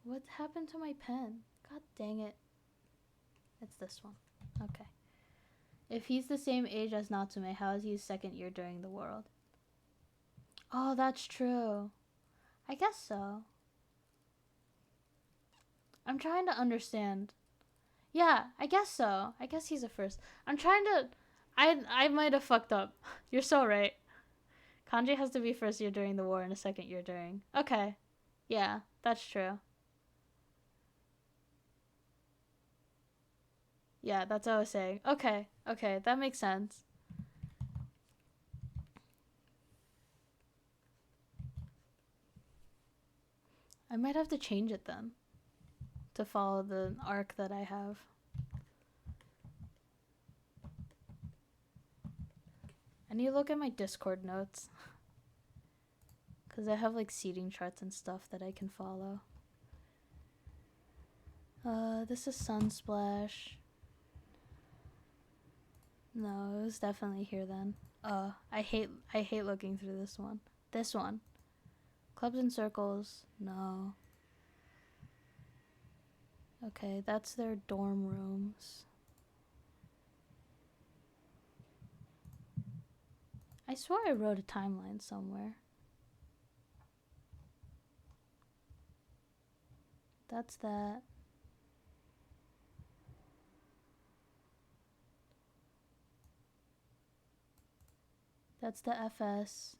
What happened to my pen? God dang it. It's this one. Okay. If he's the same age as Natsume, how is he his second year during the world? Oh, that's true. I guess so. I'm trying to understand. Yeah, I guess so. I guess he's a first. I'm trying to... I might have fucked up. You're so right. Kanji has to be first year during the war and a second year during. Okay. Yeah, that's true. Yeah, that's what I was saying. Okay, that makes sense. I might have to change it then to follow the arc that I have. I need to look at my Discord notes because I have like seating charts and stuff that I can follow. This is Sunsplash. No, it was definitely here then. I hate looking through this one. This one. Clubs and circles. No. Okay, that's their dorm rooms. I swear I wrote a timeline somewhere. That's that. That's the FS.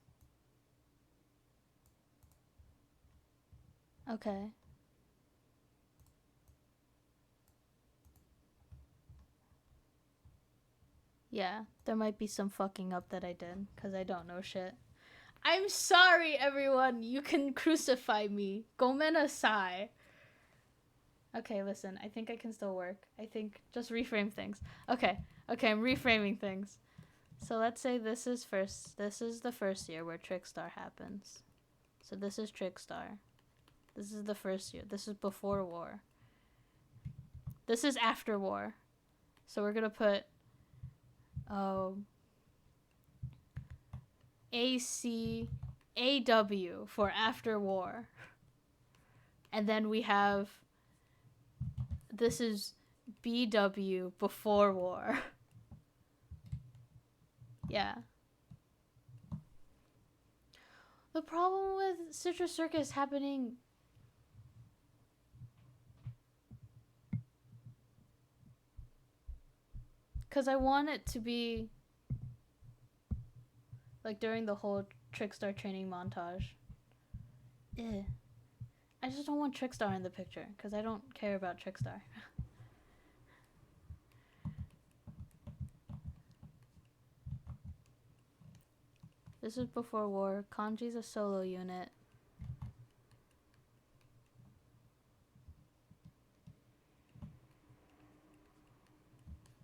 Okay. Yeah, there might be some fucking up that I did, because I don't know shit. I'm sorry, everyone. You can crucify me. Gomenasai. Okay, listen. I think I can still work. I think just reframe things. Okay, I'm reframing things. So let's say this is the first year where Trickstar happens. So this is Trickstar. This is the first year. This is before war. This is after war. So we're gonna put AW for after war. And then we have, this is BW before war. Yeah. The problem with Citrus Circus happening... Because I want it to be like during the whole Trickstar training montage. I just don't want Trickstar in the picture because I don't care about Trickstar. This is before war. Kanji's a solo unit.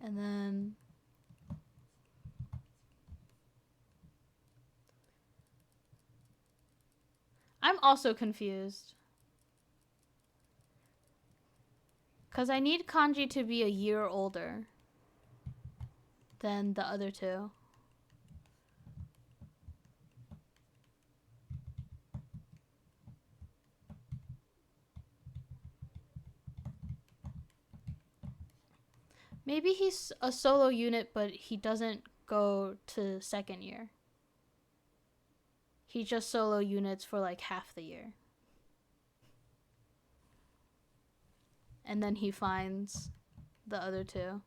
And then I'm also confused. Because I need Kanji to be a year older than the other two. Maybe he's a solo unit, but he doesn't go to second year. He just solo units for like half the year. And then he finds the other two.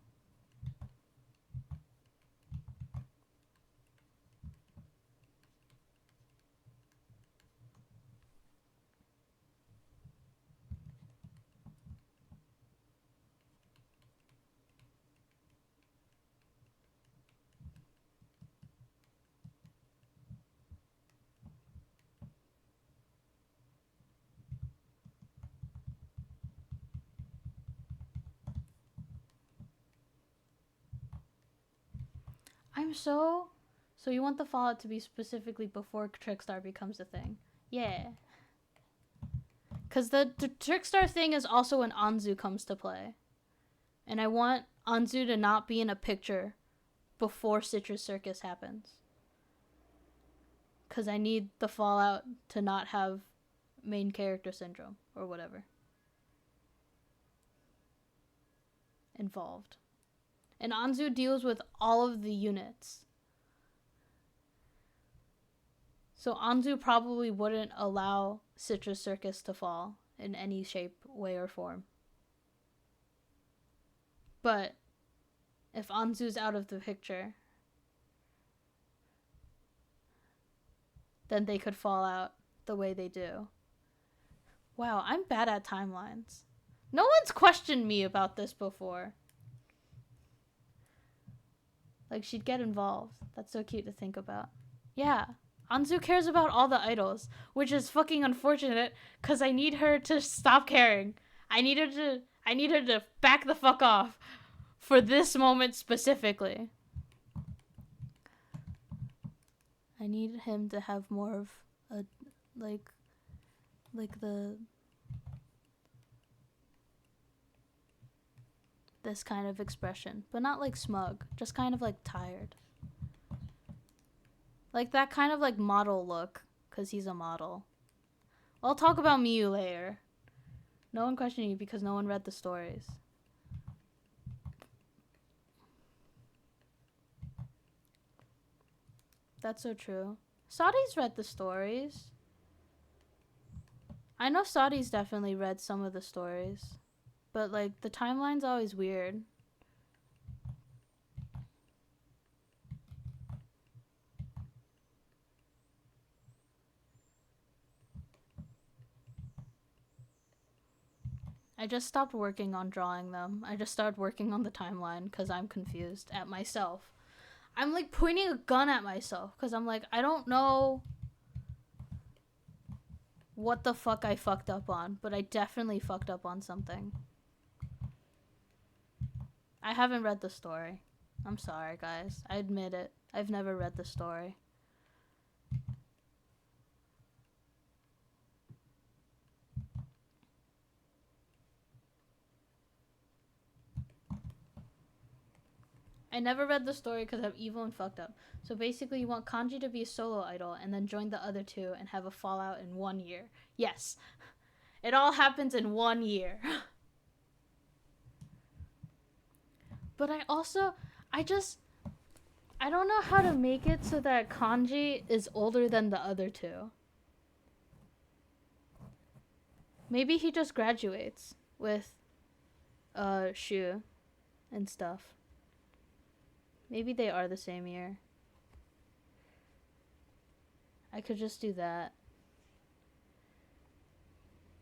So you want the Fallout to be specifically before Trickstar becomes a thing? Yeah. Because the Trickstar thing is also when Anzu comes to play. And I want Anzu to not be in a picture before Citrus Circus happens. Because I need the Fallout to not have main character syndrome or whatever involved. And Anzu deals with all of the units. So Anzu probably wouldn't allow Citrus Circus to fall in any shape, way, or form. But if Anzu's out of the picture, then they could fall out the way they do. Wow, I'm bad at timelines. No one's questioned me about this before. Like, she'd get involved. That's so cute to think about. Yeah. Anzu cares about all the idols, which is fucking unfortunate because I need her to stop caring. I need her to back the fuck off for this moment specifically. I need him to have more of a like this kind of expression, but not like smug, just kind of like tired. Like that kind of like model look, because he's a model. I'll talk about Miyu later. No one questioned you because no one read the stories. That's so true. Sadi's read the stories. I know Sadi's definitely read some of the stories. But like the timeline's always weird. I just stopped working on drawing them. I just started working on the timeline because I'm confused at myself. I'm like pointing a gun at myself because I'm like, I don't know what the fuck I fucked up on, but I definitely fucked up on something. I haven't read the story. I'm sorry, guys. I admit it. I've never read the story. I never read the story because I'm evil and fucked up. So basically, you want Kanji to be a solo idol and then join the other two and have a fallout in 1 year. Yes. It all happens in 1 year. But I don't know how to make it so that Kanji is older than the other two. Maybe he just graduates with Shu and stuff. Maybe they are the same year. I could just do that.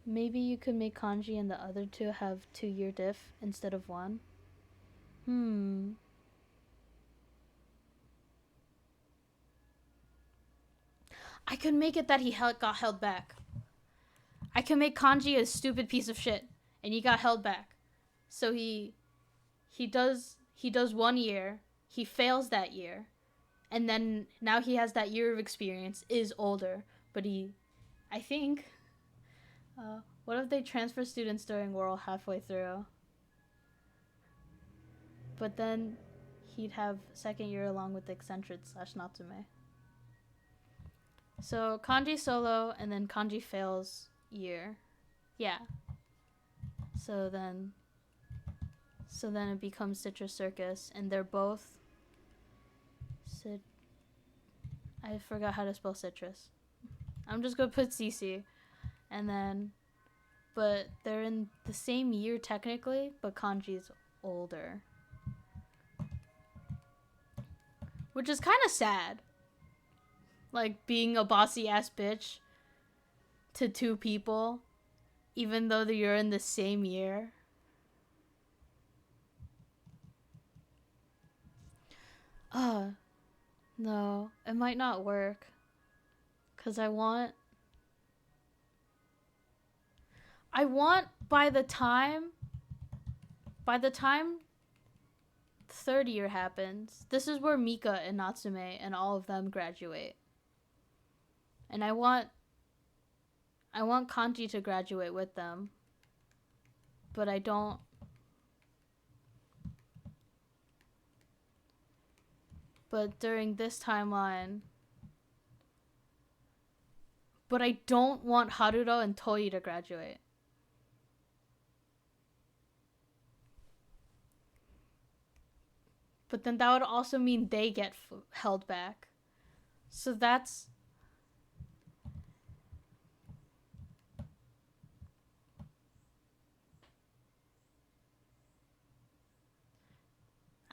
Maybe you could make Kanji and the other two have 2-year diff instead of 1. I could make it that got held back. I can make Kanji a stupid piece of shit, and he got held back. So he does 1 year. He fails that year, and then now he has that year of experience. Is older, but I think. What if they transfer students during World halfway through? But then he'd have second year along with the eccentric / Natsume. So Kanji solo, and then Kanji fails year. Yeah. So then it becomes Citrus Circus, and they're both I forgot how to spell citrus. I'm just gonna put CC, and then, but they're in the same year technically, but Kanji's older, which is kind of sad. Like being a bossy ass bitch to two people, even though you're in the same year. No, it might not work. Cause I want by the time third year happens, this is where Mika and Natsume and all of them graduate. And I want Kanji to graduate with them. But I don't. But during this timeline. But I don't want Haruto and Toi to graduate. But then that would also mean they get held back. So that's.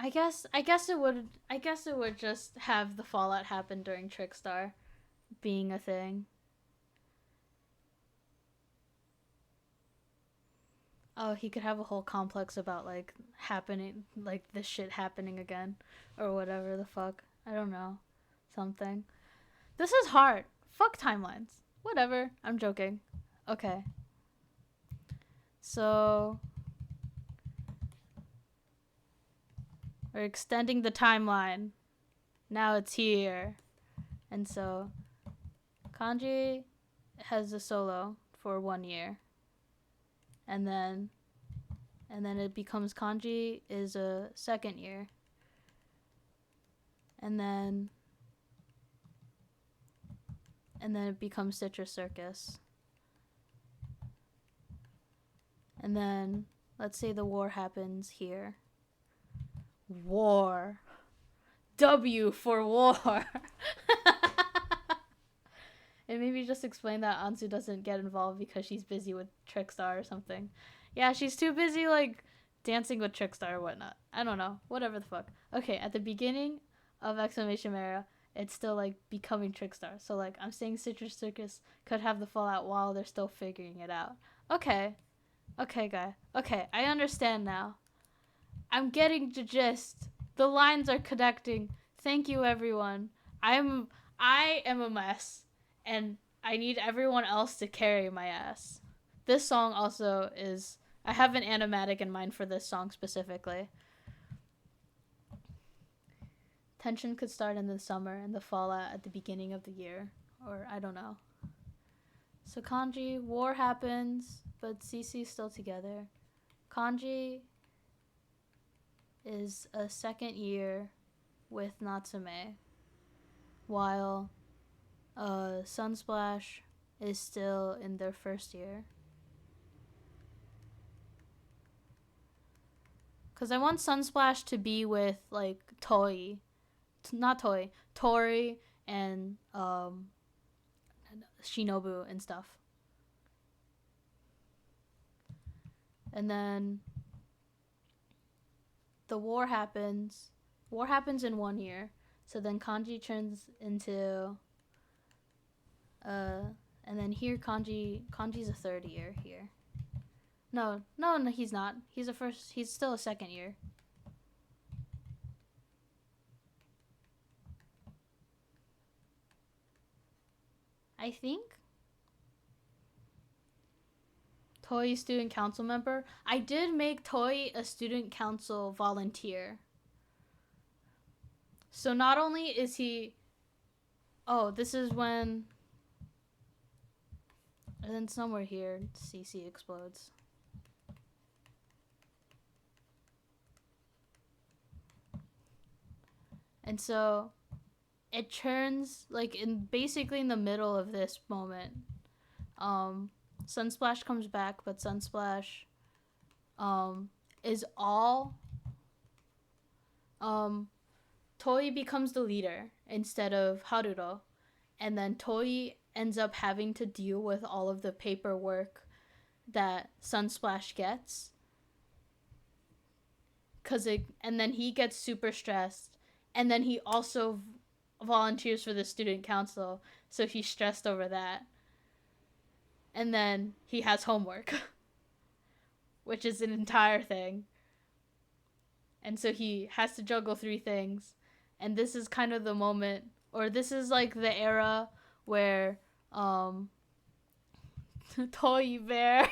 I guess it would just have the fallout happen during Trickstar being a thing. Oh, he could have a whole complex about like happening, like this shit happening again, or whatever the fuck. I don't know, something. This is hard. Fuck timelines. Whatever. I'm joking. Okay. So we're extending the timeline. Now it's here, and so Kanji has a solo for 1 year. And then it becomes Kanji is a second year. And then it becomes Citrus Circus. And then let's say the war happens here. War. W for war. And maybe just explain that Anzu doesn't get involved because she's busy with Trickstar or something. Yeah, she's too busy, like, dancing with Trickstar or whatnot. I don't know. Whatever the fuck. Okay, at the beginning of Exclamation Era, it's still, like, becoming Trickstar. So, like, I'm saying Citrus Circus could have the fallout while they're still figuring it out. Okay. Okay, guy. Okay, I understand now. I'm getting the gist. The lines are connecting. Thank you, everyone. I am a mess. And I need everyone else to carry my ass. This song also is. I have an animatic in mind for this song specifically. Tension could start in the summer and the fallout at the beginning of the year. Or I don't know. So Kanji, war happens, but CC's still together. Kanji is a second year with Natsume. While Sunsplash is still in their first year. Because I want Sunsplash to be with, like, Tori and Shinobu and stuff. And then the war happens. War happens in 1 year. So then Kanji turns into... and then here Kanji's a third year here. No, he's not. He's still a second year. I think Toy student council member. I did make Toy a student council volunteer. So not only is he... Oh, this is when... And then somewhere here, CC explodes. And so it turns like basically in the middle of this moment. Sunsplash comes back, but Sunsplash is all Toy becomes the leader instead of Haruro, and then Toy ends up having to deal with all of the paperwork that Sunsplash gets. And then he gets super stressed, and then he also volunteers for the student council, so he's stressed over that. And then he has homework, which is an entire thing. And so he has to juggle 3 things. And this is kind of the moment, or this is like the era where Toy Bear.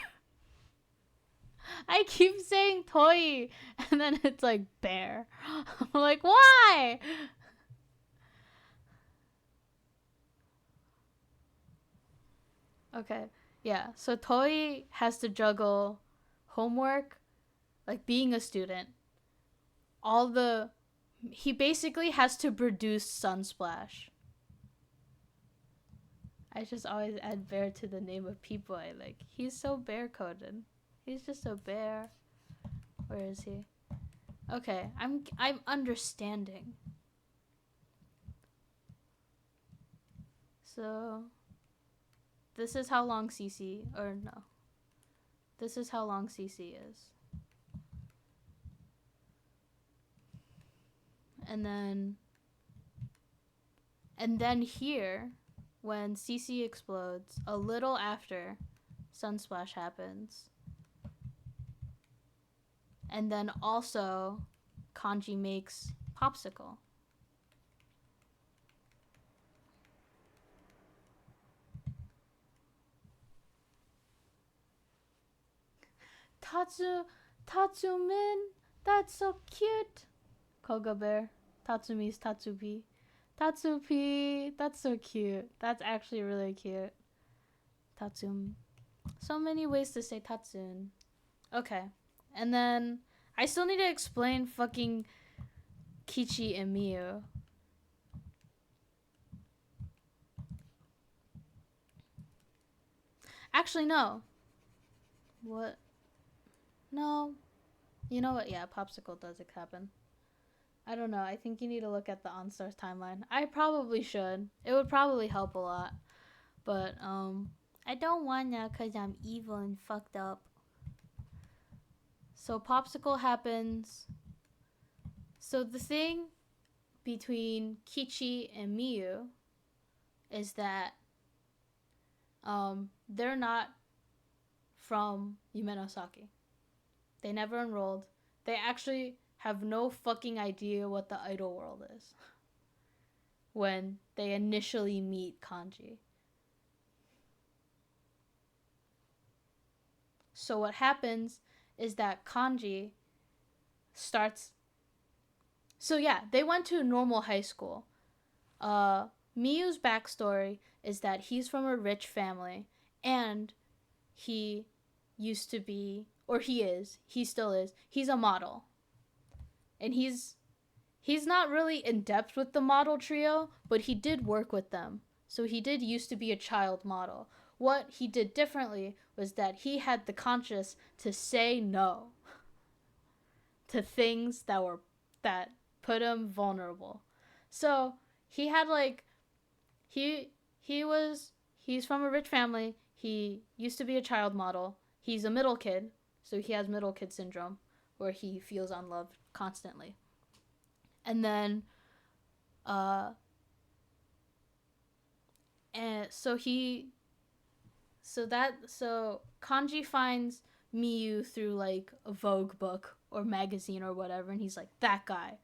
I keep saying Toy, and then it's like bear. I'm like, why? Okay, yeah. So Toy has to juggle homework, like being a student. He basically has to produce Sunsplash. I just always add bear to the name of people I like. He's so bear coded. He's just a bear. Where is he? Okay, I'm understanding. So this is how long CC, or no. This is how long CC is. And then here, when CC explodes, a little after Sunsplash happens. And then also, Kanji makes Popsicle. Tatsumin, that's so cute. Koga Bear, Tatsumi's Tatsupi. Tatsupi, that's so cute. That's actually really cute. Tatsum. So many ways to say Tatsun. Okay. And then I still need to explain fucking Kichi and Miyu. Actually, no. What? No. You know what? Yeah, Popsicle does happen. I don't know. I think you need to look at the OnStars timeline. I probably should. It would probably help a lot. But, I don't wanna because I'm evil and fucked up. So Popsicle happens. So the thing between Kichi and Miyu is that they're not from Yumenosaki. They never enrolled. They actually have no fucking idea what the idol world is when they initially meet Kanji. So what happens is that Kanji starts... So yeah, they went to a normal high school. Miyu's backstory is that he's from a rich family, and he used to be, or he still is, he's a model. And he's not really in depth with the model trio, but he did work with them. So he did used to be a child model. What he did differently was that he had the conscience to say no to things that put him vulnerable. So he had like, he's from a rich family. He used to be a child model. He's a middle kid, so he has middle kid syndrome, where he feels unloved constantly. And then, so Kanji finds Miyu through like a Vogue book or magazine or whatever, and he's like, that guy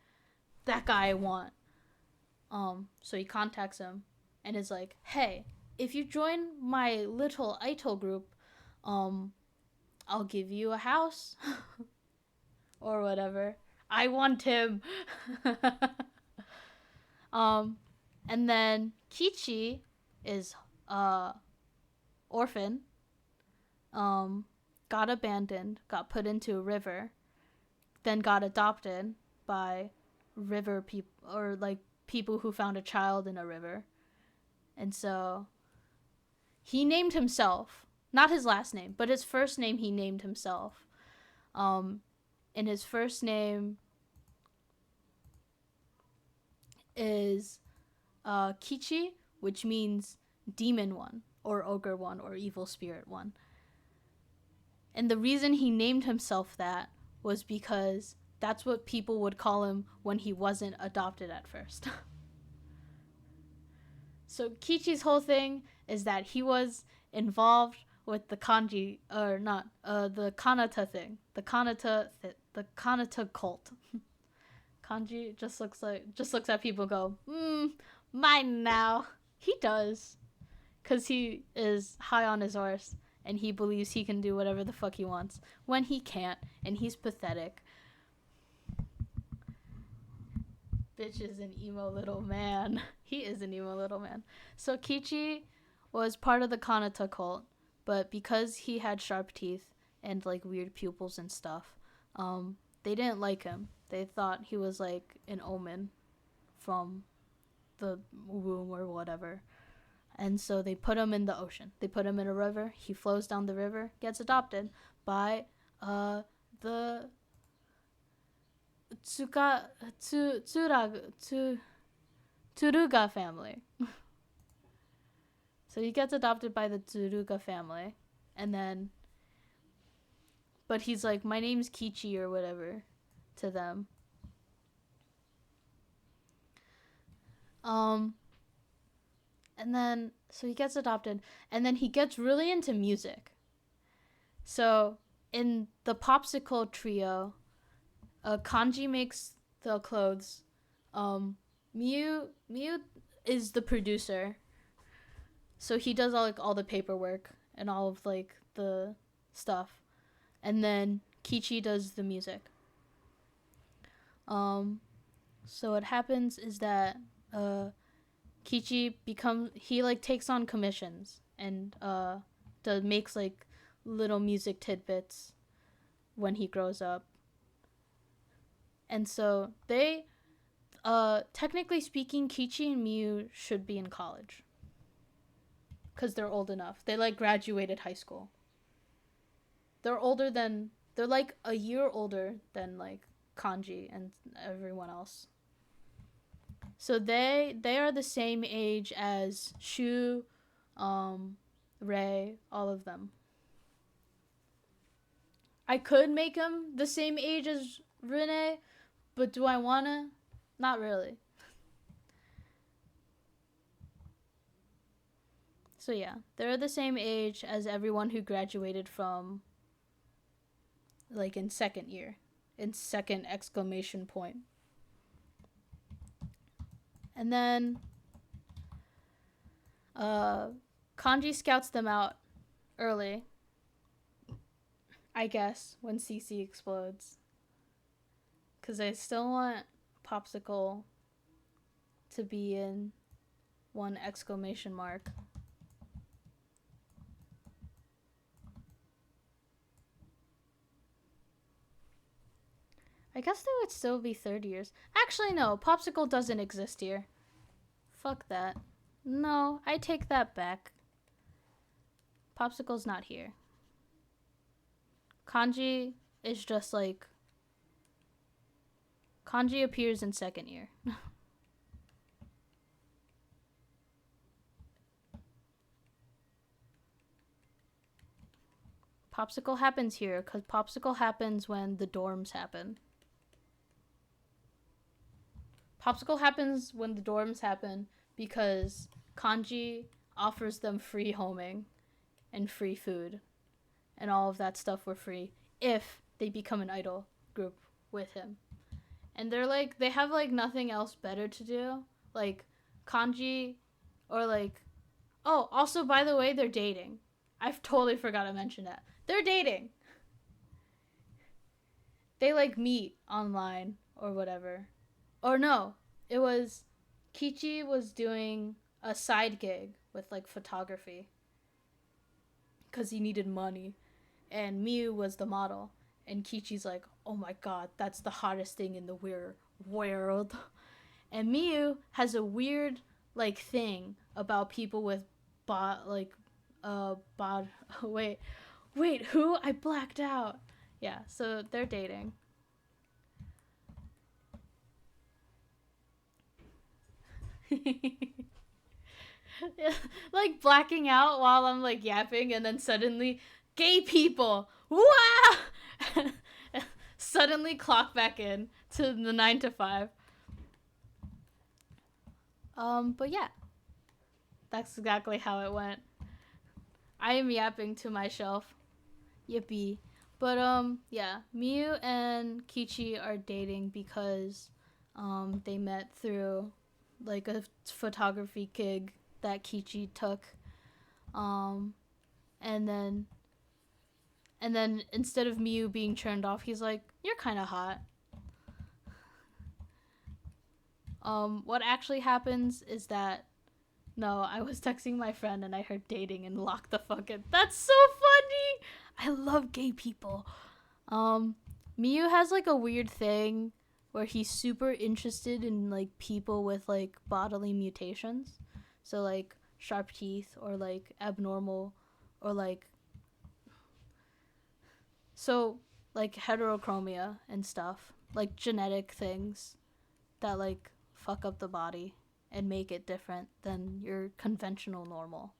I want. So he contacts him and is like, hey, if you join my little idol group, um, I'll give you a house or whatever. I want him. um, and then Kichi is orphan. Um, got abandoned, got put into a river, then got adopted by river people or like people who found a child in a river. And so he named himself, not his last name, but his first name he named himself. And his first name is Kichi, which means demon one or ogre one or evil spirit one. And the reason he named himself that was because that's what people would call him when he wasn't adopted at first. So Kichi's whole thing is that he was involved with the kanji, or not, the Kanata thing. The Kanata cult. Kanji just looks at people and go, mine now. He does. Because he is high on his horse and he believes he can do whatever the fuck he wants when he can't, and he's pathetic. Bitch is an emo little man. He is an emo little man. So Kichi was part of the Kanata cult, but because he had sharp teeth and like weird pupils and stuff, they didn't like him. They thought he was like an omen from the womb or whatever. And so they put him in the ocean. They put him in a river. He flows down the river, gets adopted by the Tsuruga family. So he gets adopted by the Tsuruga family. And then, but he's like, my name's Kichi or whatever to them. And then, so he gets adopted, and then he gets really into music. So in the Popsicle trio, Kanji makes the clothes. Miu is the producer. So he does all the paperwork and all of like the stuff. And then Kichi does the music. So what happens is that Kichi takes on commissions and makes like little music tidbits when he grows up. And so they technically speaking, Kichi and Miu should be in college because they're old enough. They like graduated high school. They're like a year older than like Kanji and everyone else. So they are the same age as Shu, Rei, all of them. I could make them the same age as Renee, but do I wanna? Not really. So yeah, they're the same age as everyone who graduated from like in second year, in second exclamation point. And then Kanji scouts them out early, I guess, when CC explodes. Because I still want Popsicle to be in one exclamation mark. I guess they would still be third years. Actually, no. Popsicle doesn't exist here. Fuck that. No, I take that back. Popsicle's not here. Kanji is just like... Kanji appears in second year. Popsicle happens here because Popsicle happens when the dorms happen. Popsicle happens when the dorms happen because Kanji offers them free homing and free food and all of that stuff for free if they become an idol group with him. And they're like, they have like nothing else better to do. Like Kanji or like Oh, also, by the way, they're dating. I've totally forgot to mention that. They're dating. They like meet online or whatever. Or no, it was Kichi was doing a side gig with like photography because he needed money, and Miu was the model. And Kichi's like, oh my god, that's the hottest thing in the world. And Miu has a weird like thing about people with bot. Wait, who? I blacked out. Yeah, so they're dating. Like blacking out while I'm like yapping, and then suddenly, gay people, wow! Suddenly clock back in to the 9 to 5. But yeah, that's exactly how it went. I am yapping to myself. Yippee. But yeah, Miu and Kichi are dating because they met through like a photography gig that Kichi took. Um and then instead of Miu being turned off, he's like, "You're kind of hot." What actually happens is that no, I was texting my friend and I heard dating and locked the fuck in. That's so funny. I love gay people. Um, Miu has like a weird thing where he's super interested in like people with like bodily mutations. So like sharp teeth or like abnormal or like so like heterochromia and stuff. Like genetic things that like fuck up the body and make it different than your conventional normal.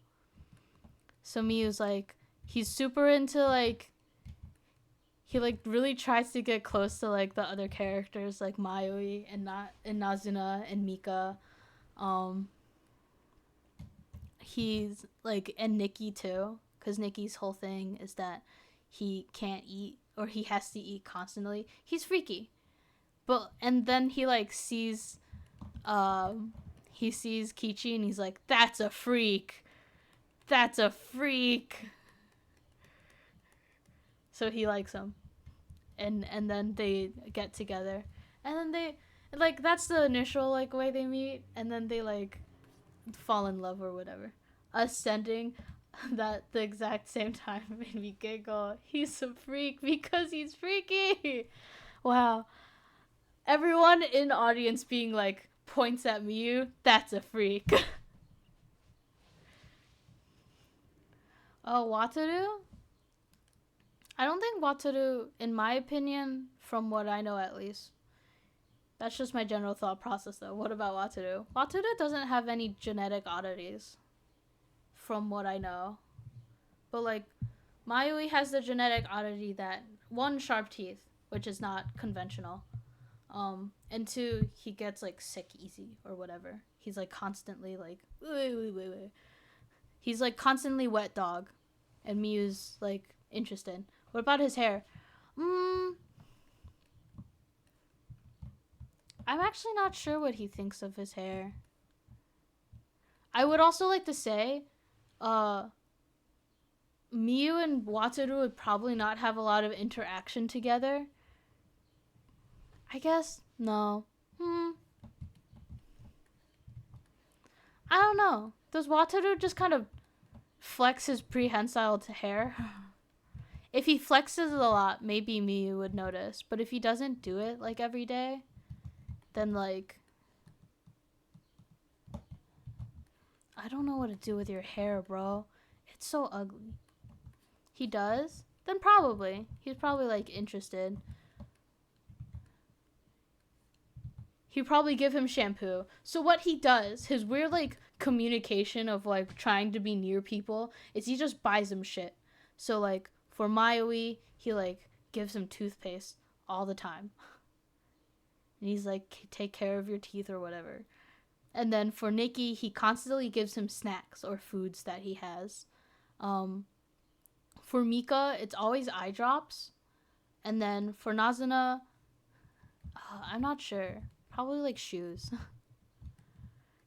So Miu's like he's super into like he like really tries to get close to like the other characters like Mayoi and Nazuna and Mika. Um he's like and Nikki too, cuz Nikki's whole thing is that he can't eat or he has to eat constantly. He's freaky. But and then um he sees Kichi and he's like, "That's a freak. That's a freak." So he likes him. And then they get together. And then they like that's the initial like way they meet and then they like fall in love or whatever. Ascending that the exact same time made me giggle. He's a freak because he's freaky. Wow. Everyone in audience being like points at Miu, that's a freak. Oh, Wataru? I don't think Wataru, in my opinion, from what I know at least. That's just my general thought process though. What about Wataru? Wataru doesn't have any genetic oddities, from what I know. But like, Mayui has the genetic oddity that one, sharp teeth, which is not conventional. And two, he gets like sick easy or whatever. He's like constantly like, wait. He's like constantly wet dog, and Miu's like interested. What about his hair? I'm actually not sure what he thinks of his hair. I would also like to say, uh, Miu and Wataru would probably not have a lot of interaction together. I guess no. I don't know. Does Wataru just kind of flex his prehensile to hair? If he flexes it a lot, maybe Miu would notice. But if he doesn't do it like every day, then like I don't know what to do with your hair, bro. It's so ugly. He does? Then probably. He's probably like interested. He'd probably give him shampoo. So what he does, his weird like communication of like trying to be near people, is he just buys him shit. So like for Mayoi, he like gives him toothpaste all the time. And he's like, take care of your teeth or whatever. And then for Nikki, he constantly gives him snacks or foods that he has. Um, for Mika, it's always eye drops. And then for Nazuna, I'm not sure. Probably like shoes.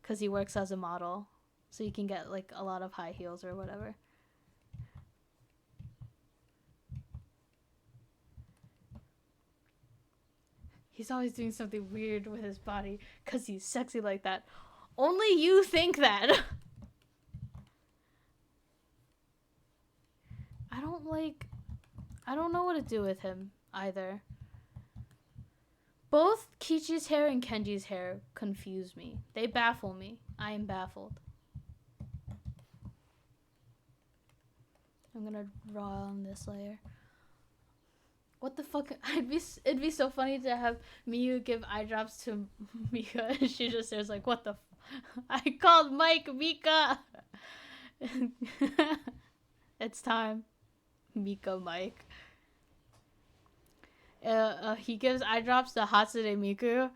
Because he works as a model. so you can get like a lot of high heels or whatever. He's always doing something weird with his body because he's sexy like that. Only you think that. I don't know what to do with him either. Both Kichi's hair and Kenji's hair confuse me. They baffle me. I am baffled. I'm gonna draw on this layer. What the fuck? It'd be so funny to have Miyu give eye drops to Mika, and she just says like, "What the? I called Mike Mika." It's time, Mika Mike. He gives eye drops to Hatsune Miku.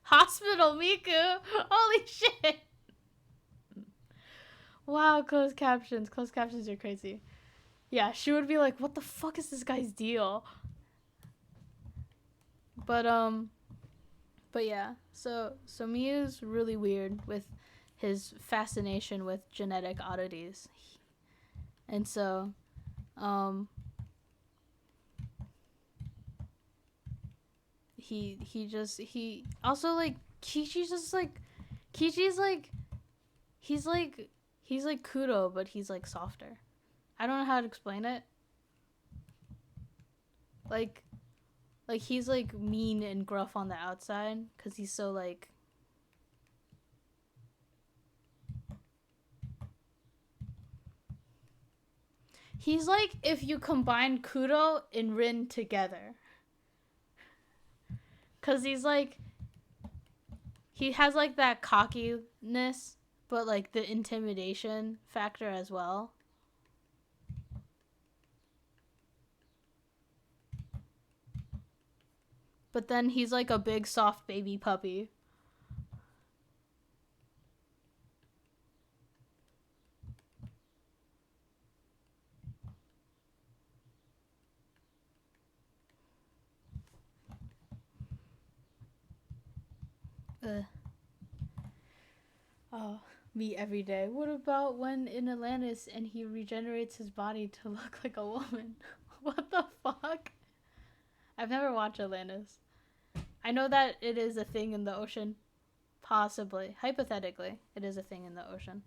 Hospital Miku. Holy shit! Wow, closed captions. Closed captions are crazy. Yeah, she would be like, what the fuck is this guy's deal? But yeah. So Miyu's really weird with his fascination with genetic oddities. And so, he also like Kichi's like he's like Kuro, but he's like softer. I don't know how to explain it. Like he's like mean and gruff on the outside because he's so like. He's like if you combine Kuro and Rin together. Cause he's like, he has like that cockiness, but like the intimidation factor as well. But then he's like a big soft baby puppy. Oh, me every day. What about when in Atlantis and he regenerates his body to look like a woman? What the fuck? I've never watched Atlantis. I know that it is a thing in the ocean. Possibly. Hypothetically, it is a thing in the ocean.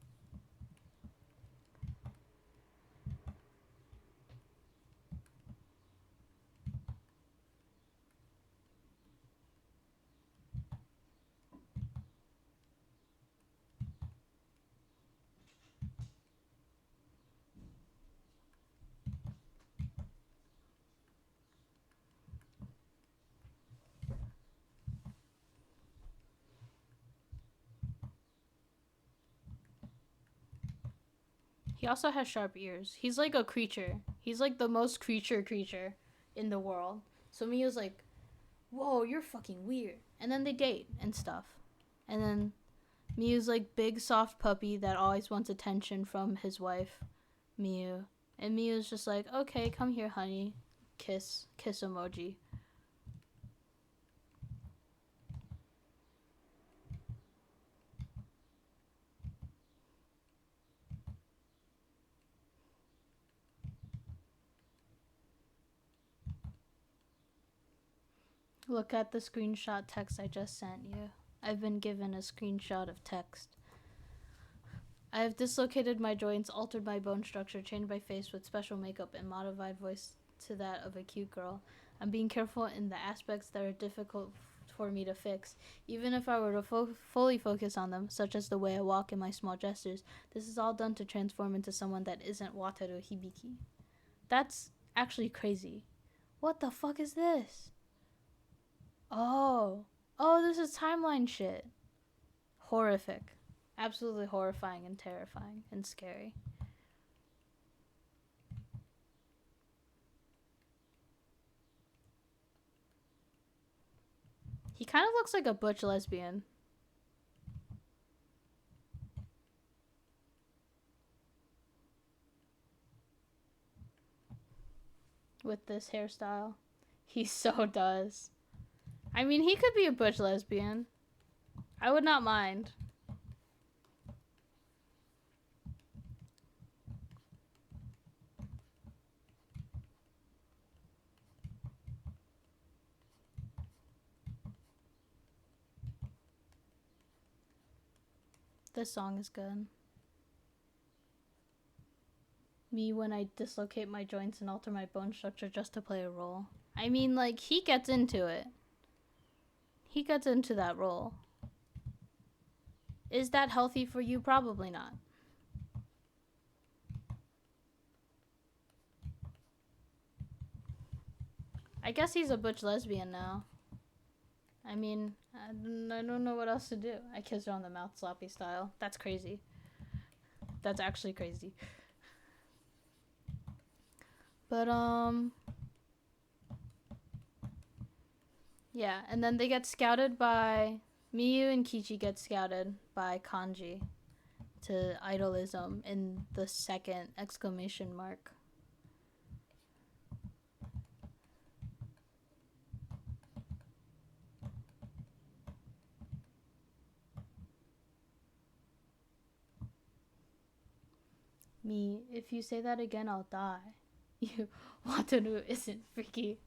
He also has sharp ears. He's like a creature. He's like the most creature in the world. So Miyu's like, whoa, you're fucking weird. And then they date and stuff. And then Miyu's like big soft puppy that always wants attention from his wife, Miyu. And Miyu's just like, okay, come here, honey. Kiss emoji. Look at the screenshot text I just sent you. I've been given a screenshot of text. I have dislocated my joints, altered my bone structure, changed my face with special makeup, and modified voice to that of a cute girl. I'm being careful in the aspects that are difficult for me to fix. Even if I were to fully focus on them, such as the way I walk and my small gestures, this is all done to transform into someone that isn't Wataru Hibiki. That's actually crazy. What the fuck is this? Oh, this is timeline shit. Horrific. Absolutely horrifying and terrifying and scary. He kind of looks like a butch lesbian. With this hairstyle. He so does. I mean, he could be a butch lesbian. I would not mind. This song is good. Me when I dislocate my joints and alter my bone structure just to play a role. I mean, like, he gets into it. He gets into that role. Is that healthy for you? Probably not. I guess he's a butch lesbian now. I mean, I don't know what else to do. I kissed her on the mouth, sloppy style. That's crazy. That's actually crazy. But, yeah, and then they get scouted by... Miyu and Kichi get scouted by Kanji to idolism in the second exclamation mark. Me, if you say that again, I'll die. You, Wataru isn't freaky.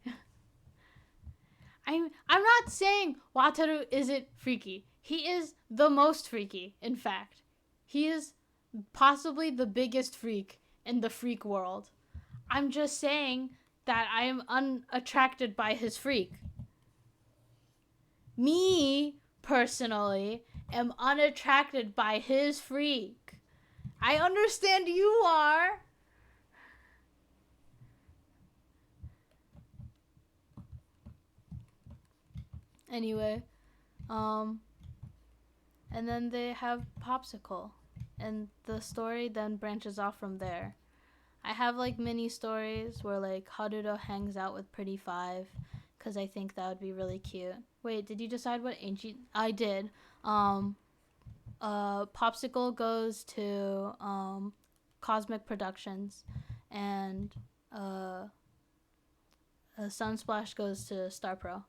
I'm not saying Wataru isn't freaky. He is the most freaky, in fact. He is possibly the biggest freak in the freak world. I'm just saying that I am unattracted by his freak. Me, personally, am unattracted by his freak. I understand you are. Anyway, and then they have Popsicle, and the story then branches off from there. I have like mini stories where like Haruto hangs out with Pretty Five, because I think that would be really cute. Wait, did you decide what ancient? I did. Popsicle goes to Cosmic Productions, and Sunsplash goes to Star Pro.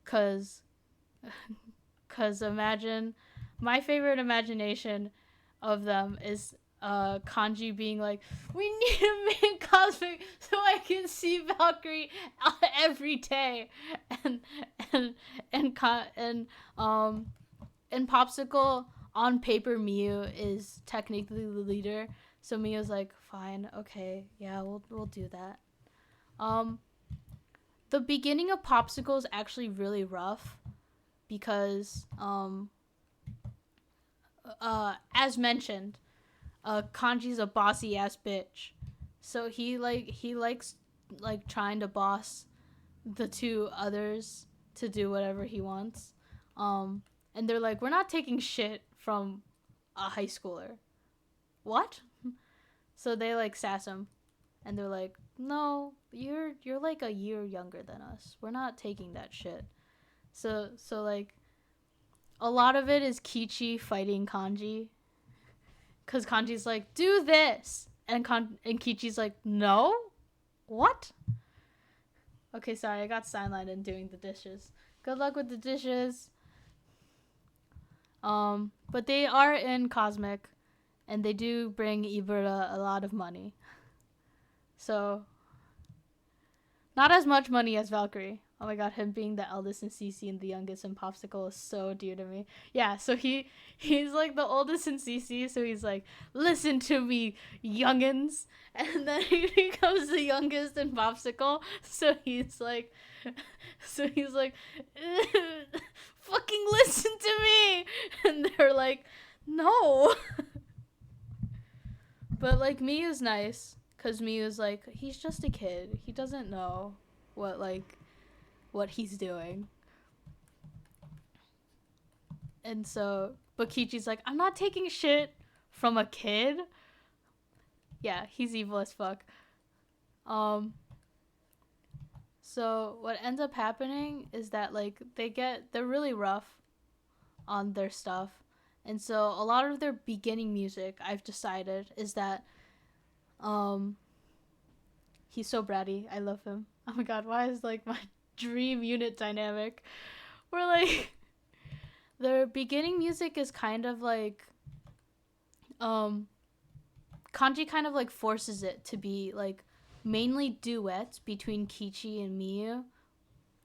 Cause imagine, my favorite imagination of them is Kanji being like, we need to make Cosmic so I can see Valkyrie every day, and Popsicle, on paper Miyu is technically the leader, so Miyu's like, fine, okay, yeah, we'll do that. The beginning of Popsicle is actually really rough because, as mentioned, Kanji's a bossy ass bitch, so he likes trying to boss the two others to do whatever he wants, and they're like, we're not taking shit from a high schooler. What? So they like sass him, and they're like, no, you're like a year younger than us. We're not taking that shit. So like, a lot of it is Kichi fighting Kanji, cause Kanji's like, do this, and Kichi's like, no, what? Okay, sorry, I got sidelined in doing the dishes. Good luck with the dishes. But they are in Cosmic, and they do bring Ibura a lot of money. So, not as much money as Valkyrie. Oh my god, him being the eldest in CC and the youngest in Popsicle is so dear to me. Yeah, so he's like the oldest in CC, so he's like, listen to me, youngins. And then he becomes the youngest in Popsicle, so he's like, fucking listen to me! And they're like, no. But like, Miyu's nice. Because Miyu's like, he's just a kid. He doesn't know what he's doing. And so, but Kichi's like, I'm not taking shit from a kid. Yeah, he's evil as fuck. So what ends up happening is that like they're really rough on their stuff. And so a lot of their beginning music, I've decided, is that he's so bratty. I love him. Oh my god, why is like my dream unit dynamic? Where like their beginning music is kind of like Kanji kind of like forces it to be like mainly duets between Kichi and Miyu,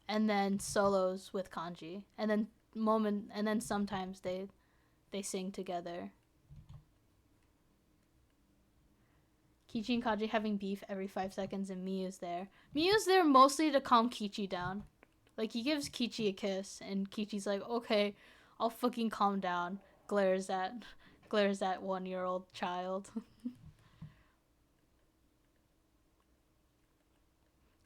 and then solos with Kanji, and then moment, and then sometimes they sing together. Kichi and Kaji having beef every 5 seconds, and Miyu's there. Miyu's there mostly to calm Kichi down. Like, he gives Kichi a kiss, and Kichi's like, okay, I'll fucking calm down. Glares at 1-year-old child.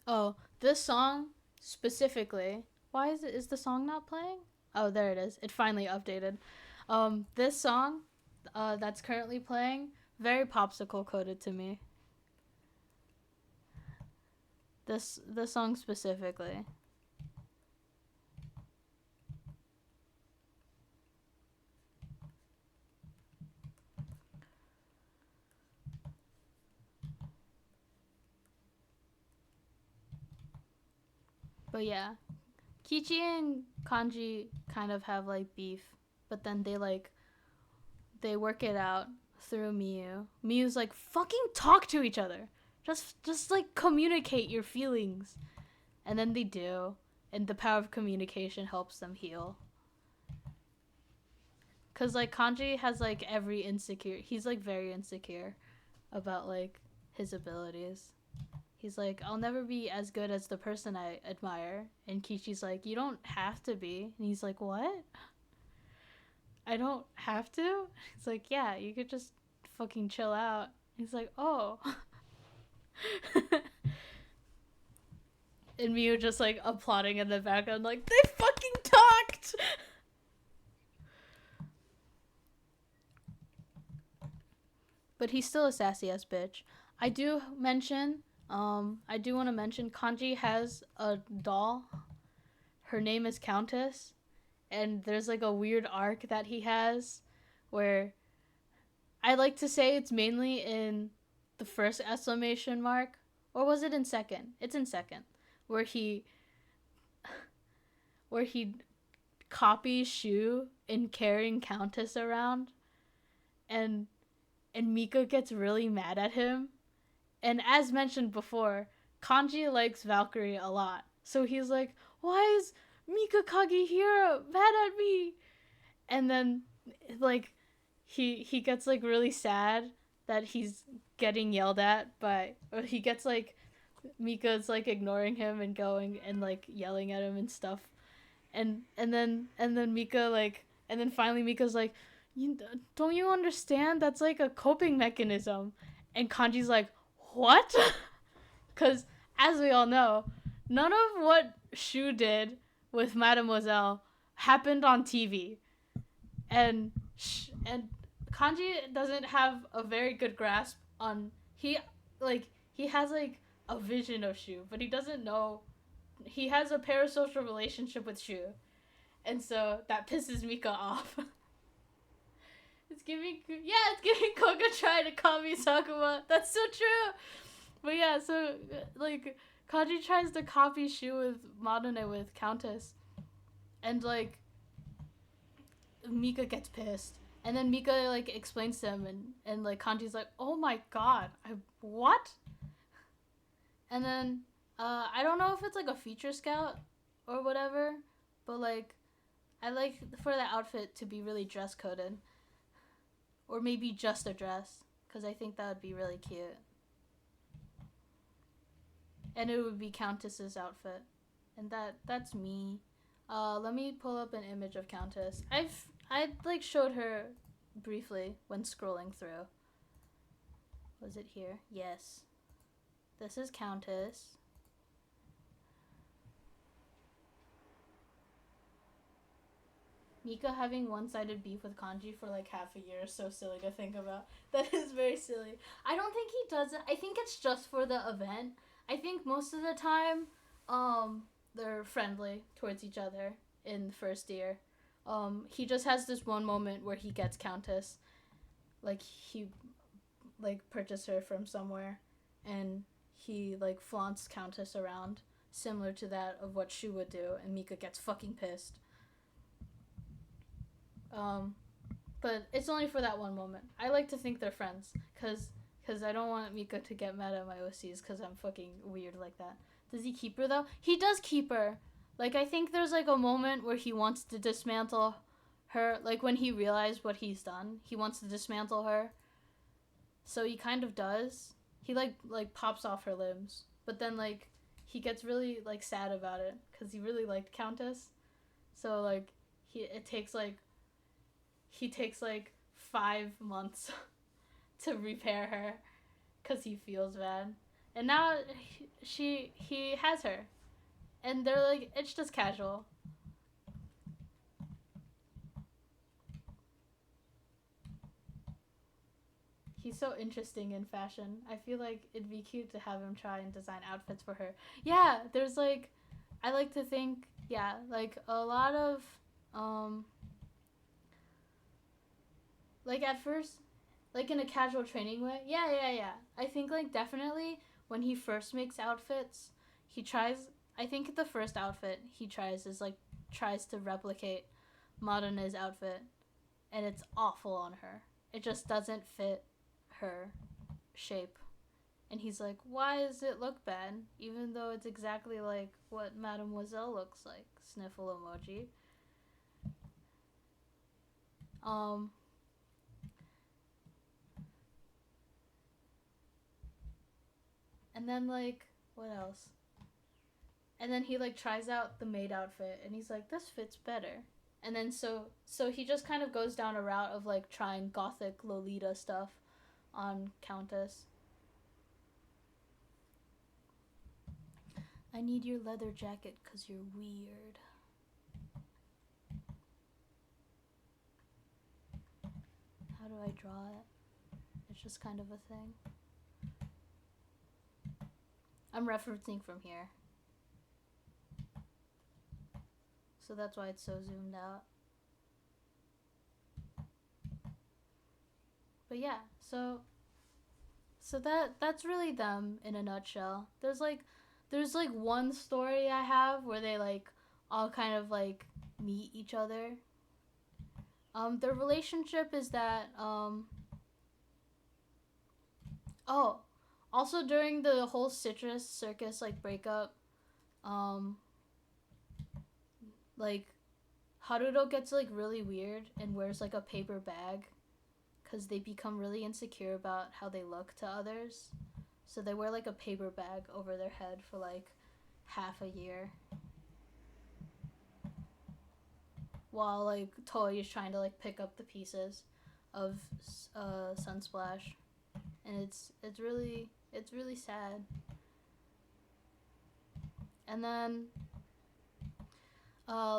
Oh, this song specifically. Why is the song not playing? Oh, there it is. It finally updated. This song, that's currently playing, very popsicle coded to me. This song specifically. But yeah, Kichi and Kanji kind of have like beef, but then they work it out through Miyu. Miyu's like, fucking talk to each other. Just like communicate your feelings. And then they do, and the power of communication helps them heal. Cause like Kanji has like every insecure. He's like very insecure about like his abilities. He's like, I'll never be as good as the person I admire. And Kichi's like, you don't have to be. And he's like, what? I don't have to? He's like, yeah, you could just fucking chill out. He's like, oh. And Miyu just like applauding in the background, like, they fucking talked! But he's still a sassy ass bitch. I do want to mention Kanji has a doll. Her name is Countess. And there's like a weird arc that he has where I like to say it's mainly in the first exclamation mark. Or was it in second? It's in second. Where he copies Shu in carrying Countess around. And Mika gets really mad at him. And as mentioned before, Kanji likes Valkyrie a lot. So he's like, why is Mika Kagehira mad at me? And then, like, he gets, like, really sad that he's getting yelled at or he gets, like, Mika's, like, ignoring him and going and, like, yelling at him and stuff. And then Mika, like, and then finally Mika's like, don't you understand? That's, like, a coping mechanism. And Kanji's like, what? Because, as we all know, none of what Shu did with Mademoiselle happened on TV. And Kanji doesn't have a very good grasp on... He has, like, a vision of Shu, but he doesn't know... He has a parasocial relationship with Shu. And so that pisses Mika off. It's giving Koga trying to call me Sakuma. That's so true. But yeah, so like Kanji tries to copy Shu with Madone with Countess, and like Mika gets pissed, and then Mika like explains to him, and like Kanji's like, oh my god, what? And then I don't know if it's like a feature scout or whatever, but like I like for the outfit to be really dress coded. Or maybe just a dress, because I think that would be really cute. And it would be Countess's outfit. And that's me. Let me pull up an image of Countess. I like showed her briefly when scrolling through. Was it here? Yes. This is Countess. Mika having one-sided beef with Kanji for like half a year is so silly to think about. That is very silly. I don't think he does it. I think it's just for the event. I think most of the time, they're friendly towards each other in the first year. He just has this one moment where he gets Countess. Like, he, like, purchased her from somewhere. And he, like, flaunts Countess around. Similar to that of what Shu would do. And Mika gets fucking pissed. But it's only for that one moment. I like to think they're friends, cause I don't want Mika to get mad at my OCs, cause I'm fucking weird like that. Does he keep her though? He does keep her, Like, I think there's like a moment where he wants to dismantle her, like when he realized what he's done, he wants to dismantle her. So he kind of does. He like pops off her limbs, but then like he gets really like sad about it because he really liked Countess. So like he takes like 5 months to repair her because he feels bad, and now he has her, and they're like it's just casual. He's so interesting in fashion. I feel like it'd be cute to have him try and design outfits for her. Yeah, there's like, I like to think, yeah, like a lot of, um, like at first, like in a casual training way. Yeah, yeah, yeah. I think like definitely when he first makes outfits, he tries. I think the first outfit he tries is like tries to replicate Madone's outfit, and it's awful on her. It just doesn't fit her shape. And he's like, why does it look bad? Even though it's exactly like what Mademoiselle looks like. Sniffle emoji. Um, and then like, what else? And then he like tries out the maid outfit and he's like, this fits better. And then so he just kind of goes down a route of like trying gothic Lolita stuff on Countess. I need your leather jacket because you're weird. How do I draw it? It's just kind of a thing. I'm referencing from here. So that's why it's so zoomed out. But yeah, so that's really them in a nutshell. There's like one story I have where they like all kind of like meet each other. Their relationship is that oh, also during the whole Citrus Circus like breakup, um like Haruto gets like really weird and wears like a paper bag because they become really insecure about how they look to others. So they wear like a paper bag over their head for like half a year while like Toy is trying to like pick up the pieces of Sunsplash, and it's really sad. And then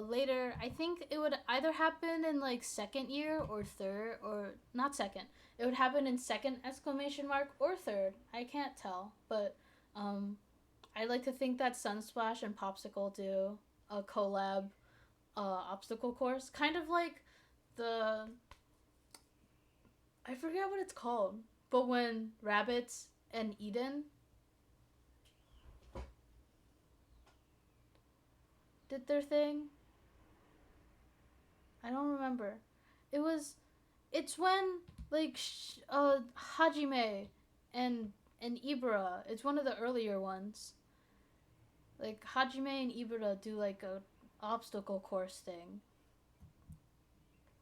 later, I think it would either happen in like second year or third, or not second. It would happen in second exclamation mark or third. I can't tell, but um, I like to think that Sunsplash and Popsicle do a collab obstacle course, kind of like the I forget what it's called, but when Rabbits and Eden did their thing, I don't remember. It was it's when like Hajime and Ibra. It's one of the earlier ones. Like Hajime and Ibra do like a obstacle course thing.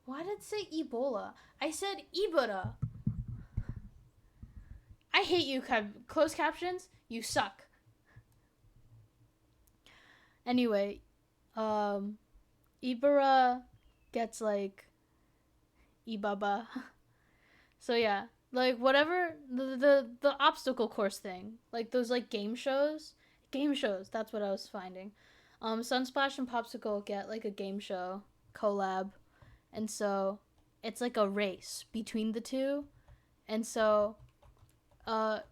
Why did it say Ebola? I said Ibra. I hate you, closed captions. You suck. Anyway, um, Ibara gets like Ibaba. So yeah, like whatever the obstacle course thing, like those like game shows. That's what I was finding. Sunsplash and Popsicle get like a game show collab, and so it's like a race between the two, and so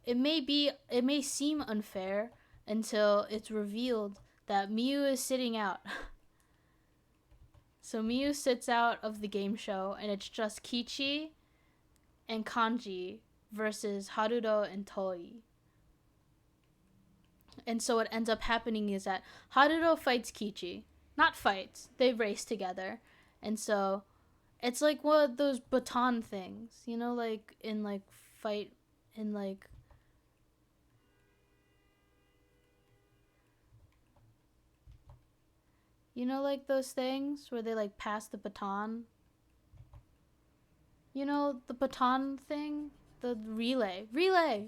it may seem unfair until it's revealed that Miu is sitting out. So Miu sits out of the game show, and it's just Kichi and Kanji versus Haruto and Toi. And so what ends up happening is that Haruto fights Kichi. Not fights, they race together. And so it's like one of those baton things, you know, like in like fight in like You know, like those things where they like pass the baton? You know, the baton thing? The relay. Relay!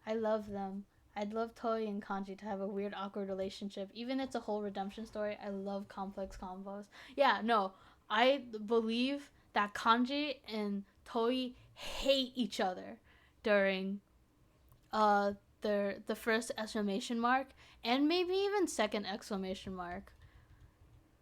I love them. I'd love Toei and Kanji to have a weird, awkward relationship. Even it's a whole redemption story. I love complex combos. Yeah, no, I believe that Kanji and Toei hate each other during uh the first exclamation mark and maybe even second exclamation mark.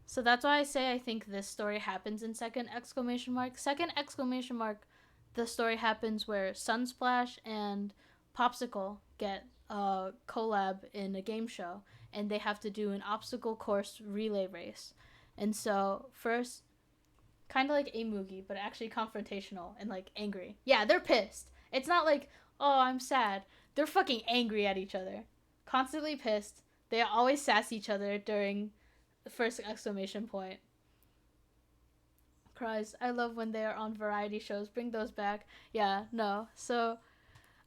So that's why I say I think this story happens in second exclamation mark. Second exclamation mark, the story happens where Sunsplash and Popsicle get a collab in a game show, and they have to do an obstacle course relay race. And so first, kind of like a Mugi, but actually confrontational and like angry. Yeah, they're pissed. It's not like, oh, I'm sad. They're fucking angry at each other, constantly pissed. They always sass each other during the first exclamation point. Cries. I love when they are on variety shows. Bring those back. Yeah, no. So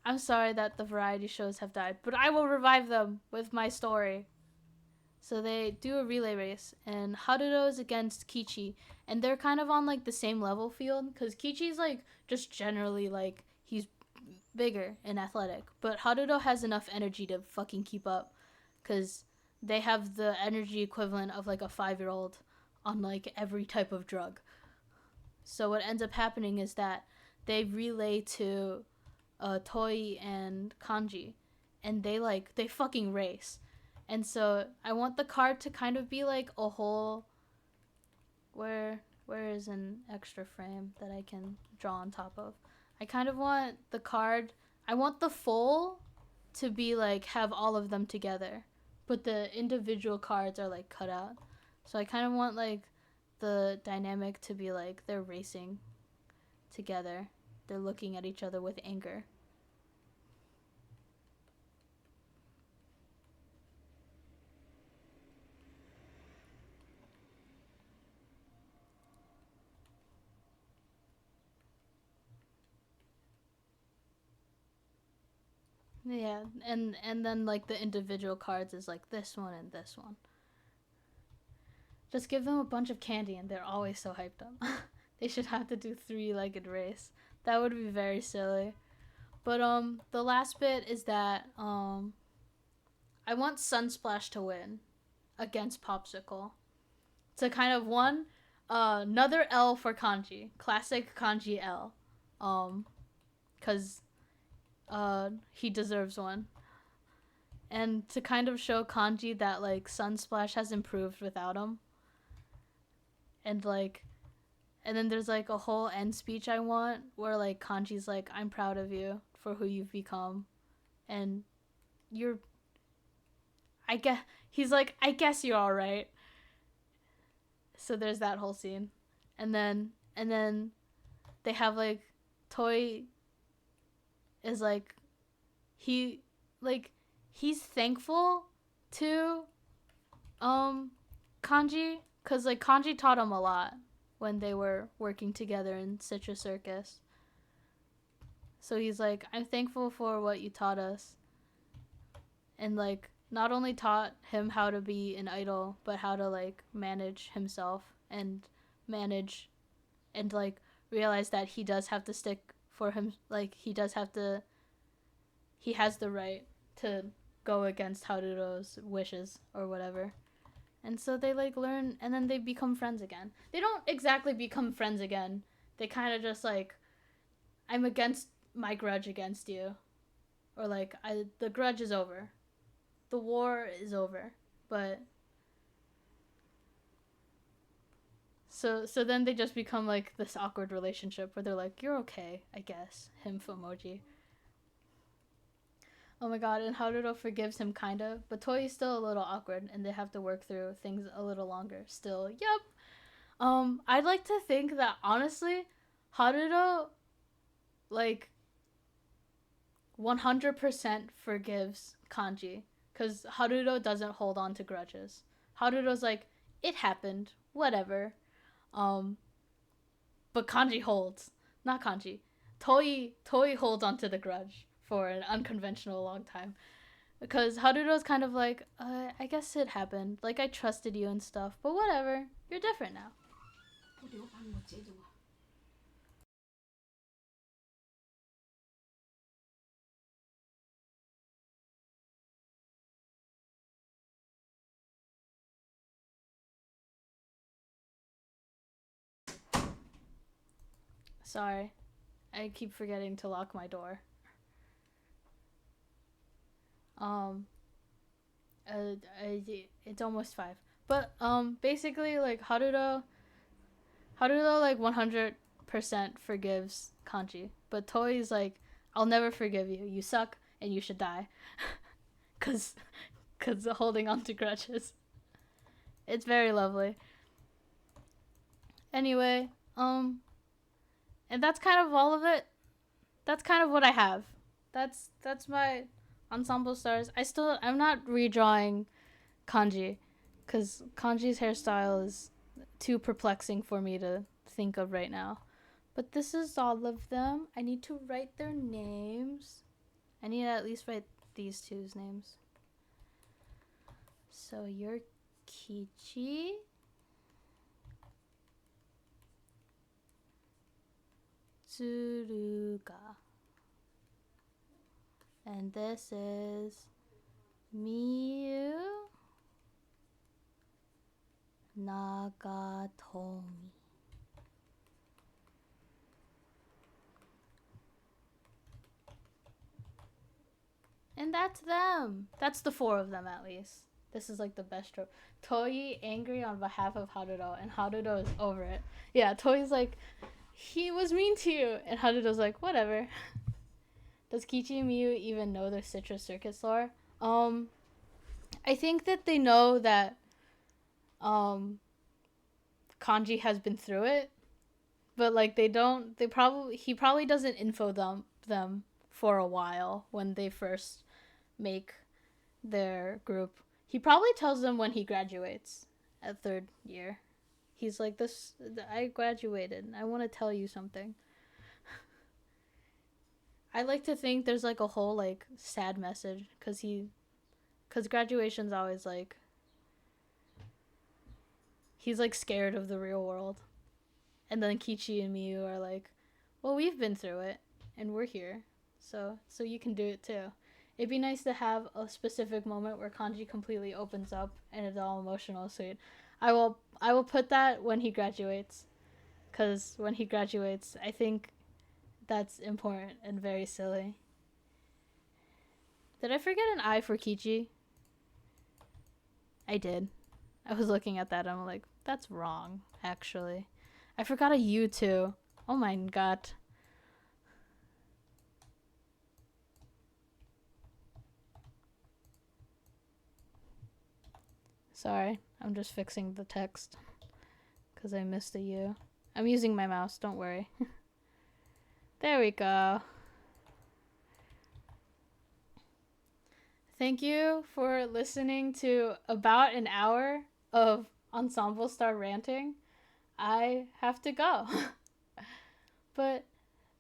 I'm sorry that the variety shows have died, but I will revive them with my story. So they do a relay race, and Haruto is against Kichi, and they're kind of on like the same level field because Kichi's like just generally like he's bigger and athletic, but Haruto has enough energy to fucking keep up because they have the energy equivalent of like a 5-year-old on like every type of drug. So what ends up happening is that they relay to Toei and Kanji, and they fucking race. And so I want the card to kind of be like a whole. Where is an extra frame that I can draw on top of? I kind of want the card. I want the full to be like have all of them together, but the individual cards are like cut out. So I kind of want like the dynamic to be like they're racing together. They're looking at each other with anger. Yeah, and then like the individual cards is like this one and this one. Just give them a bunch of candy and they're always so hyped up. They should have to do three-legged race. That would be very silly. But the last bit is that I want Sunsplash to win against Popsicle. To kind of one another L for Kanji. Classic Kanji L. Cuz he deserves one. And to kind of show Kanji that like Sunsplash has improved without him. And like and then there's like a whole end speech I want where like Kanji's like, I'm proud of you for who you've become. And you're I guess he's like, I guess you're alright. So there's that whole scene. And then they have like Toei is he like he's thankful to Kanji cuz like Kanji taught him a lot when they were working together in Citrus Circus. So he's like, I'm thankful for what you taught us. And like not only taught him how to be an idol, but how to like manage himself and manage and like realize that he does have to stick for him, like he does have to he has the right to go against Haruto's wishes or whatever. And so they like learn and then they become friends again. They don't exactly become friends again. They kind of just like I'm against my grudge against you, or like the grudge is over. The war is over. But so then they just become like this awkward relationship where they're like, you're okay, I guess. Him emoji. Oh my god, and Haruto forgives him kinda, but Toei's still a little awkward and they have to work through things a little longer. Still, yep. I'd like to think that honestly, Haruto like 100% forgives Kanji because Haruto doesn't hold on to grudges. Haruto's like, it happened, whatever. Um, but Kanji holds, not Kanji. Toei holds onto the grudge for an unconventional long time. Because Haruto's kind of like, I guess it happened. Like, I trusted you and stuff, but whatever. You're different now. Sorry. I keep forgetting to lock my door. Um, it's almost 5. But, basically, like, Haruto, like, 100% forgives Kanji. But Toi's like, I'll never forgive you. You suck, and you should die. Cause holding on to grudges. It's very lovely. Anyway, and that's kind of all of it. That's kind of what I have. That's my ensemble stars. I'm not redrawing Kanji, because Kanji's hairstyle is too perplexing for me to think of right now. But this is all of them. I need to write their names. I need to at least write these two's names. So you're Kichi. Tsuruga. And this is Miyu Nagatomi. And that's them. That's the 4 of them at least. This is like the best trope. Toi angry on behalf of Haruto, and Haruto is over it. Yeah, Toi's like, he was mean to you, and Haruto's like, whatever. Does Kichi and Miyu even know the Citrus Circuits lore? I think that they know that Kanji has been through it, but like he probably doesn't info them for a while when they first make their group. He probably tells them when he graduates at 3rd year. He's like, I graduated. I want to tell you something. I like to think there's like a whole like sad message because graduation's always like, he's like scared of the real world. And then Kichi and Miyu are like, well, we've been through it and we're here. So you can do it too. It'd be nice to have a specific moment where Kanji completely opens up and it's all emotional sweet. I will put that when he graduates, because when he graduates, I think that's important and very silly. Did I forget an I for Kichi? I did. I was looking at that and I'm like, that's wrong, actually. I forgot a U too. Oh my god. Sorry, I'm just fixing the text because I missed a U. I'm using my mouse, don't worry. There we go. Thank you for listening to about an hour of Ensemble Star ranting. I have to go. But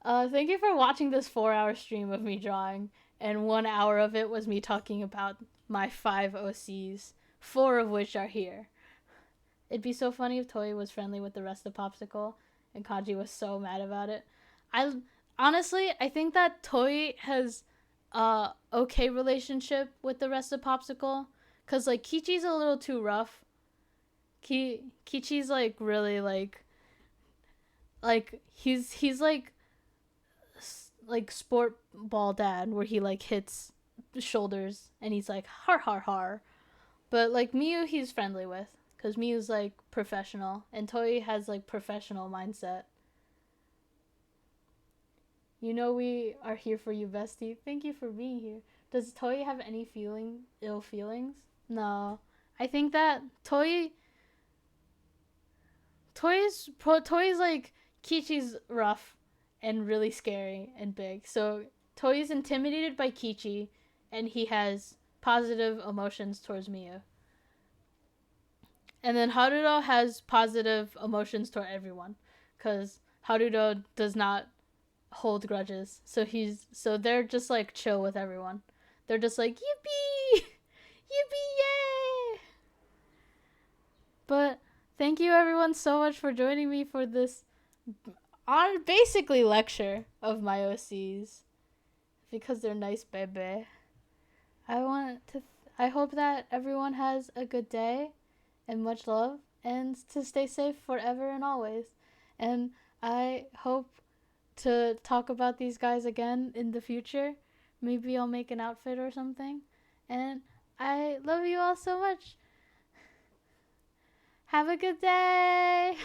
thank you for watching this 4-hour stream of me drawing, and 1 hour of it was me talking about my 5 OCs, 4 of which are here. It'd be so funny if Toi was friendly with the rest of Popsicle and Kanji was so mad about it. I think that Toi has a okay relationship with the rest of Popsicle, cause like Kichi's a little too rough. Kichi's like really like he's like sport ball dad, where he like hits the shoulders and he's like har har har. But like Miyu he's friendly with, cause Miyu's like professional and Toi has like professional mindset. You know we are here for you, bestie. Thank you for being here. Does Toi have any ill feelings? No. I think that Toi's like, Kichi's rough and really scary and big. So Toi's intimidated by Kichi and he has positive emotions towards Miyu. And then Haruto has positive emotions toward everyone, cuz Haruto does not hold grudges. So they're just like chill with everyone. They're just like, yippee, Yippee! Yay! But thank you everyone so much for joining me for this on basically lecture of my OCs because they're nice, baby. I hope that everyone has a good day and much love and to stay safe forever and always. And I hope to talk about these guys again in the future. Maybe I'll make an outfit or something. And I love you all so much. Have a good day.